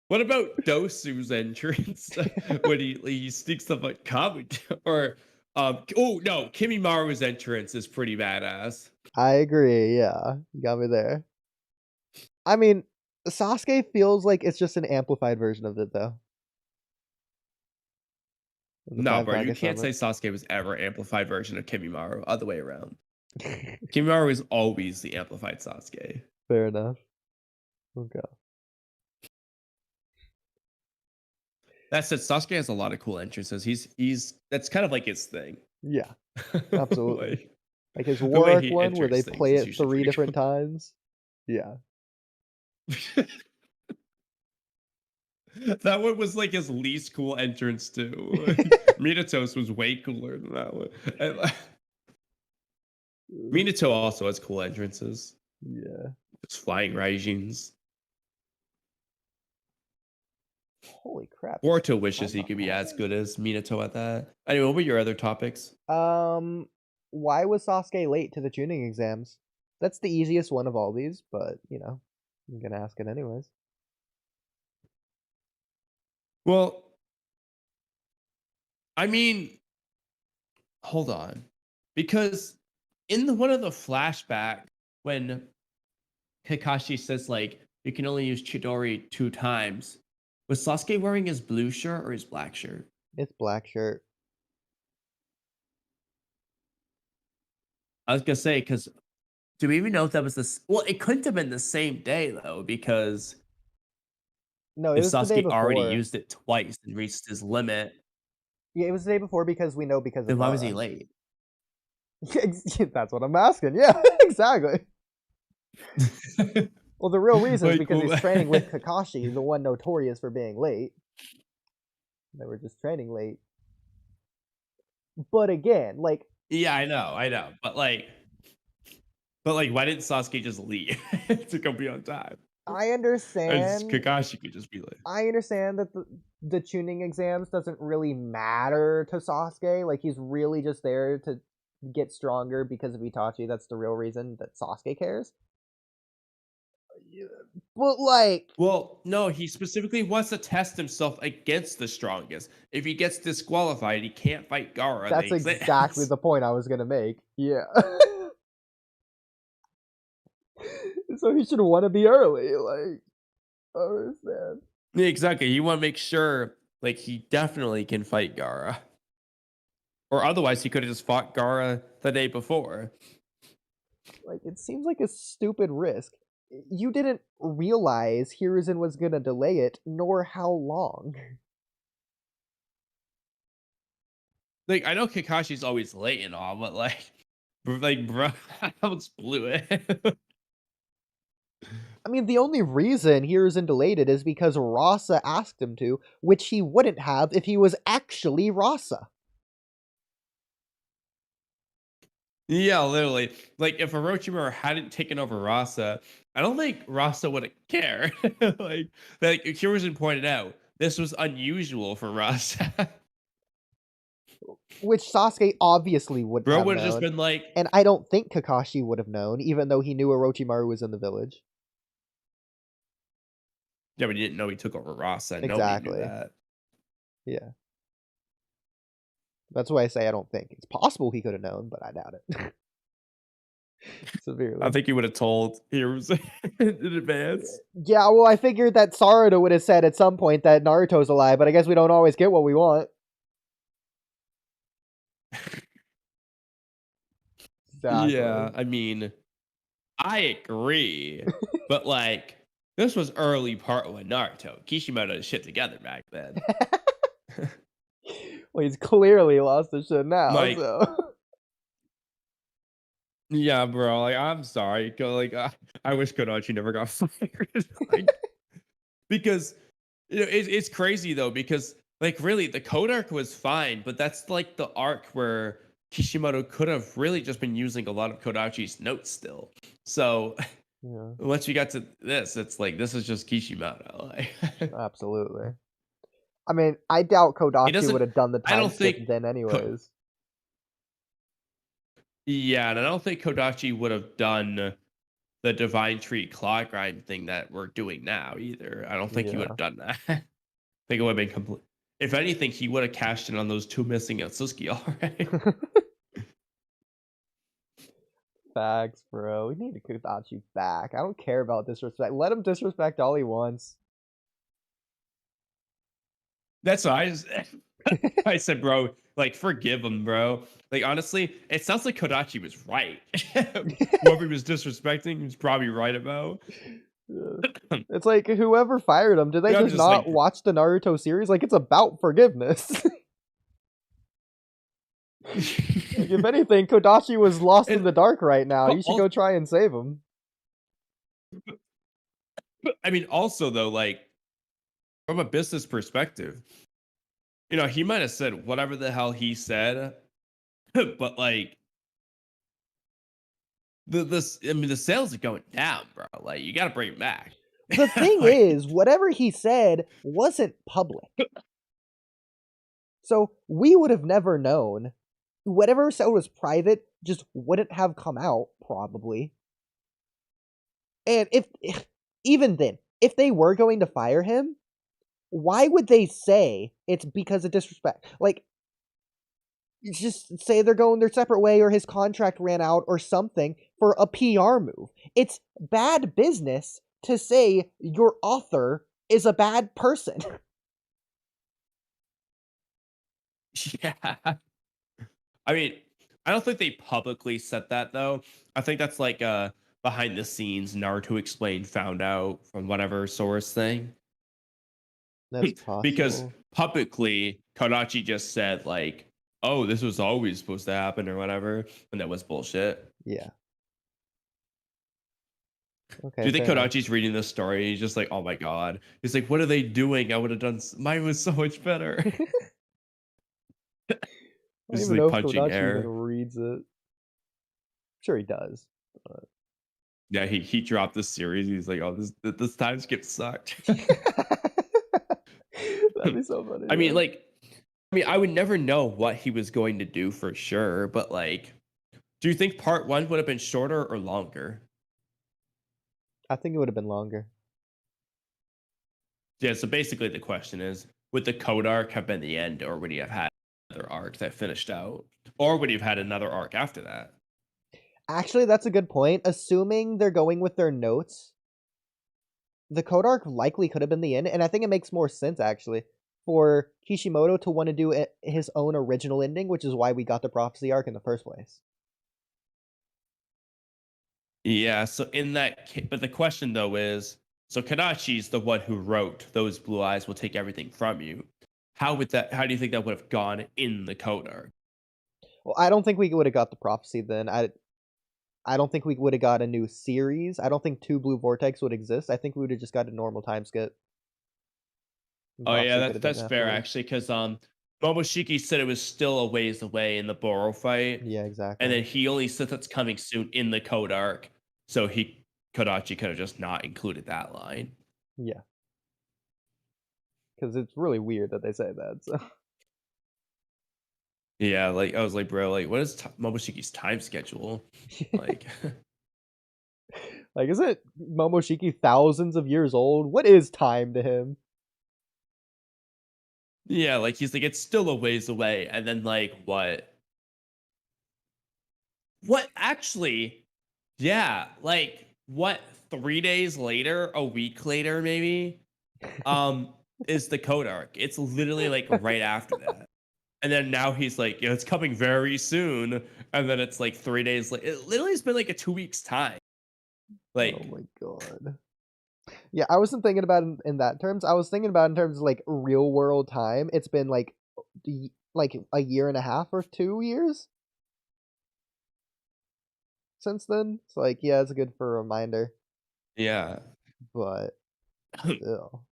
What about Dosu's entrance when he sneaks up on Kamui? Or oh no, Kimimaru's entrance is pretty badass.
I agree, yeah. You got me there. I mean, Sasuke feels like it's just an amplified version of it, though. The
No,
5
bro, you
Kage
can't say
Summit.
Sasuke was ever amplified version of Kimimaru. Other way around. Kimimaru is always the amplified Sasuke.
Fair enough. Okay.
That said, Sasuke has a lot of cool entrances. He's that's kind of like his thing.
Yeah, absolutely. Like his
the
War
way
Arc
he
one, where they
enters things
play
is
it
usually
3
pretty
different times. Yeah.
That one was like his least cool entrance too. Minato's was way cooler than that one. Minato also has cool entrances.
Yeah.
It's flying Raijins.
Holy crap.
Boruto wishes
I'm
he
not
could be as
hard.
good as Minato at that. Anyway, what were your other topics?
Why was Sasuke late to the tuning exams? That's the easiest one of all these, but I'm gonna ask it anyways.
Well, I mean, hold on. Because in one of the flashback, when Kakashi says, like, you can only use Chidori 2 times, was Sasuke wearing his blue shirt or his black shirt?
It's black shirt.
I was gonna say, because do we even know if that was this? Well, it couldn't have been the same day though, because
No, it
if
was the day
Sasuke already
before.
used it twice and reached his limit,
Yeah, it was the day before because we know because
then
of
why was he
Gaara.
late?
That's what I'm asking. Yeah, exactly. Well, the real reason is
Like,
because he's training with Kakashi, the one notorious for being late. They were just training late. But again, like,
yeah, I know, but why didn't Sasuke just leave to go be on time?
I
Or
understand.
Kakashi could just be late.
I understand that the tuning exams doesn't really matter to Sasuke. Like, he's really just there to get stronger because of Itachi. That's the real reason that Sasuke cares. But like,
Well, no, he specifically wants to test himself against the strongest. If he gets disqualified, he can't fight Gaara.
that's exactly the point I was gonna make. Yeah. So he should want to be early. Like, I understand.
Yeah, exactly. You want to make sure, like, he definitely can fight Gaara. Or otherwise, he could have just fought Gaara the day before.
Like, it seems like a stupid risk. You didn't realize Hiruzen was gonna delay it, nor how long.
Like, I know Kakashi's always late and all, but bro, I almost blew it.
I mean, the only reason Hiruzen delayed it is because Rasa asked him to, which he wouldn't have if he was actually Rasa.
Yeah, literally. Like, if Orochimaru hadn't taken over Rasa, I don't think Rasa would have cared. like Hiruzen pointed out, this was unusual for Rasa.
Which Sasuke obviously wouldn't
Bro
have
would
known.
have just been like,
And I don't think Kakashi would have known, even though he knew Orochimaru was in the village.
yeah, but he didn't know he took over Rasa. Nobody
Exactly.
knew that.
Yeah. That's why I say I don't think. It's possible he could have known, but I doubt it. Severely.
I think he would have told Hiruzen in advance.
Yeah, well, I figured that Sarada would have said at some point that Naruto's alive, but I guess we don't always get what we want. Exactly.
Yeah, I mean, I agree, but like, this was early part with Naruto. Kishimoto had shit together back then.
Well, he's clearly lost his shit now,
Like-
so.
Yeah, bro. Like, I'm sorry. I wish Kodachi never got fired. Because it's crazy though. Because like, really, the Code arc was fine, but that's like the arc where Kishimoto could have really just been using a lot of Kodachi's notes still. So
Yeah,
once you got to this, it's like this is just Kishimoto. Like,
absolutely. I mean, I doubt Kodachi
doesn't-
would have done the
I
time
don't
skip
think
then anyways.
yeah, and I don't think Kodachi would have done the Divine Tree claw grind thing that we're doing now either. I don't think he would have done that. I think it would have been complete. If anything, he would have cashed in on those 2 missing Atsuki already.
Facts, bro. We need Kodachi back. I don't care about disrespect. Let him disrespect all he wants.
That's what I said, bro. Like, forgive him, bro. Like, honestly, it sounds like Kodachi was right. Whoever he was disrespecting, he was probably right about.
Yeah. It's like whoever fired him, did they
Yeah, I'm
just
just
not
like-
watch the Naruto series? Like, it's about forgiveness. Like, if anything, Kodachi was lost in the dark right now.
But
You should go try and save him.
I mean, also though, like, from a business perspective, he might have said whatever the hell he said, but like, the sales are going down, bro. Like, you got to bring it back.
The thing
Like-
is, whatever he said wasn't public. So we would have never known. Whatever said was private just wouldn't have come out, probably. And if even then, if they were going to fire him, why would they say it's because of disrespect? Like, just say they're going their separate way, or his contract ran out, or something, for a PR move. It's bad business to say your author is a bad person.
Yeah. I mean, I don't think they publicly said that though. I think that's like a behind the scenes Naruto explained, found out from whatever source thing.
That's possible.
Because publicly, Karachi just said like, "Oh, this was always supposed to happen" or whatever, and that was bullshit.
Yeah. Okay.
Do you think
fair enough.
Kodachi's reading this story? He's just like, "Oh my god!" He's like, "What are they doing? I would have done. Mine was so much better."
I don't
Just
even
like
know if
punching
Kodachi
air.
even reads it. Sure he does.
Yeah, he dropped this series. He's like, "Oh, this time skip sucked."
That'd be so funny.
I mean,
though.
I would never know what he was going to do for sure, but like, do you think part one would have been shorter or longer?
I think it would have been longer.
Yeah, so basically the question is, would the code arc have been the end, or would he have had another arc that finished out? Or would he have had another arc after that?
Actually, that's a good point. Assuming they're going with their notes, the code arc likely could have been the end, and I think it makes more sense actually for Kishimoto to want to do his own original ending, which is why we got the prophecy arc in the first place.
Yeah, so in that but the question though is, so Kadachi's the one who wrote "Those blue eyes will take everything from you." How do you think that would have gone in the code arc?
Well, I don't think we would have got the prophecy then. I don't think we would have got a new series. I don't think 2 Blue Vortex would exist. I think we would have just got a normal time skip. And
Oh yeah,
Prophecy could have
that's
been
fair
afterwards.
actually, because Momoshiki said it was still a ways away in the Boro fight,
Yeah, exactly.
and then he only said that's coming soon in the code arc, so Kodachi could have just not included that line.
Yeah. Because it's really weird that they say that. So.
Yeah, like I was like, bro, like what is Momoshiki's time schedule? Like,
Like, isn't Momoshiki thousands of years old? What is time to him?
yeah, like he's like it's still a ways away, and then like what? What actually? Yeah, like what? 3 days later, a week later, maybe. Is the code arc? It's literally like right after that. And then now he's like, yeah, it's coming very soon. And then it's like 3 days later. It literally has been like a 2 weeks time. Like,
Oh my god. Yeah, I wasn't thinking about it in that terms. I was thinking about it in terms of like real world time. It's been like a year and a half or 2 years since then. So like, yeah, it's good for a reminder.
yeah.
But still.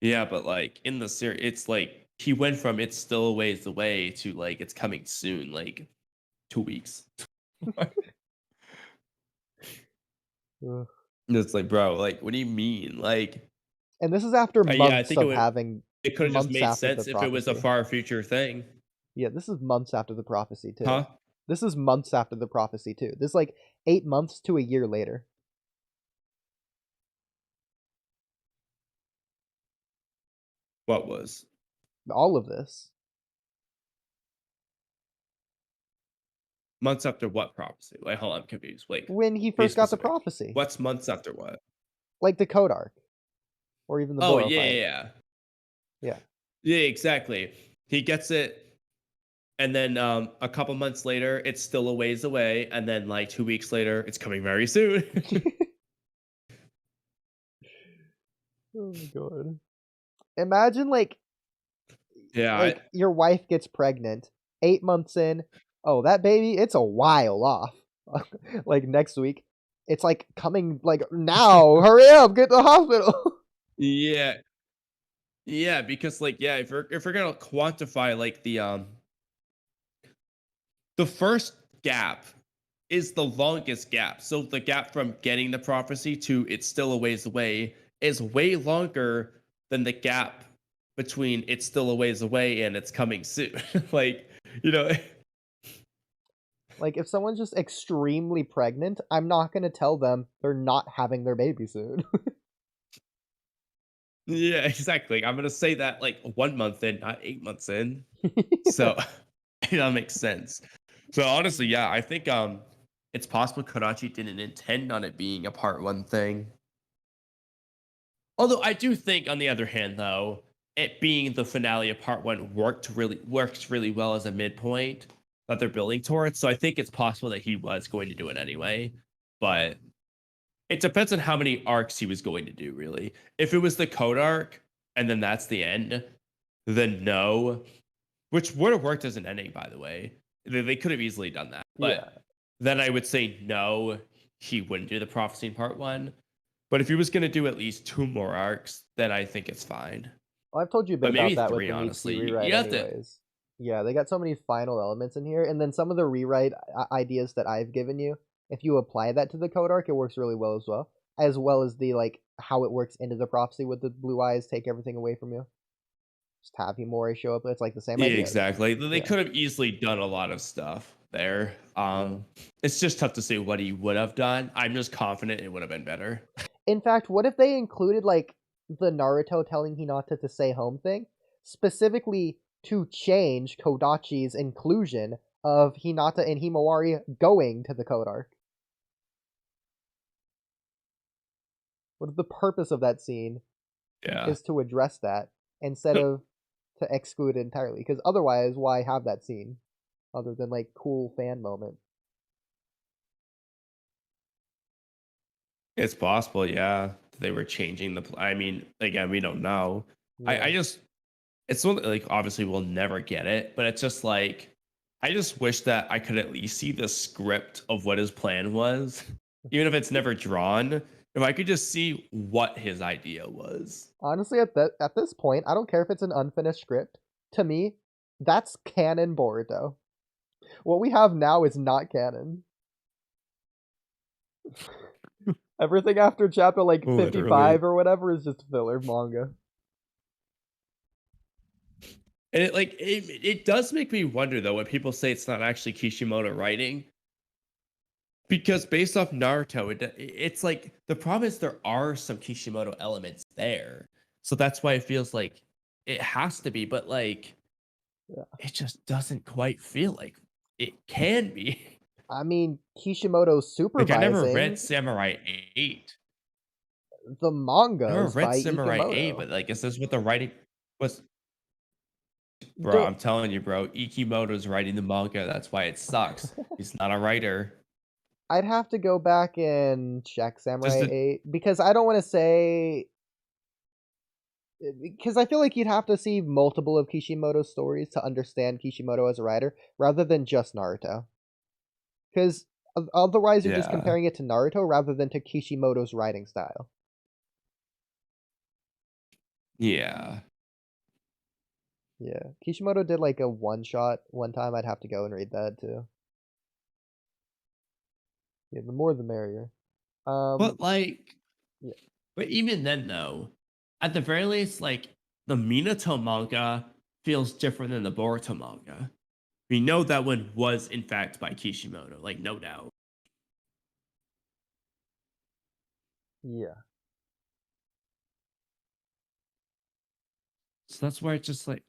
Yeah, but like in the series, it's like he went from it's still a ways away to like it's coming soon, like 2 weeks.
Ugh.
It's like, bro, like, what do you mean? Like,
And this is after months
yeah, I think
of having.
it could have just
months
made
after the
sense if it was a
prophecy.
far future thing.
Yeah, this is months after the prophecy too.
Huh?
This is months after the prophecy too. This is like 8 months to a year later.
What was?
All of this.
Months after what prophecy? Wait, hold on, I'm confused. Wait,
When he
be
first got the
specific.
prophecy.
What's months after what?
Like the code arc. Or even the
Oh,
Boro
yeah,
fight.
yeah.
Yeah.
Yeah, exactly. He gets it, and then a couple months later, it's still a ways away, and then like 2 weeks later, it's coming very soon.
Oh my god. Imagine like
Yeah,
your wife gets pregnant 8 months in. Oh, that baby, it's a while off. Like next week. It's like coming like now. Hurry up, get to the hospital.
yeah, yeah. Because like, yeah, if we're gonna quantify like the first gap is the longest gap. So the gap from getting the prophecy to it's still a ways away is way longer than the gap between it's still a ways away and it's coming soon. Like, you know,
Like, if someone's just extremely pregnant, I'm not going to tell them they're not having their baby soon.
yeah, exactly. I'm gonna say that like 1 month in, not 8 months in. So that makes sense. So honestly, yeah, I think it's possible Kodachi didn't intend on it being a part one thing. Although I do think, on the other hand, though, it being the finale of part one works really well as a midpoint that they're building towards. So I think it's possible that he was going to do it anyway. But it depends on how many arcs he was going to do, really. If it was the code arc and then that's the end, then no. Which would have worked as an ending, by the way. They could have easily done that. But
Yeah.
then I would say no, he wouldn't do the prophecy in part one. But if he was going to do at least 2 more arcs, then I think it's fine.
Well, I've told you a bit
But maybe
about that
3,
with the
honestly.
Mitsuki
You
rewrite
have to.
anyways. Yeah, they got so many final elements in here, and then some of the rewrite ideas that I've given you, if you apply that to the code arc, it works really as well as the, like, how it works into the prophecy with the blue eyes take everything away from you. Just have Himori show up, it's like the same
Yeah,
idea.
exactly. They
Yeah.
could have easily done a lot of stuff there. It's just tough to say what he would have done. I'm just confident it would have been better.
In fact, what if they included, like, the Naruto telling Hinata to stay home thing, specifically to change Kodachi's inclusion of Hinata and Himawari going to the code arc? What if the purpose of that scene
Yeah.
is to address that instead of to exclude it entirely? Because otherwise, why have that scene other than, like, cool fan moment?
It's possible, yeah. They were changing I mean, again, we don't know.
Yeah.
I just, it's one like, obviously we'll never get it, but it's just like, I just wish that I could at least see the script of what his plan was, even if it's never drawn. If I could just see what his idea was.
Honestly, at this point, I don't care if it's an unfinished script. To me, that's canon Boruto. What we have now is not canon. Everything after chapter like 55
Literally.
or whatever is just filler manga.
And it does make me wonder though when people say it's not actually Kishimoto writing, because based off Naruto, it's like the problem is there are some Kishimoto elements there, so that's why it feels like it has to be, but like
Yeah.
it just doesn't quite feel like it can be.
I mean, Kishimoto
Like
supervising
I never read Samurai 8.
the manga
I never
is
read
by
Samurai 8,
Ikimoto.
but like is this what the writing was? Bro, I'm telling you, bro, Ikimoto's writing the manga. That's why it sucks. He's not a writer.
I'd have to go back and check Samurai
Just
8 because I don't want to say, because I feel like you'd have to see multiple of Kishimoto's stories to understand Kishimoto as a writer rather than just Naruto. Because otherwise you're just
Yeah.
comparing it to Naruto rather than to Kishimoto's writing style.
Yeah.
Yeah. Kishimoto did like a one-shot one time. I'd have to go and read that too. Yeah, the more the merrier.
But like,
yeah.
but even then though, at the very least, like the Minato manga feels different than the Boruto manga. We know that one was in fact by Kishimoto, like no doubt.
Yeah.
So that's why it's just like,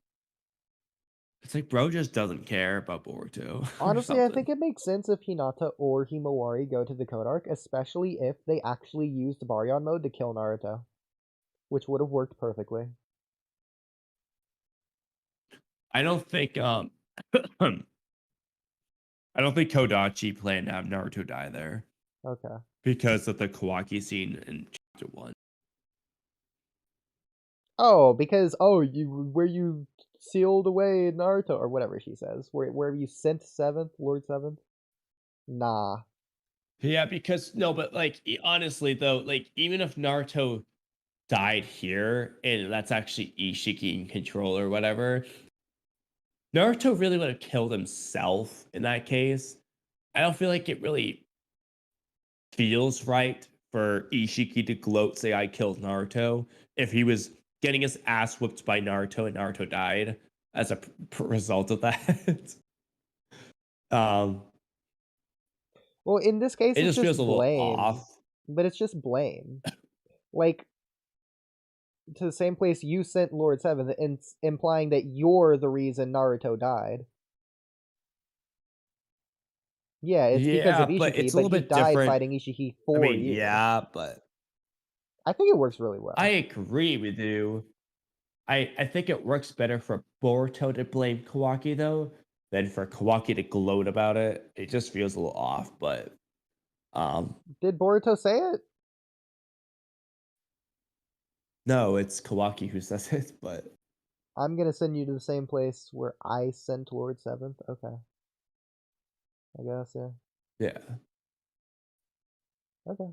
it's like bro just doesn't care about Boruto. or
Honestly, I
something.
think it makes sense if Hinata or Himawari go to the code arc, especially if they actually used Baryon mode to kill Naruto, which would have worked perfectly.
I don't think I don't think Kodachi planned to have Naruto die there
Okay.
because of the Kawaki scene in chapter 1.
Oh, because where you sealed away Naruto or whatever she says, where you sent Lord Seventh. Nah.
Yeah, because no, but like honestly though, like even if Naruto died here and that's actually Ishiki in control or whatever, Naruto really would have killed himself in that case. I don't feel like it really feels right for Ishiki to gloat, say I killed Naruto, if he was getting his ass whooped by Naruto and Naruto died as a result of that. um,
Well, in this case,
it
it's
just feels
just
a little
blame,
off.
but it's just blame. Like, to the same place you sent Lord Seventh, implying that you're the reason Naruto died. Yeah, it's because of
Yeah, but
Ishiki,
it's a
but
little
he
bit
died
different.
fighting Ishiki
I
for
mean,
you.
yeah, but
I think it works really well.
I agree with you. I think it works better for Boruto to blame Kawaki though than for Kawaki to gloat about it. It just feels a little off, but
Did Boruto say it?
no, it's Kawaki who says it, but
I'm gonna send you to the same place where I sent Lord Seventh. Okay. I guess, yeah.
yeah.
Okay.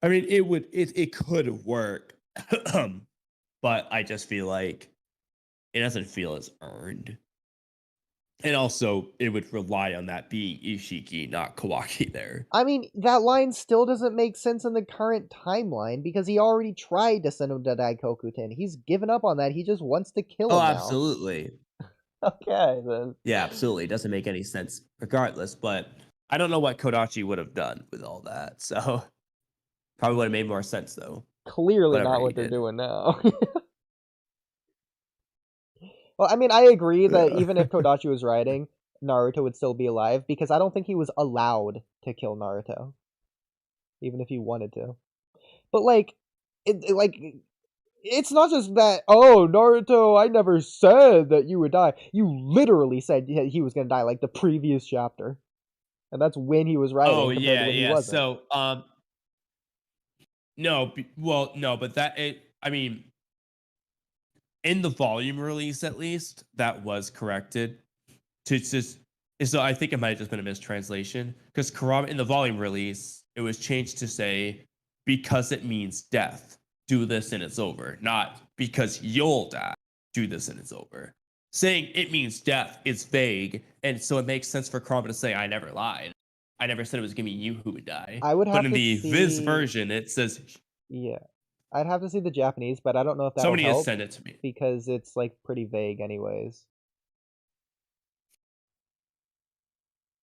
I mean, it could work, but I just feel like it doesn't feel as earned. And also, it would rely on that being Ishiki, not Kawaki there.
I mean, that line still doesn't make sense in the current timeline because he already tried to send him to Daikokuten. He's given up on that. He just wants to kill
Oh,
him now.
absolutely.
Okay, then.
Yeah, absolutely. It doesn't make any sense regardless, but I don't know what Kodachi would have done with all that. So probably would have made more sense though.
Clearly
Whatever
not
he
what they're
did.
doing now. Well, I mean, I agree that even if Kodachi was writing, Naruto would still be alive because I don't think he was allowed to kill Naruto, even if he wanted to. But like, it's not just that. Oh, Naruto, I never said that you would die. You literally said he was gonna die, like the previous chapter, and that's when he was writing
Oh
compared
yeah,
to when he
yeah.
wasn't.
So no, well, no, but I mean, in the volume release at least, that was corrected to just. So I think it might have just been a mistranslation because Kurama in the volume release, it was changed to say because it means death, do this and it's over, not because you'll die, do this and it's over. Saying it means death is vague, and so it makes sense for Kurama to say, "I never lied. I never said it was gonna be you who would die."
I would
But
have
in
to
the Viz
see.
version, it says
Yeah, I'd have to see the Japanese, but I don't know if that'll
somebody has
help
sent it to me.
because it's like pretty vague, anyways.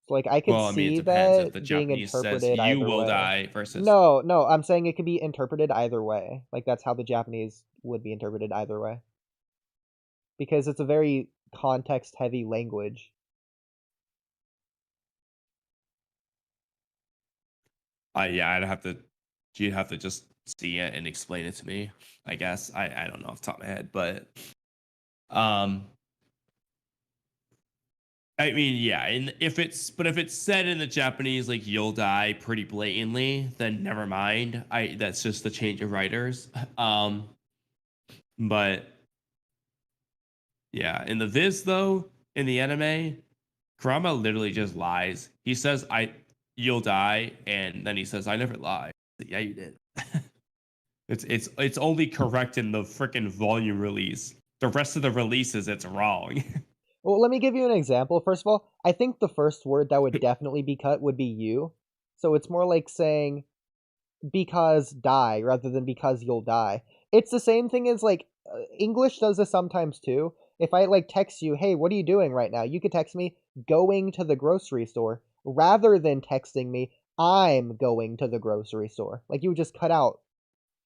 Like, I could
Well, I mean, it
see
depends if the
that being
Japanese says
interpreted
you
either
will
way.
die versus.
No, I'm saying it could be interpreted either way. Like, that's how the Japanese would be interpreted either way. Because it's a very context-heavy language.
Yeah, you'd have to just see it and explain it to me. I guess I don't know off the top of my head, but um, I mean, yeah, and if it's said in the Japanese like you'll die pretty blatantly, then never mind. That's just the change of writers. But yeah, in the Viz though, in the anime, Kurama literally just lies. He says you'll die, and then he says I never lied. Yeah, you did. It's only correct in the freaking volume release. The rest of the releases, it's wrong.
Well, let me give you an example. First of all, I think the first word that would definitely be cut would be you. So it's more like saying because die rather than because you'll die. It's the same thing as like English does this sometimes too. If I like text you, "Hey, what are you doing right now?" You could text me going to the grocery store rather than texting me I'm going to the grocery store. Like you would just cut out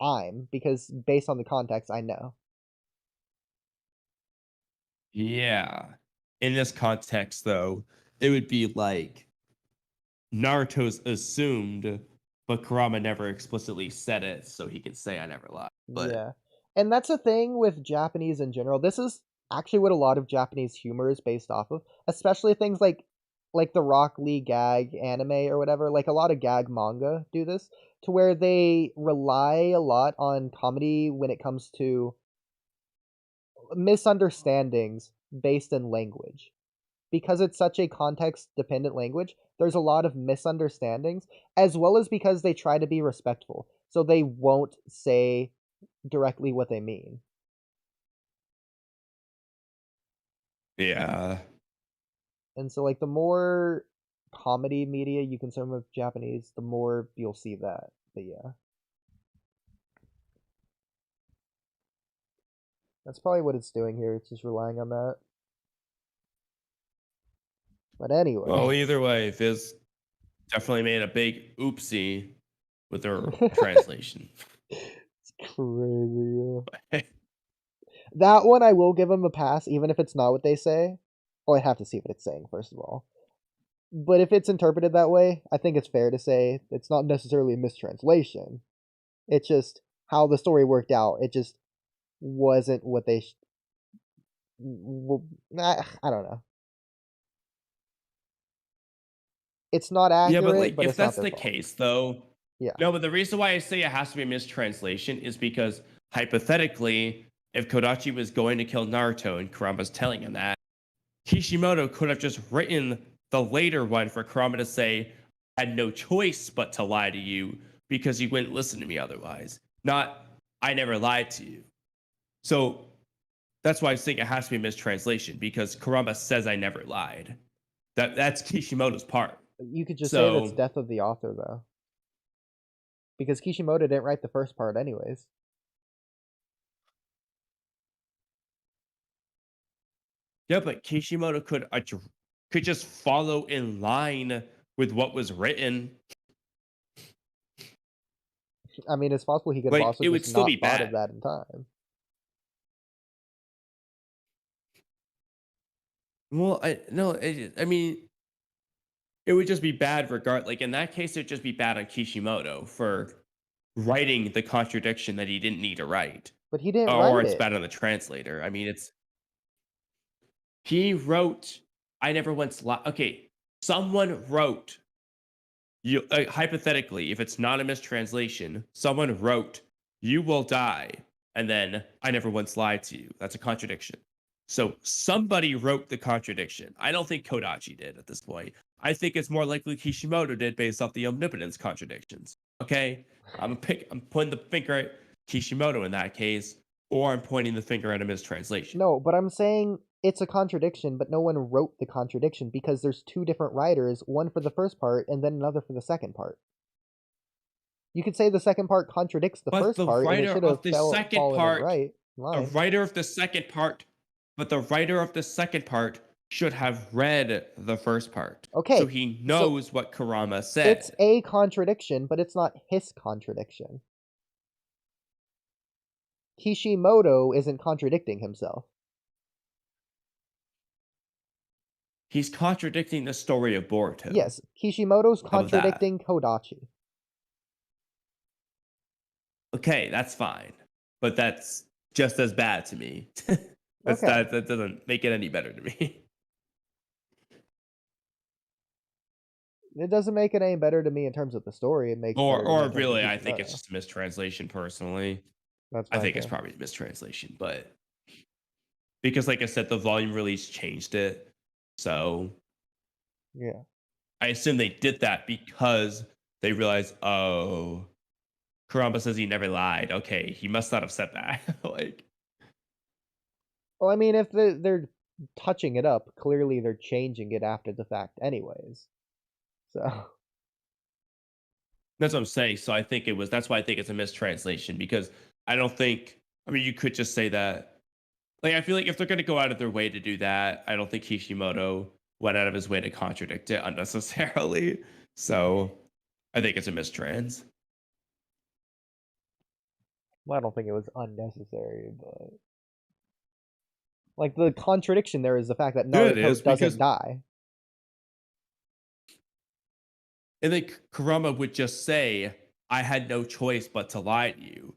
I'm because based on the context I know.
Yeah. In this context, though, it would be like Naruto's assumed, but Kurama never explicitly said it, so he can say I never lied. But
Yeah. And that's a thing with Japanese in general. This is actually what a lot of Japanese humor is based off of, especially things like the Rock Lee gag anime or whatever. Like a lot of gag manga do this to where they rely a lot on comedy when it comes to misunderstandings based in language. Because it's such a context dependent language, there's a lot of misunderstandings as well as because they try to be respectful. So they won't say directly what they mean.
yeah.
And so, like, the more comedy media you consume with Japanese, the more you'll see that. But yeah. That's probably what it's doing here. It's just relying on that. But anyway.
Well, either way, Viz definitely made a big oopsie with her translation.
It's crazy. Yeah. That one I will give them a pass, even if it's not what they say. Well, I have to see what it's saying, first of all. But if it's interpreted that way, I think it's fair to say it's not necessarily a mistranslation. It's just how the story worked out. It just wasn't what they... I don't know. It's not accurate,
Yeah, but like,
but
if
it's not
that's
their
the
fault.
case, though,
Yeah.
no. But the reason why I say it has to be a mistranslation is because hypothetically, if Kodachi was going to kill Naruto and Kurama's telling him that, Kishimoto could have just written the later one for Kurama to say, "I had no choice but to lie to you because you wouldn't listen to me otherwise." Not, "I never lied to you." So that's why I think it has to be a mistranslation, because Kurama says, "I never lied." That's Kishimoto's part.
You could just say that's death of the author, though. Because Kishimoto didn't write the first part anyways.
Yeah, but Kishimoto could just follow in line with what was written.
I mean, it's possible he could have
Like,
also
it would
just
still
not
be
thought of
bad.
that in time.
Well, I mean, it would just be bad like, in that case, it'd just be bad on Kishimoto for writing the contradiction that he didn't need to write.
But he didn't
Or
write
it's
it.
bad on the translator. I mean, he wrote, "I never once lied." Okay, someone wrote, you hypothetically, if it's not a mistranslation, someone wrote, "You will die," and then, "I never once lied to you." That's a contradiction. So somebody wrote the contradiction. I don't think Kodachi did at this point. I think it's more likely Kishimoto did, based off the omnipotence contradictions. Okay, I'm pointing the finger at Kishimoto in that case, or I'm pointing the finger at a mistranslation.
No, but I'm saying it's a contradiction, but no one wrote the contradiction because there's two different writers, one for the first part and then another for the second part. You could say the second part contradicts the first part, and it should have fallen in right line.
The writer of the second part, but the writer of the second part should have read the first part.
Okay,
so he knows what Kurama said.
It's a contradiction, but it's not his contradiction. Kishimoto isn't contradicting himself.
He's contradicting the story of Boruto.
Yes, Kishimoto's contradicting Kodachi.
Okay, that's fine. But that's just as bad to me.
Okay.
That doesn't make it any better to me.
It doesn't make it any better to me in terms of the story. It makes
or really, I think it's just a mistranslation personally.
That's
I think it's probably a mistranslation, but because, like I said, the volume release changed it. So
yeah.
I assume they did that because they realized, oh, Kurama says he never lied. Okay, he must not have said that. Like,
well, I mean, if they're touching it up, clearly they're changing it after the fact anyways. So
that's what I'm saying. So I think that's why I think it's a mistranslation, because I don't think, I mean, you could just say that. Like, I feel like if they're going to go out of their way to do that, I don't think Kishimoto went out of his way to contradict it unnecessarily. So I think it's a mistrans.
well, I don't think it was unnecessary, but like the contradiction there is the fact that Naruto doesn't die.
And then Kurama would just say, "I had no choice but to lie to you."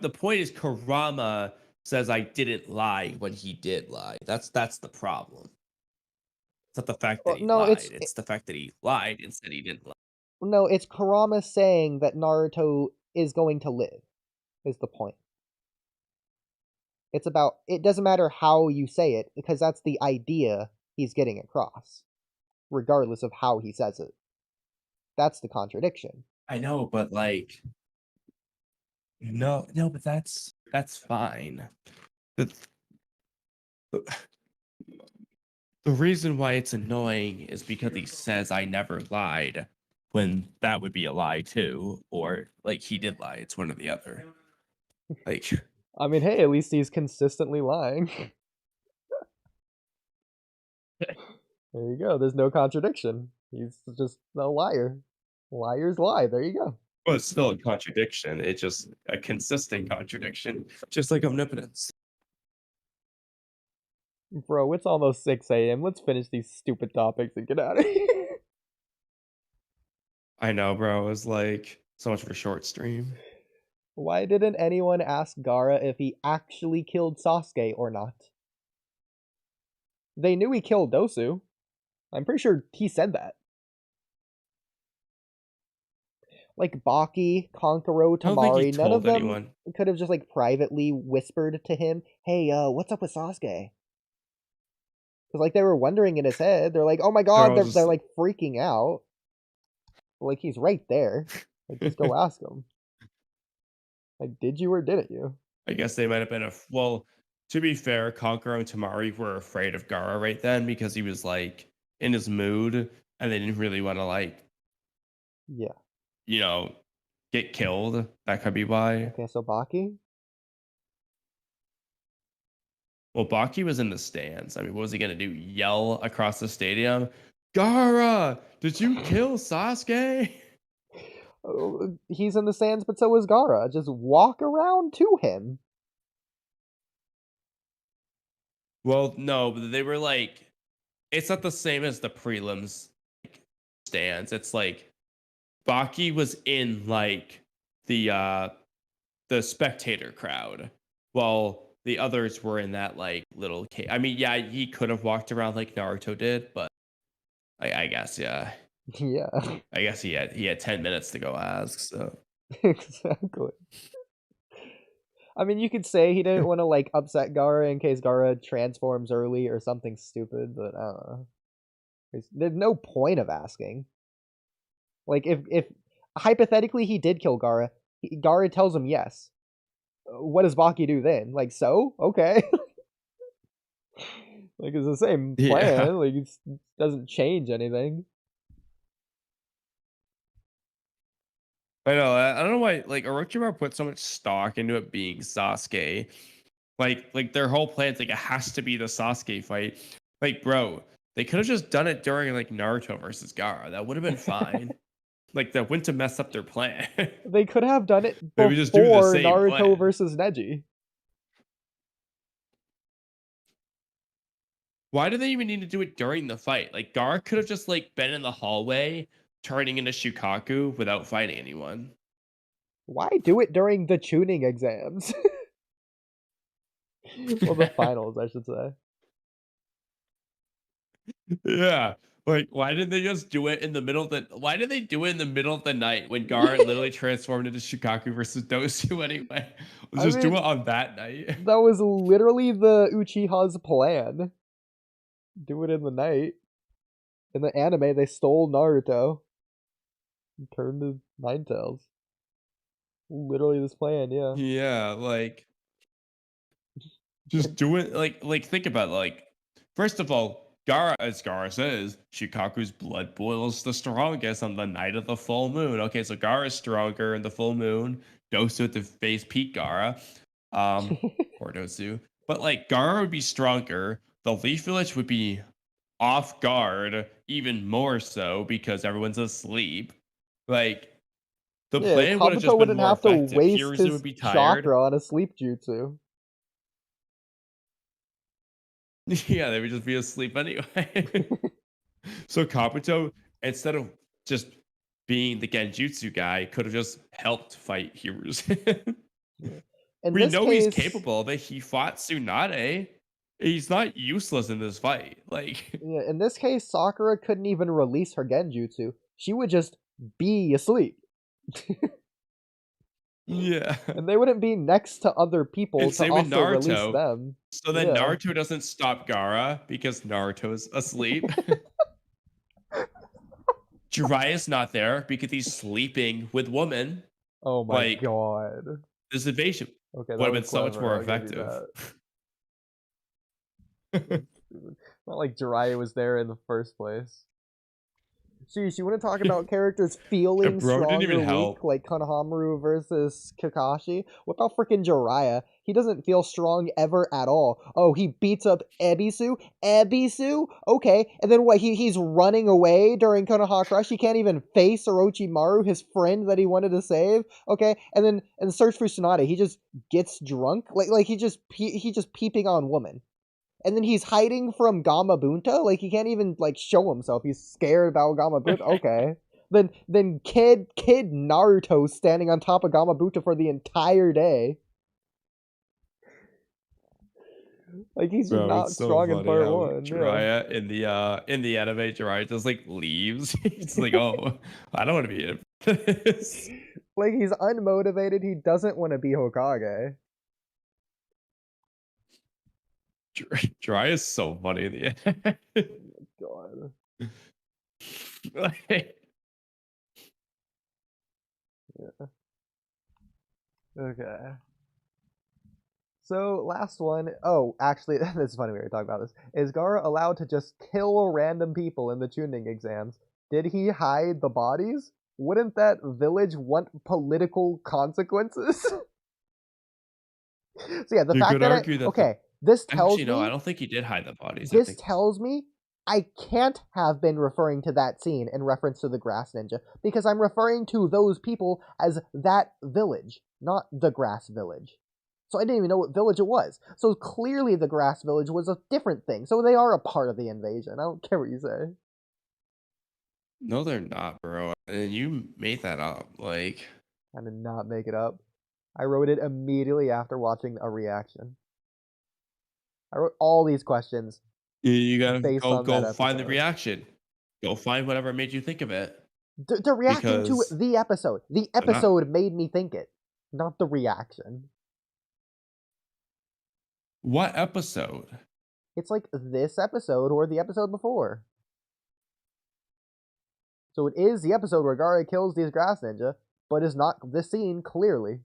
The point is, Kurama says I didn't lie when he did lie. That's the problem. It's not the fact that he lied. It's the fact that he lied and said he didn't lie.
No, it's Kurama saying that Naruto is going to live, is the point. It's about, it doesn't matter how you say it, because that's the idea he's getting across, regardless of how he says it. That's the contradiction.
I know, but like, no, but that's fine. The reason why it's annoying is because he says I never lied, when that would be a lie too, or like he did lie. It's one or the other. Like,
I mean, hey, at least he's consistently lying. There you go. There's no contradiction. He's just a liar. Liars lie. There you go.
well, it's still a contradiction. It's just a consistent contradiction, just like omnipotence.
Bro, it's almost 6 a.m. Let's finish these stupid topics and get out of here.
I know, bro. It was like so much of a short stream.
Why didn't anyone ask Gaara if he actually killed Sasuke or not? They knew he killed Dosu. I'm pretty sure he said that. Like Baki, Kankuro,
I don't think he
Tamari, none of
told
them
anyone.
could have just like privately whispered to him, "Hey, what's up with Sasuke?" Because like they were wondering in his head. They're like, "Oh my god,"
all
they're
just-
they're like freaking out. Like he's right there. Like just go ask him. Like, did you or didn't you?
I guess they might have been well. To be fair, Kankuro and Tamari were afraid of Gaara right then because he was like in his mood, and they didn't really want to like
Yeah.
Get killed. That could be why.
Okay, so Baki.
Well, Baki was in the stands. I mean, what was he gonna do? Yell across the stadium, "Gaara, did you kill Sasuke?"
Oh, he's in the stands, but so is Gaara. Just walk around to him.
Well, no, but they were like, it's not the same as the prelims stands. It's like Baki was in like the spectator crowd, while the others were in that like little cave. I mean, yeah, he could have walked around like Naruto did, but I guess yeah.
Yeah.
I guess he had 10 minutes to go ask. So
Exactly. I mean, you could say he didn't want to like upset Gaara in case Gaara transforms early or something stupid, but I don't know. There's no point of asking. Like, if hypothetically he did kill Gaara, Gaara tells him yes. What does Baki do then? Like, so? Okay. Like, it's the same plan.
Yeah.
Like, it doesn't change anything.
I know. I don't know why. Like Orochimaru put so much stock into it being Sasuke. Like their whole plan's like it has to be the Sasuke fight. Like, bro, they could have just done it during like Naruto versus Gaara. That would have been fine. Like that wouldn't have messed up their plan.
They could have done it
They would just do the
before
same
Naruto
plan.
versus Neji.
Why do they even need to do it during the fight? Like Gaara could have just like been in the hallway turning into Shukaku without fighting anyone.
Why do it during the tuning exams? Well, the finals, I should say.
Yeah. Like, why didn't they just do it in the middle of the why did they do it in the middle of the night when Gaara literally transformed into Shukaku versus Dosu anyway? Let's just do
mean,
it on that night.
That was literally the Uchiha's plan. Do it in the night. In the anime, they stole Naruto and turned to Nine Tails. Literally this plan, yeah.
Yeah, like just do it like think about it, like first of all, Gaara, as Gaara says, Shukaku's blood boils the strongest on the night of the full moon. Okay, so Gaara is stronger in the full moon. Dosu to face Pete Gaara. Or Dosu. But like Gaara would be stronger. The Leaf Village would be off guard, even more so because everyone's asleep. Like the
Yeah,
plan would have
Kabuto
just been
wouldn't
more
have to
effective.
waste
Hiruzen
his
would be tired.
chakra on a sleep jutsu.
Yeah, they would just be asleep anyway. So Kabuto, instead of just being the Genjutsu guy, could have just helped fight Hiruzen.
In
We
this
know
case,
he's capable of it. He fought Tsunade. He's not useless in this fight. Like,
yeah, in this case, Sakura couldn't even release her Genjutsu. She would just be asleep.
yeah.
And they wouldn't be next to other people
And
to
same with
also release
Naruto.
them.
So then
Yeah.
Naruto doesn't stop Gaara because Naruto's asleep. Jiraiya's not there because he's sleeping with women.
Oh my
Like,
god.
This evasion
Okay, that
would have been
was
so much
clever,
more
I'll give you
effective.
that. Not like Jiraiya was there in the first place. Sheesh, you want to talk about characters feeling
bro didn't
strong
even
or weak,
help.
like Konohamaru versus Kakashi? What about freaking Jiraiya? He doesn't feel strong ever at all. Oh, he beats up Ebisu? Ebisu? Okay, and then what, he's running away during Konoha Crush? He can't even face Orochimaru, his friend that he wanted to save? Okay, and then in Search for Tsunade, he just gets drunk? Like he just peeping on woman. And then he's hiding from Gamabunta? Like, he can't even, like, show himself. He's scared about Gamabunta? Okay. Then kid Naruto standing on top of Gamabunta for the entire day. Like, he's just
Bro,
not
it's so
strong in
funny
part
how
1. Yeah.
Jiraiya in the anime, Jiraiya just like leaves. He's like, oh, I don't want to be in this.
Like, he's unmotivated. He doesn't want to be Hokage.
Jiraiya is so funny in the end.
God.
Like,
Yeah. Okay. So, last one. Oh, actually, this is funny we were talking about this. Is Gaara allowed to just kill random people in the tuning exams? Did he hide the bodies? Wouldn't that village want political consequences? So yeah, the
you
fact
could
that
argue that
okay, this tells
actually, no,
me
I don't think he did hide the bodies. I
this
think
tells me I can't have been referring to that scene in reference to the Grass Ninja because I'm referring to those people as that village, not the Grass Village. So I didn't even know what village it was. So clearly the Grass Village was a different thing. So they are a part of the invasion. I don't care what you say.
no, they're not, bro. And you made that up. Like,
I did not make it up. I wrote it immediately after watching a reaction. I wrote all these questions
you gotta
based on
go
that
find the
episode.
reaction. Go find whatever made you think of it.
The reaction to
Because
the episode. The
not-
episode made me think it, not the reaction.
What episode?
It's like this episode or the episode before. So it is the episode where Gaara kills these Grass Ninja, but is not this scene clearly.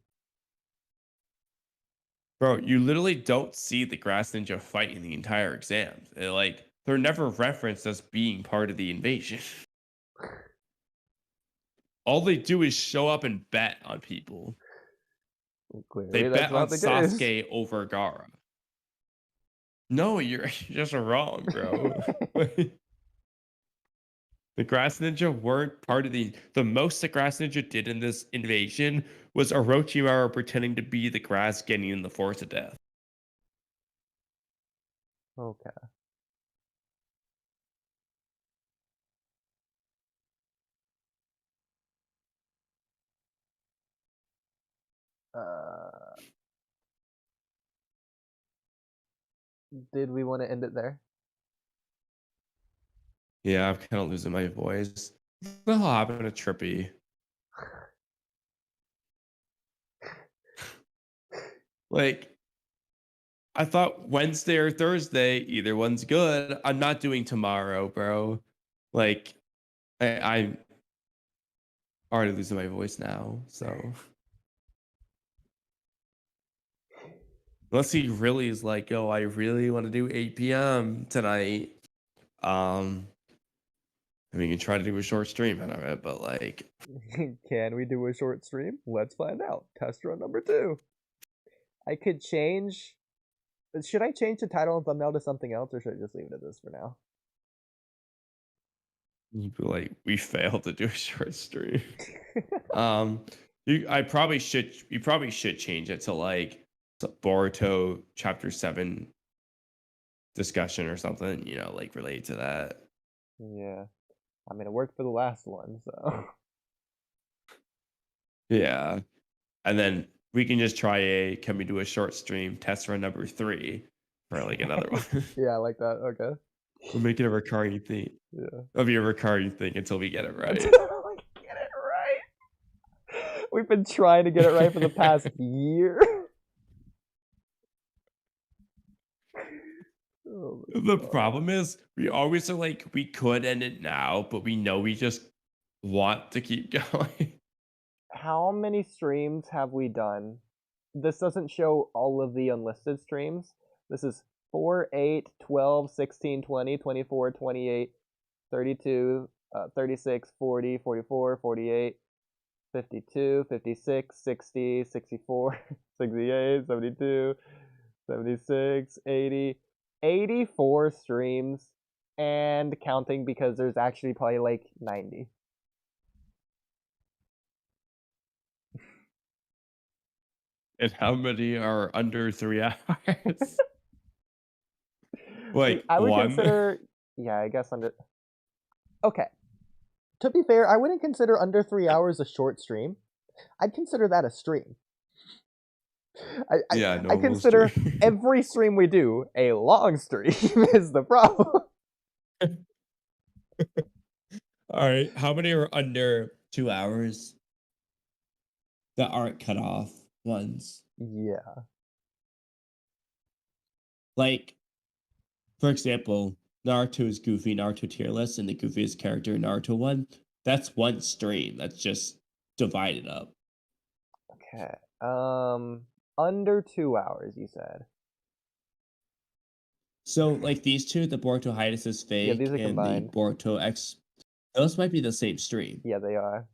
Bro, you literally don't see the Grass Ninja fight in the entire exams. They're never referenced as being part of the invasion. All they do is show up and bet on people.
Clearly,
They
that's
bet
not
on
the
Sasuke
case.
over Gaara. No, you're just wrong, bro. The Grass Ninja weren't part of the most the Grass Ninja did in this invasion was Orochimaru pretending to be the grass getting in the force of death.
Okay. Did we want to end it there?
Yeah, I'm kind of losing my voice. What the hell happened to Trippy? Like, I thought Wednesday or Thursday, either one's good. I'm not doing tomorrow, bro. Like, I'm already losing my voice now, so. Unless he really is like, oh, I really want to do 8 p.m. tonight. I mean, you can try to do a short stream out of it, but like,
Can we do a short stream? Let's find out. Test run number 2. I could change. Should I change the title and thumbnail to something else, or should I just leave it at this for now?
you'd be like, we failed to do a short stream. You probably should change it to like Boruto chapter 7 discussion or something, like related to that.
Yeah. I mean, it worked for the last one, so.
Yeah. And then we can just try can we do a short stream test run number 3 for like another one?
Yeah, I like that. Okay.
We'll make it a recurring thing.
Yeah.
It'll be a recurring thing until we get it right.
Get it right. We've been trying to get it right for the past year. Oh
The problem is we always are like, we could end it now, but we know we just want to keep going.
How many streams have we done? This doesn't show all of the unlisted streams. This is 4, 8, 12, 16, 20, 24, 28, 32, 36, 40, 44, 48, 52, 56, 60, 64, 68, 72, 76, 80, 84 streams, and counting because there's actually probably like 90.
And how many are under 3 hours? Like
I would
one?
consider, yeah, I guess under. Okay. To be fair, I wouldn't consider under 3 hours a short stream. I'd consider that a stream. I
normal
consider
stream.
every stream we do a long stream is the problem.
All right. How many are under 2 hours that aren't cut off ones?
Yeah.
Like, for example, Naruto is Goofy, Naruto tier list, and the goofiest character in Naruto 1. That's one stream. That's just divided up.
Okay. Under 2 hours, you said.
So, like these two, the Boruto Hiatus is fake,
Yeah, these are
and
combined.
the Boruto X, those might be the same stream.
Yeah, they are.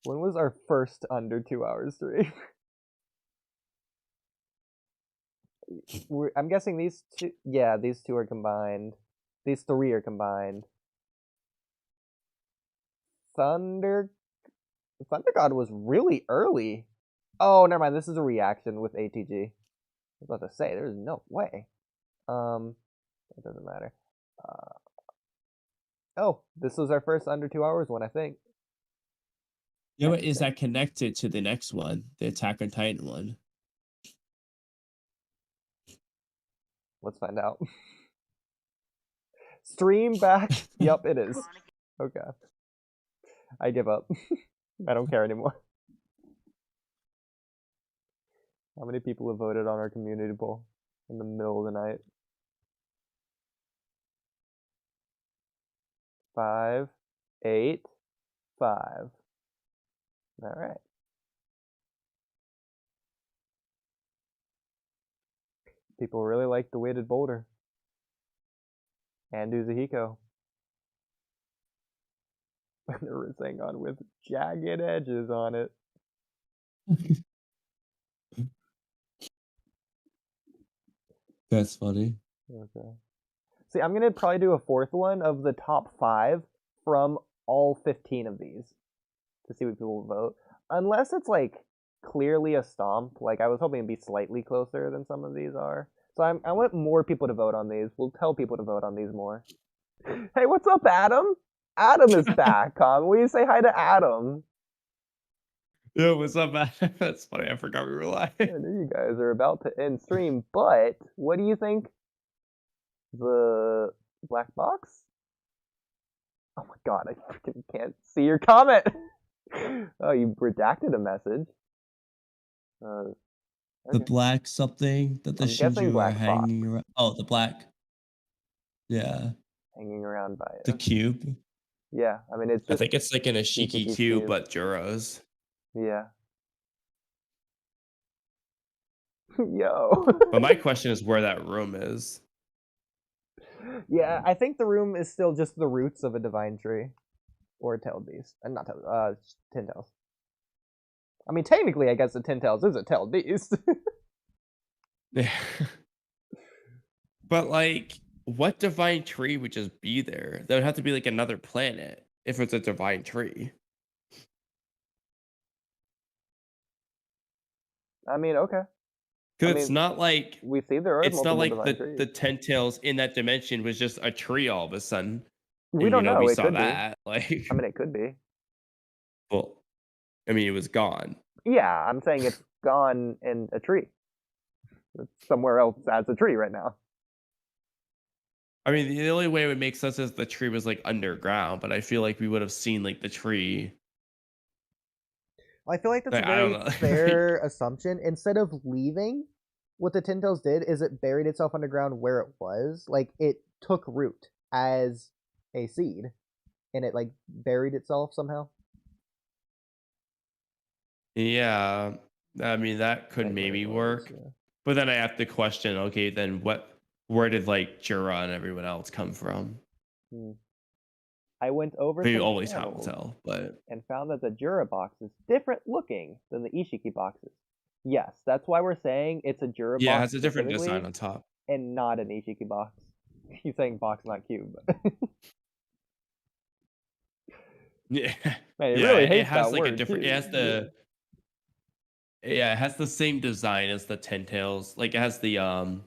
When was our first under 2 hours stream? I'm guessing these two. Yeah, these two are combined. These three are combined. Thunder God was really early. Oh, never mind. This is a reaction with ATG. I was about to say, there's no way. It doesn't matter. Oh, this was our first under 2 hours one, I think.
Yeah, but is that connected to the next one, the Attack on Titan one?
Let's find out. Stream back. Yep, it is. Okay. I give up. I don't care anymore. How many people have voted on our community poll in the middle of the night? 5, 8, 5. All right. People really like the weighted boulder. And Uzuhiko. The Rasengan with jagged edges on it.
That's funny.
Okay. See, I'm gonna probably do a fourth one of the top 5 from all 15 of these to see what people vote. Unless it's like clearly a stomp. Like I was hoping it'd be slightly closer than some of these are. So I want more people to vote on these. We'll tell people to vote on these more. Hey, what's up, Adam? Adam is back, Con. Will you say hi to Adam?
Yo, what's up, man? That's funny. I forgot we were live.
I knew you guys are about to end stream, but what do you think? The black box? Oh my god, I freaking can't see your comment! Oh, you redacted a message. Okay.
The black something that the
I'm guessing
Shinju are
black
hanging around. Oh, the black. Yeah.
Hanging around by it.
The cube.
Yeah, I mean, it's just...
I think it's like an Ashiki
Mitsuki's
cube,
cube.
but Juro's.
Yeah. Yo.
But my question is where that room is.
Yeah, I think the room is still just the roots of a divine tree. Or a tailed beast. Not tailed, Tin Tails. I mean, technically, I guess the Tin Tails is a tailed beast.
Yeah. But like, what divine tree would just be there? There would have to be like another planet if it's a divine tree.
I mean, okay.
Because
I
it's
mean,
not like
we see there are
it's not
multiple
like
divine trees.
the 10 tails in that dimension was just a tree all of a sudden.
We
And,
don't know.
We
It
saw
could
that.
be.
Like,
I mean, it could be.
well, I mean, it was gone.
Yeah, I'm saying it's gone in a tree. It's somewhere else as a tree right now.
I mean, the only way it would make sense is the tree was like underground, but I feel like we would have seen like the tree.
Well, I feel like that's
Like,
a
I don't
very
know.
fair assumption. Instead of leaving, what the Tin Tails did is it buried itself underground where it was. Like, it took root as a seed, and it, like, buried itself somehow.
Yeah, I mean, that could
Like,
maybe
where it was,
work.
yeah.
But then I have to question, okay, then where did like Jura and everyone else come from?
I went over
Maybe
some
always time will
channels
tell, but
and found that the Jura box is different looking than the Ishiki boxes. Yes, that's why we're saying it's a Jura
yeah, it
box
has a different
specifically
design on top.
and not an Ishiki box. He's saying box, not cube.
Yeah,
Man, he
yeah,
really
it
hates
has
that
like a
word
different. It
too.
has it has the same design as the Ten Tails. Like it has the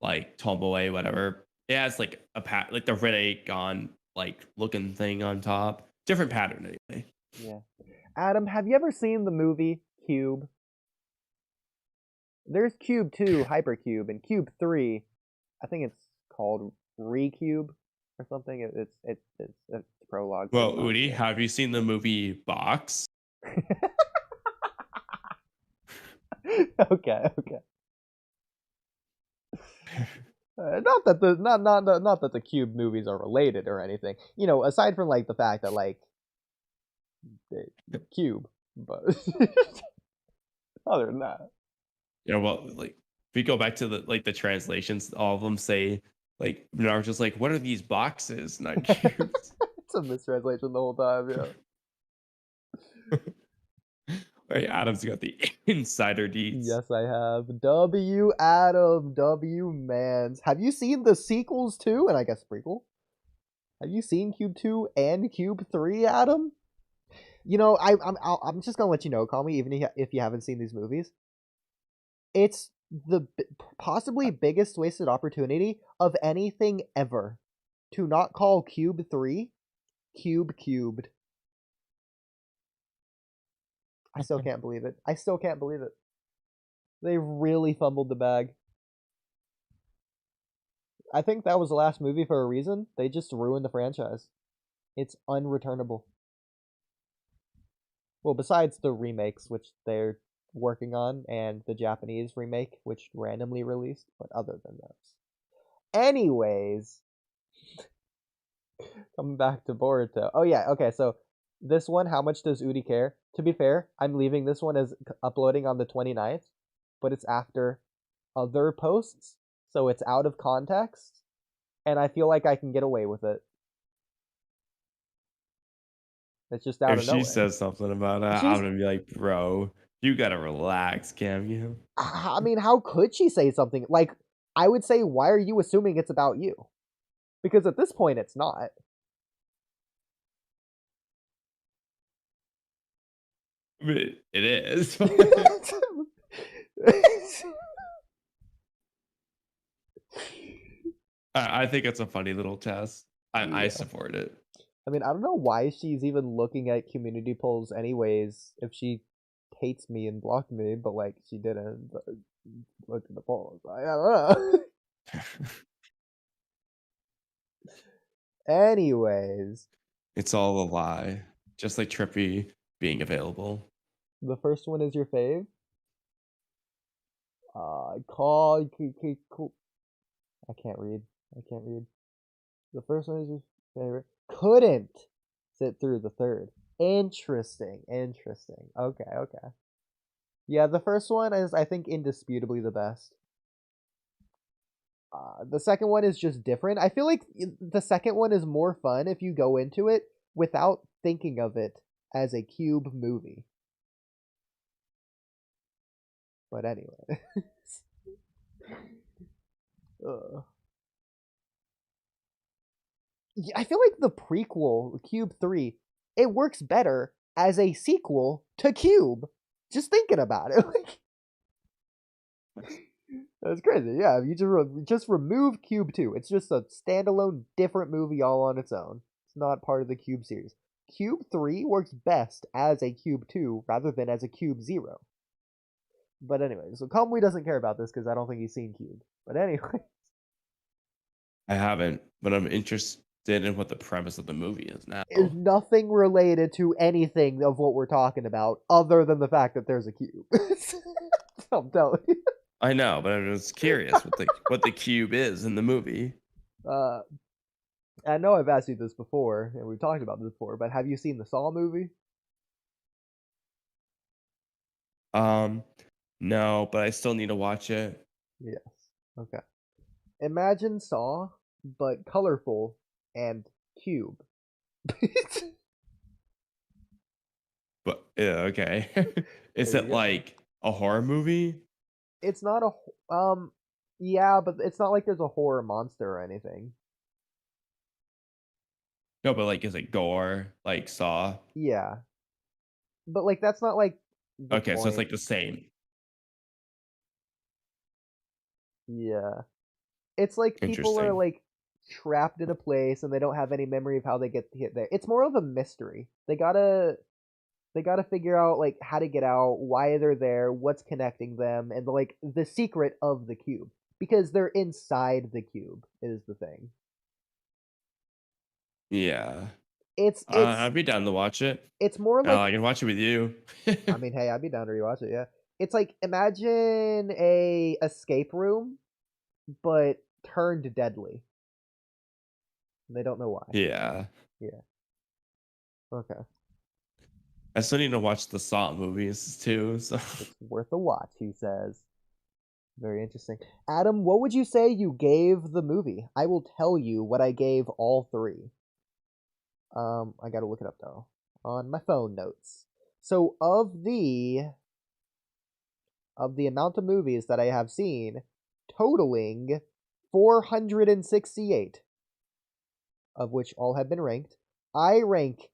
like tomboy whatever. It has like a like the Renegon like looking thing on top. Different pattern anyway.
Yeah. Adam, have you ever seen the movie Cube? There's Cube 2, Hypercube, and Cube 3, I think it's called Recube or something. It's prologue.
Well,
pretty much,
Oodie,
yeah.
have you seen the movie Box?
Okay. Not that the Cube movies are related or anything. You know, aside from like the fact that like the Cube, but other than that.
Yeah, well, like if we go back to the translations, all of them say like Naruto's like, what are these boxes? Not cubes.
It's a mistranslation the whole time, yeah.
Right, Adam's got the insider deeds.
Yes, I have. W Adam, W Mans. Have you seen the sequels too? And I guess prequel. Have you seen Cube 2 and Cube 3, Adam? You know, I'm just gonna let you know, Kamui, even if you haven't seen these movies. It's the possibly biggest wasted opportunity of anything ever to not call Cube 3 Cube Cubed. I still can't believe it. They really fumbled the bag. I think that was the last movie for a reason. They just ruined the franchise. It's unreturnable. Well, besides the remakes, which they're working on, and the Japanese remake, which randomly released, but other than those. Anyways, coming back to Boruto. Oh yeah, okay, so this one, how much does Oodie care? To be fair, I'm leaving this one as uploading on the 29th, but it's after other posts, so it's out of context, and I feel like I can get away with it. It's just out
If
of
she
nowhere.
says something about it, I'm gonna be like, bro, you gotta relax, Cameo.
I mean, how could she say something? Like, I would say, why are you assuming it's about you? Because at this point, it's not.
It is. I think it's a funny little test. I support it.
I mean, I don't know why she's even looking at community polls anyways, if she hates me and blocked me, but like, she didn't, but look at the polls. I don't know. Anyways.
It's all a lie. Just like Trippy being available.
The first one is your fave? I can't read. The first one is your favorite. Couldn't sit through the third. Interesting. Okay. Yeah, the first one is, I think, indisputably the best. The second one is just different. I feel like the second one is more fun if you go into it without thinking of it as a Cube movie. But anyway. I feel like the prequel, Cube 3, it works better as a sequel to Cube. Just thinking about it. That's crazy. Yeah, you just remove Cube 2. It's just a standalone, different movie all on its own. It's not part of the Cube series. Cube 3 works best as a Cube 2 rather than as a Cube 0. But anyway, so Kamui doesn't care about this because I don't think he's seen Cube. But anyway.
I haven't, but I'm interested in what the premise of the movie is now.
There's nothing related to anything of what we're talking about other than the fact that there's a cube. I'm telling you.
I know, but I'm just curious what the cube is in the movie.
I know I've asked you this before, and we've talked about this before, but have you seen the Saw movie?
No, but I still need to watch it.
Yes. Okay. Imagine Saw, but colorful and cube.
But yeah, okay. Is
There you
it
go.
like a horror movie?
It's not yeah, but it's not like there's a horror monster or anything.
No, but like, is it gore like Saw?
Yeah. But like that's not like the
Okay, so it's
point.
like the same.
Yeah. It's like people are
Interesting.
like trapped in a place and they don't have any memory of how they get hit there. It's more of a mystery. They gotta figure out like how to get out, why they're there, what's connecting them, and like the secret of the cube. Because they're inside the cube is the thing.
Yeah.
It's
I'd be down to watch it.
it's more
Oh,
like
I can watch it with you.
I mean, hey, I'd be down to rewatch it, yeah. It's like imagine a escape room, but turned deadly. They don't know why.
Yeah.
Yeah. Okay.
I still need to watch the Saw movies too. So
It's worth a watch, he says. Very interesting. Adam, what would you say you gave the movie? I will tell you what I gave all three. I gotta look it up though. On my phone notes. So of the amount of movies that I have seen, totaling 468, of which all have been ranked, I rank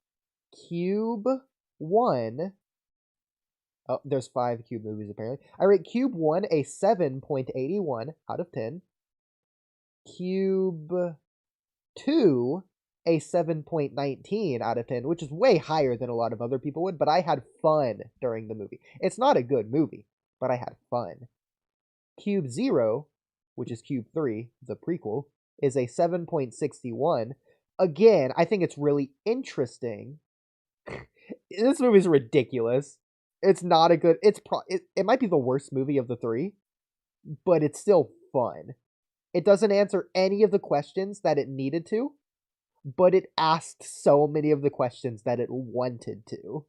Cube 1. Oh, there's 5 Cube movies apparently. I rate Cube 1 a 7.81 out of 10. Cube 2 a 7.19 out of 10, which is way higher than a lot of other people would, but I had fun during the movie. It's not a good movie, but I had fun. Cube 0, which is Cube 3, the prequel, is a 7.61. Again, I think it's really interesting. This movie's ridiculous. It's not a good. It might be the worst movie of the three, but it's still fun. It doesn't answer any of the questions that it needed to, but it asked so many of the questions that it wanted to.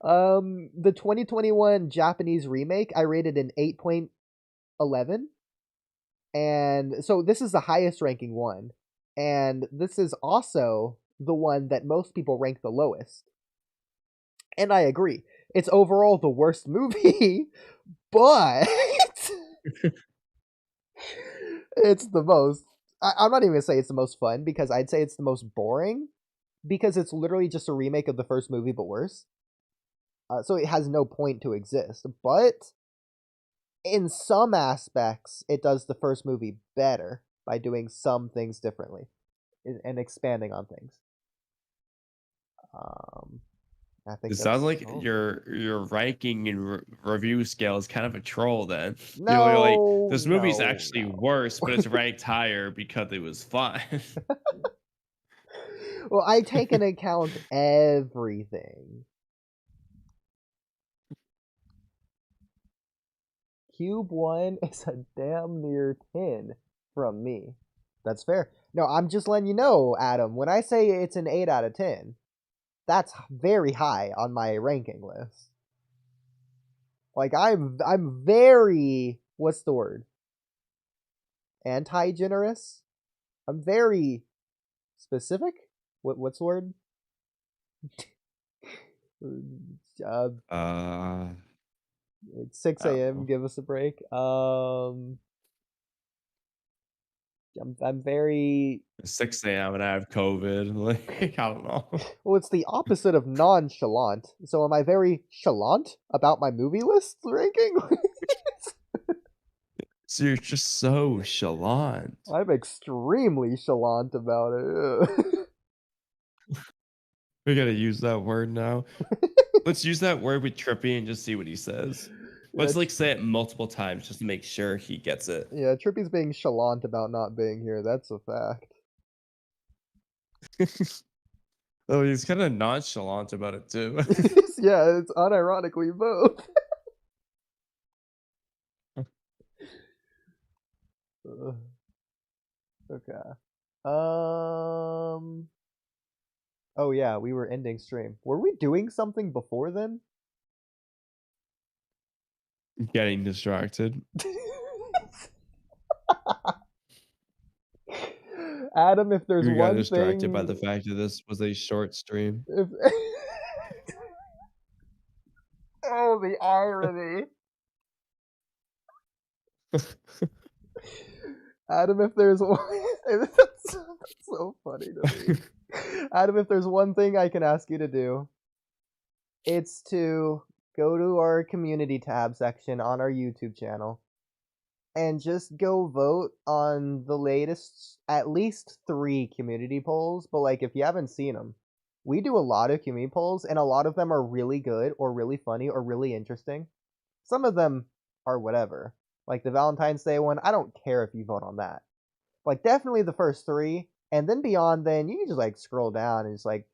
The 2021 Japanese remake, I rated an 8.11, and so this is the highest ranking one, and this is also the one that most people rank the lowest. And I agree. It's overall the worst movie, but it's the most. I'm not even gonna say it's the most fun because I'd say it's the most boring because it's literally just a remake of the first movie but worse. So it has no point to exist. But in some aspects, it does the first movie better by doing some things differently and expanding on things. I think
it sounds
that's
like
all.
your ranking and review scale is kind of a troll. Then
No,
you're like, this movie's
no,
actually
no.
worse, but it's ranked higher because it was fun.
Well, I take into account everything. Cube 1 is a damn near 10 from me. That's fair. No, I'm just letting you know, Adam, when I say it's an 8 out of 10, that's very high on my ranking list. Like I'm very what's the word? Anti-generous? I'm very specific? What's the word? uh, it's 6
I don't
a.m.
know.
Give us a break. I'm very
6 a.m. and I have COVID. Like, I don't know.
well. It's the opposite of nonchalant. So am I very chalant about my movie list ranking?
So you're just so chalant.
I'm extremely chalant about it.
We gotta use that word now. Let's use that word with Trippy and just see what he says.
Yeah,
Let's like say it multiple times just to make sure he gets it.
yeah, Trippy's being chalant about not being here. That's a fact.
Oh, he's kind of nonchalant about it too.
Yeah, it's unironically both. Ugh. Okay. Oh yeah, we were ending stream. Were we doing something before then?
Getting distracted.
Adam, if there's
We got
one
distracted by
thing,
the fact that this was a short stream.
if... oh, the irony. Adam, if there's one... that's so funny to me. Adam, if there's one thing I can ask you to do, it's to go to our community tab section on our YouTube channel and just go vote on the latest, at least 3 community polls. But like, if you haven't seen them, we do a lot of community polls, and a lot of them are really good or really funny or really interesting. Some of them are whatever. Like the Valentine's Day one, I don't care if you vote on that. Like definitely the first 3, and then beyond, then you can just like scroll down and just like,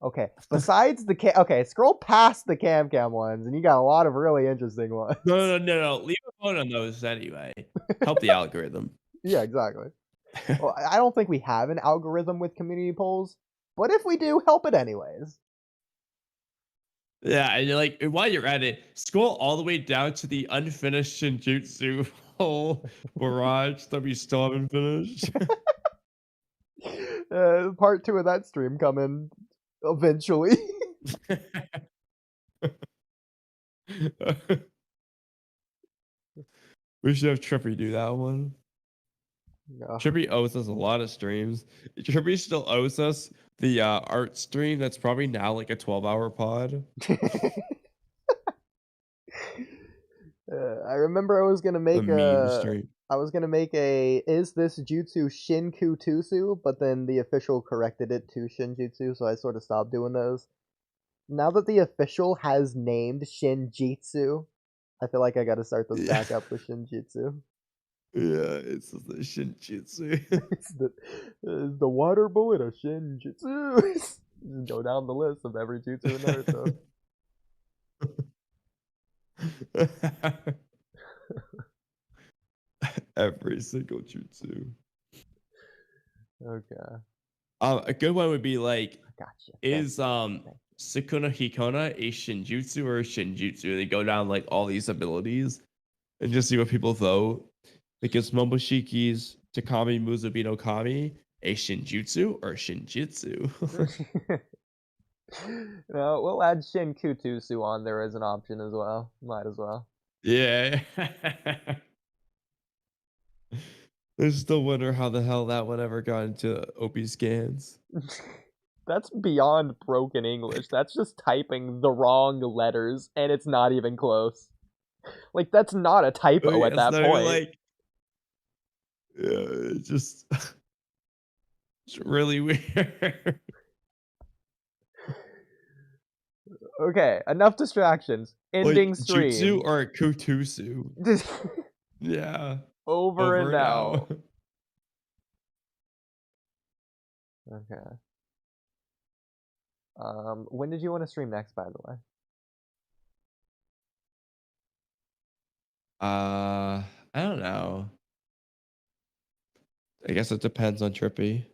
okay, besides the okay, scroll past the Cam ones, and you got a lot of really interesting ones.
No. Leave a vote on those anyway. Help the algorithm.
Yeah, exactly. Well, I don't think we have an algorithm with community polls, but if we do, help it anyways.
Yeah, and you're like, while you're at it, scroll all the way down to the unfinished Shinjutsu whole barrage that we still haven't finished.
Part 2 of that stream coming eventually.
We should have Trippy do that one.
No.
Trippy owes us a lot of streams. Trippy still owes us the art stream that's probably now like a 12-hour pod.
I remember I was gonna make
meme stream.
I was gonna make a is this jutsu Shinkutusu, but then the official corrected it to Shinjutsu, so I sort of stopped doing those. Now that the official has named Shinjitsu, I feel like I gotta start this back up with Shinjitsu.
Yeah, it's the Shinjutsu.
It's the water bullet of Shinjitsu. Just go down the list of every jutsu in Naruto.
Every single jutsu.
Okay.
A good one would be like,
Gotcha.
is Sukuna Hikona a Shinjutsu or a Shinjutsu? They go down like all these abilities and just see what people vote. Because Momoshiki's Takami Musubi no Kami a Shinjutsu or Shinjitsu?
No, we'll add Shinkutusu on there as an option as well. Might as well.
Yeah. I still wonder how the hell that one ever got into OP scans.
That's beyond broken English. That's just typing the wrong letters, and it's not even close. Like, that's not a typo at that point.
Like, yeah, it's just it's really weird.
Okay, enough distractions. Ending
like,
stream.
Jutsu or Kutusu? Yeah.
Over and out. Okay. When did you want to stream next, by the way?
I don't know. I guess it depends on Trippy.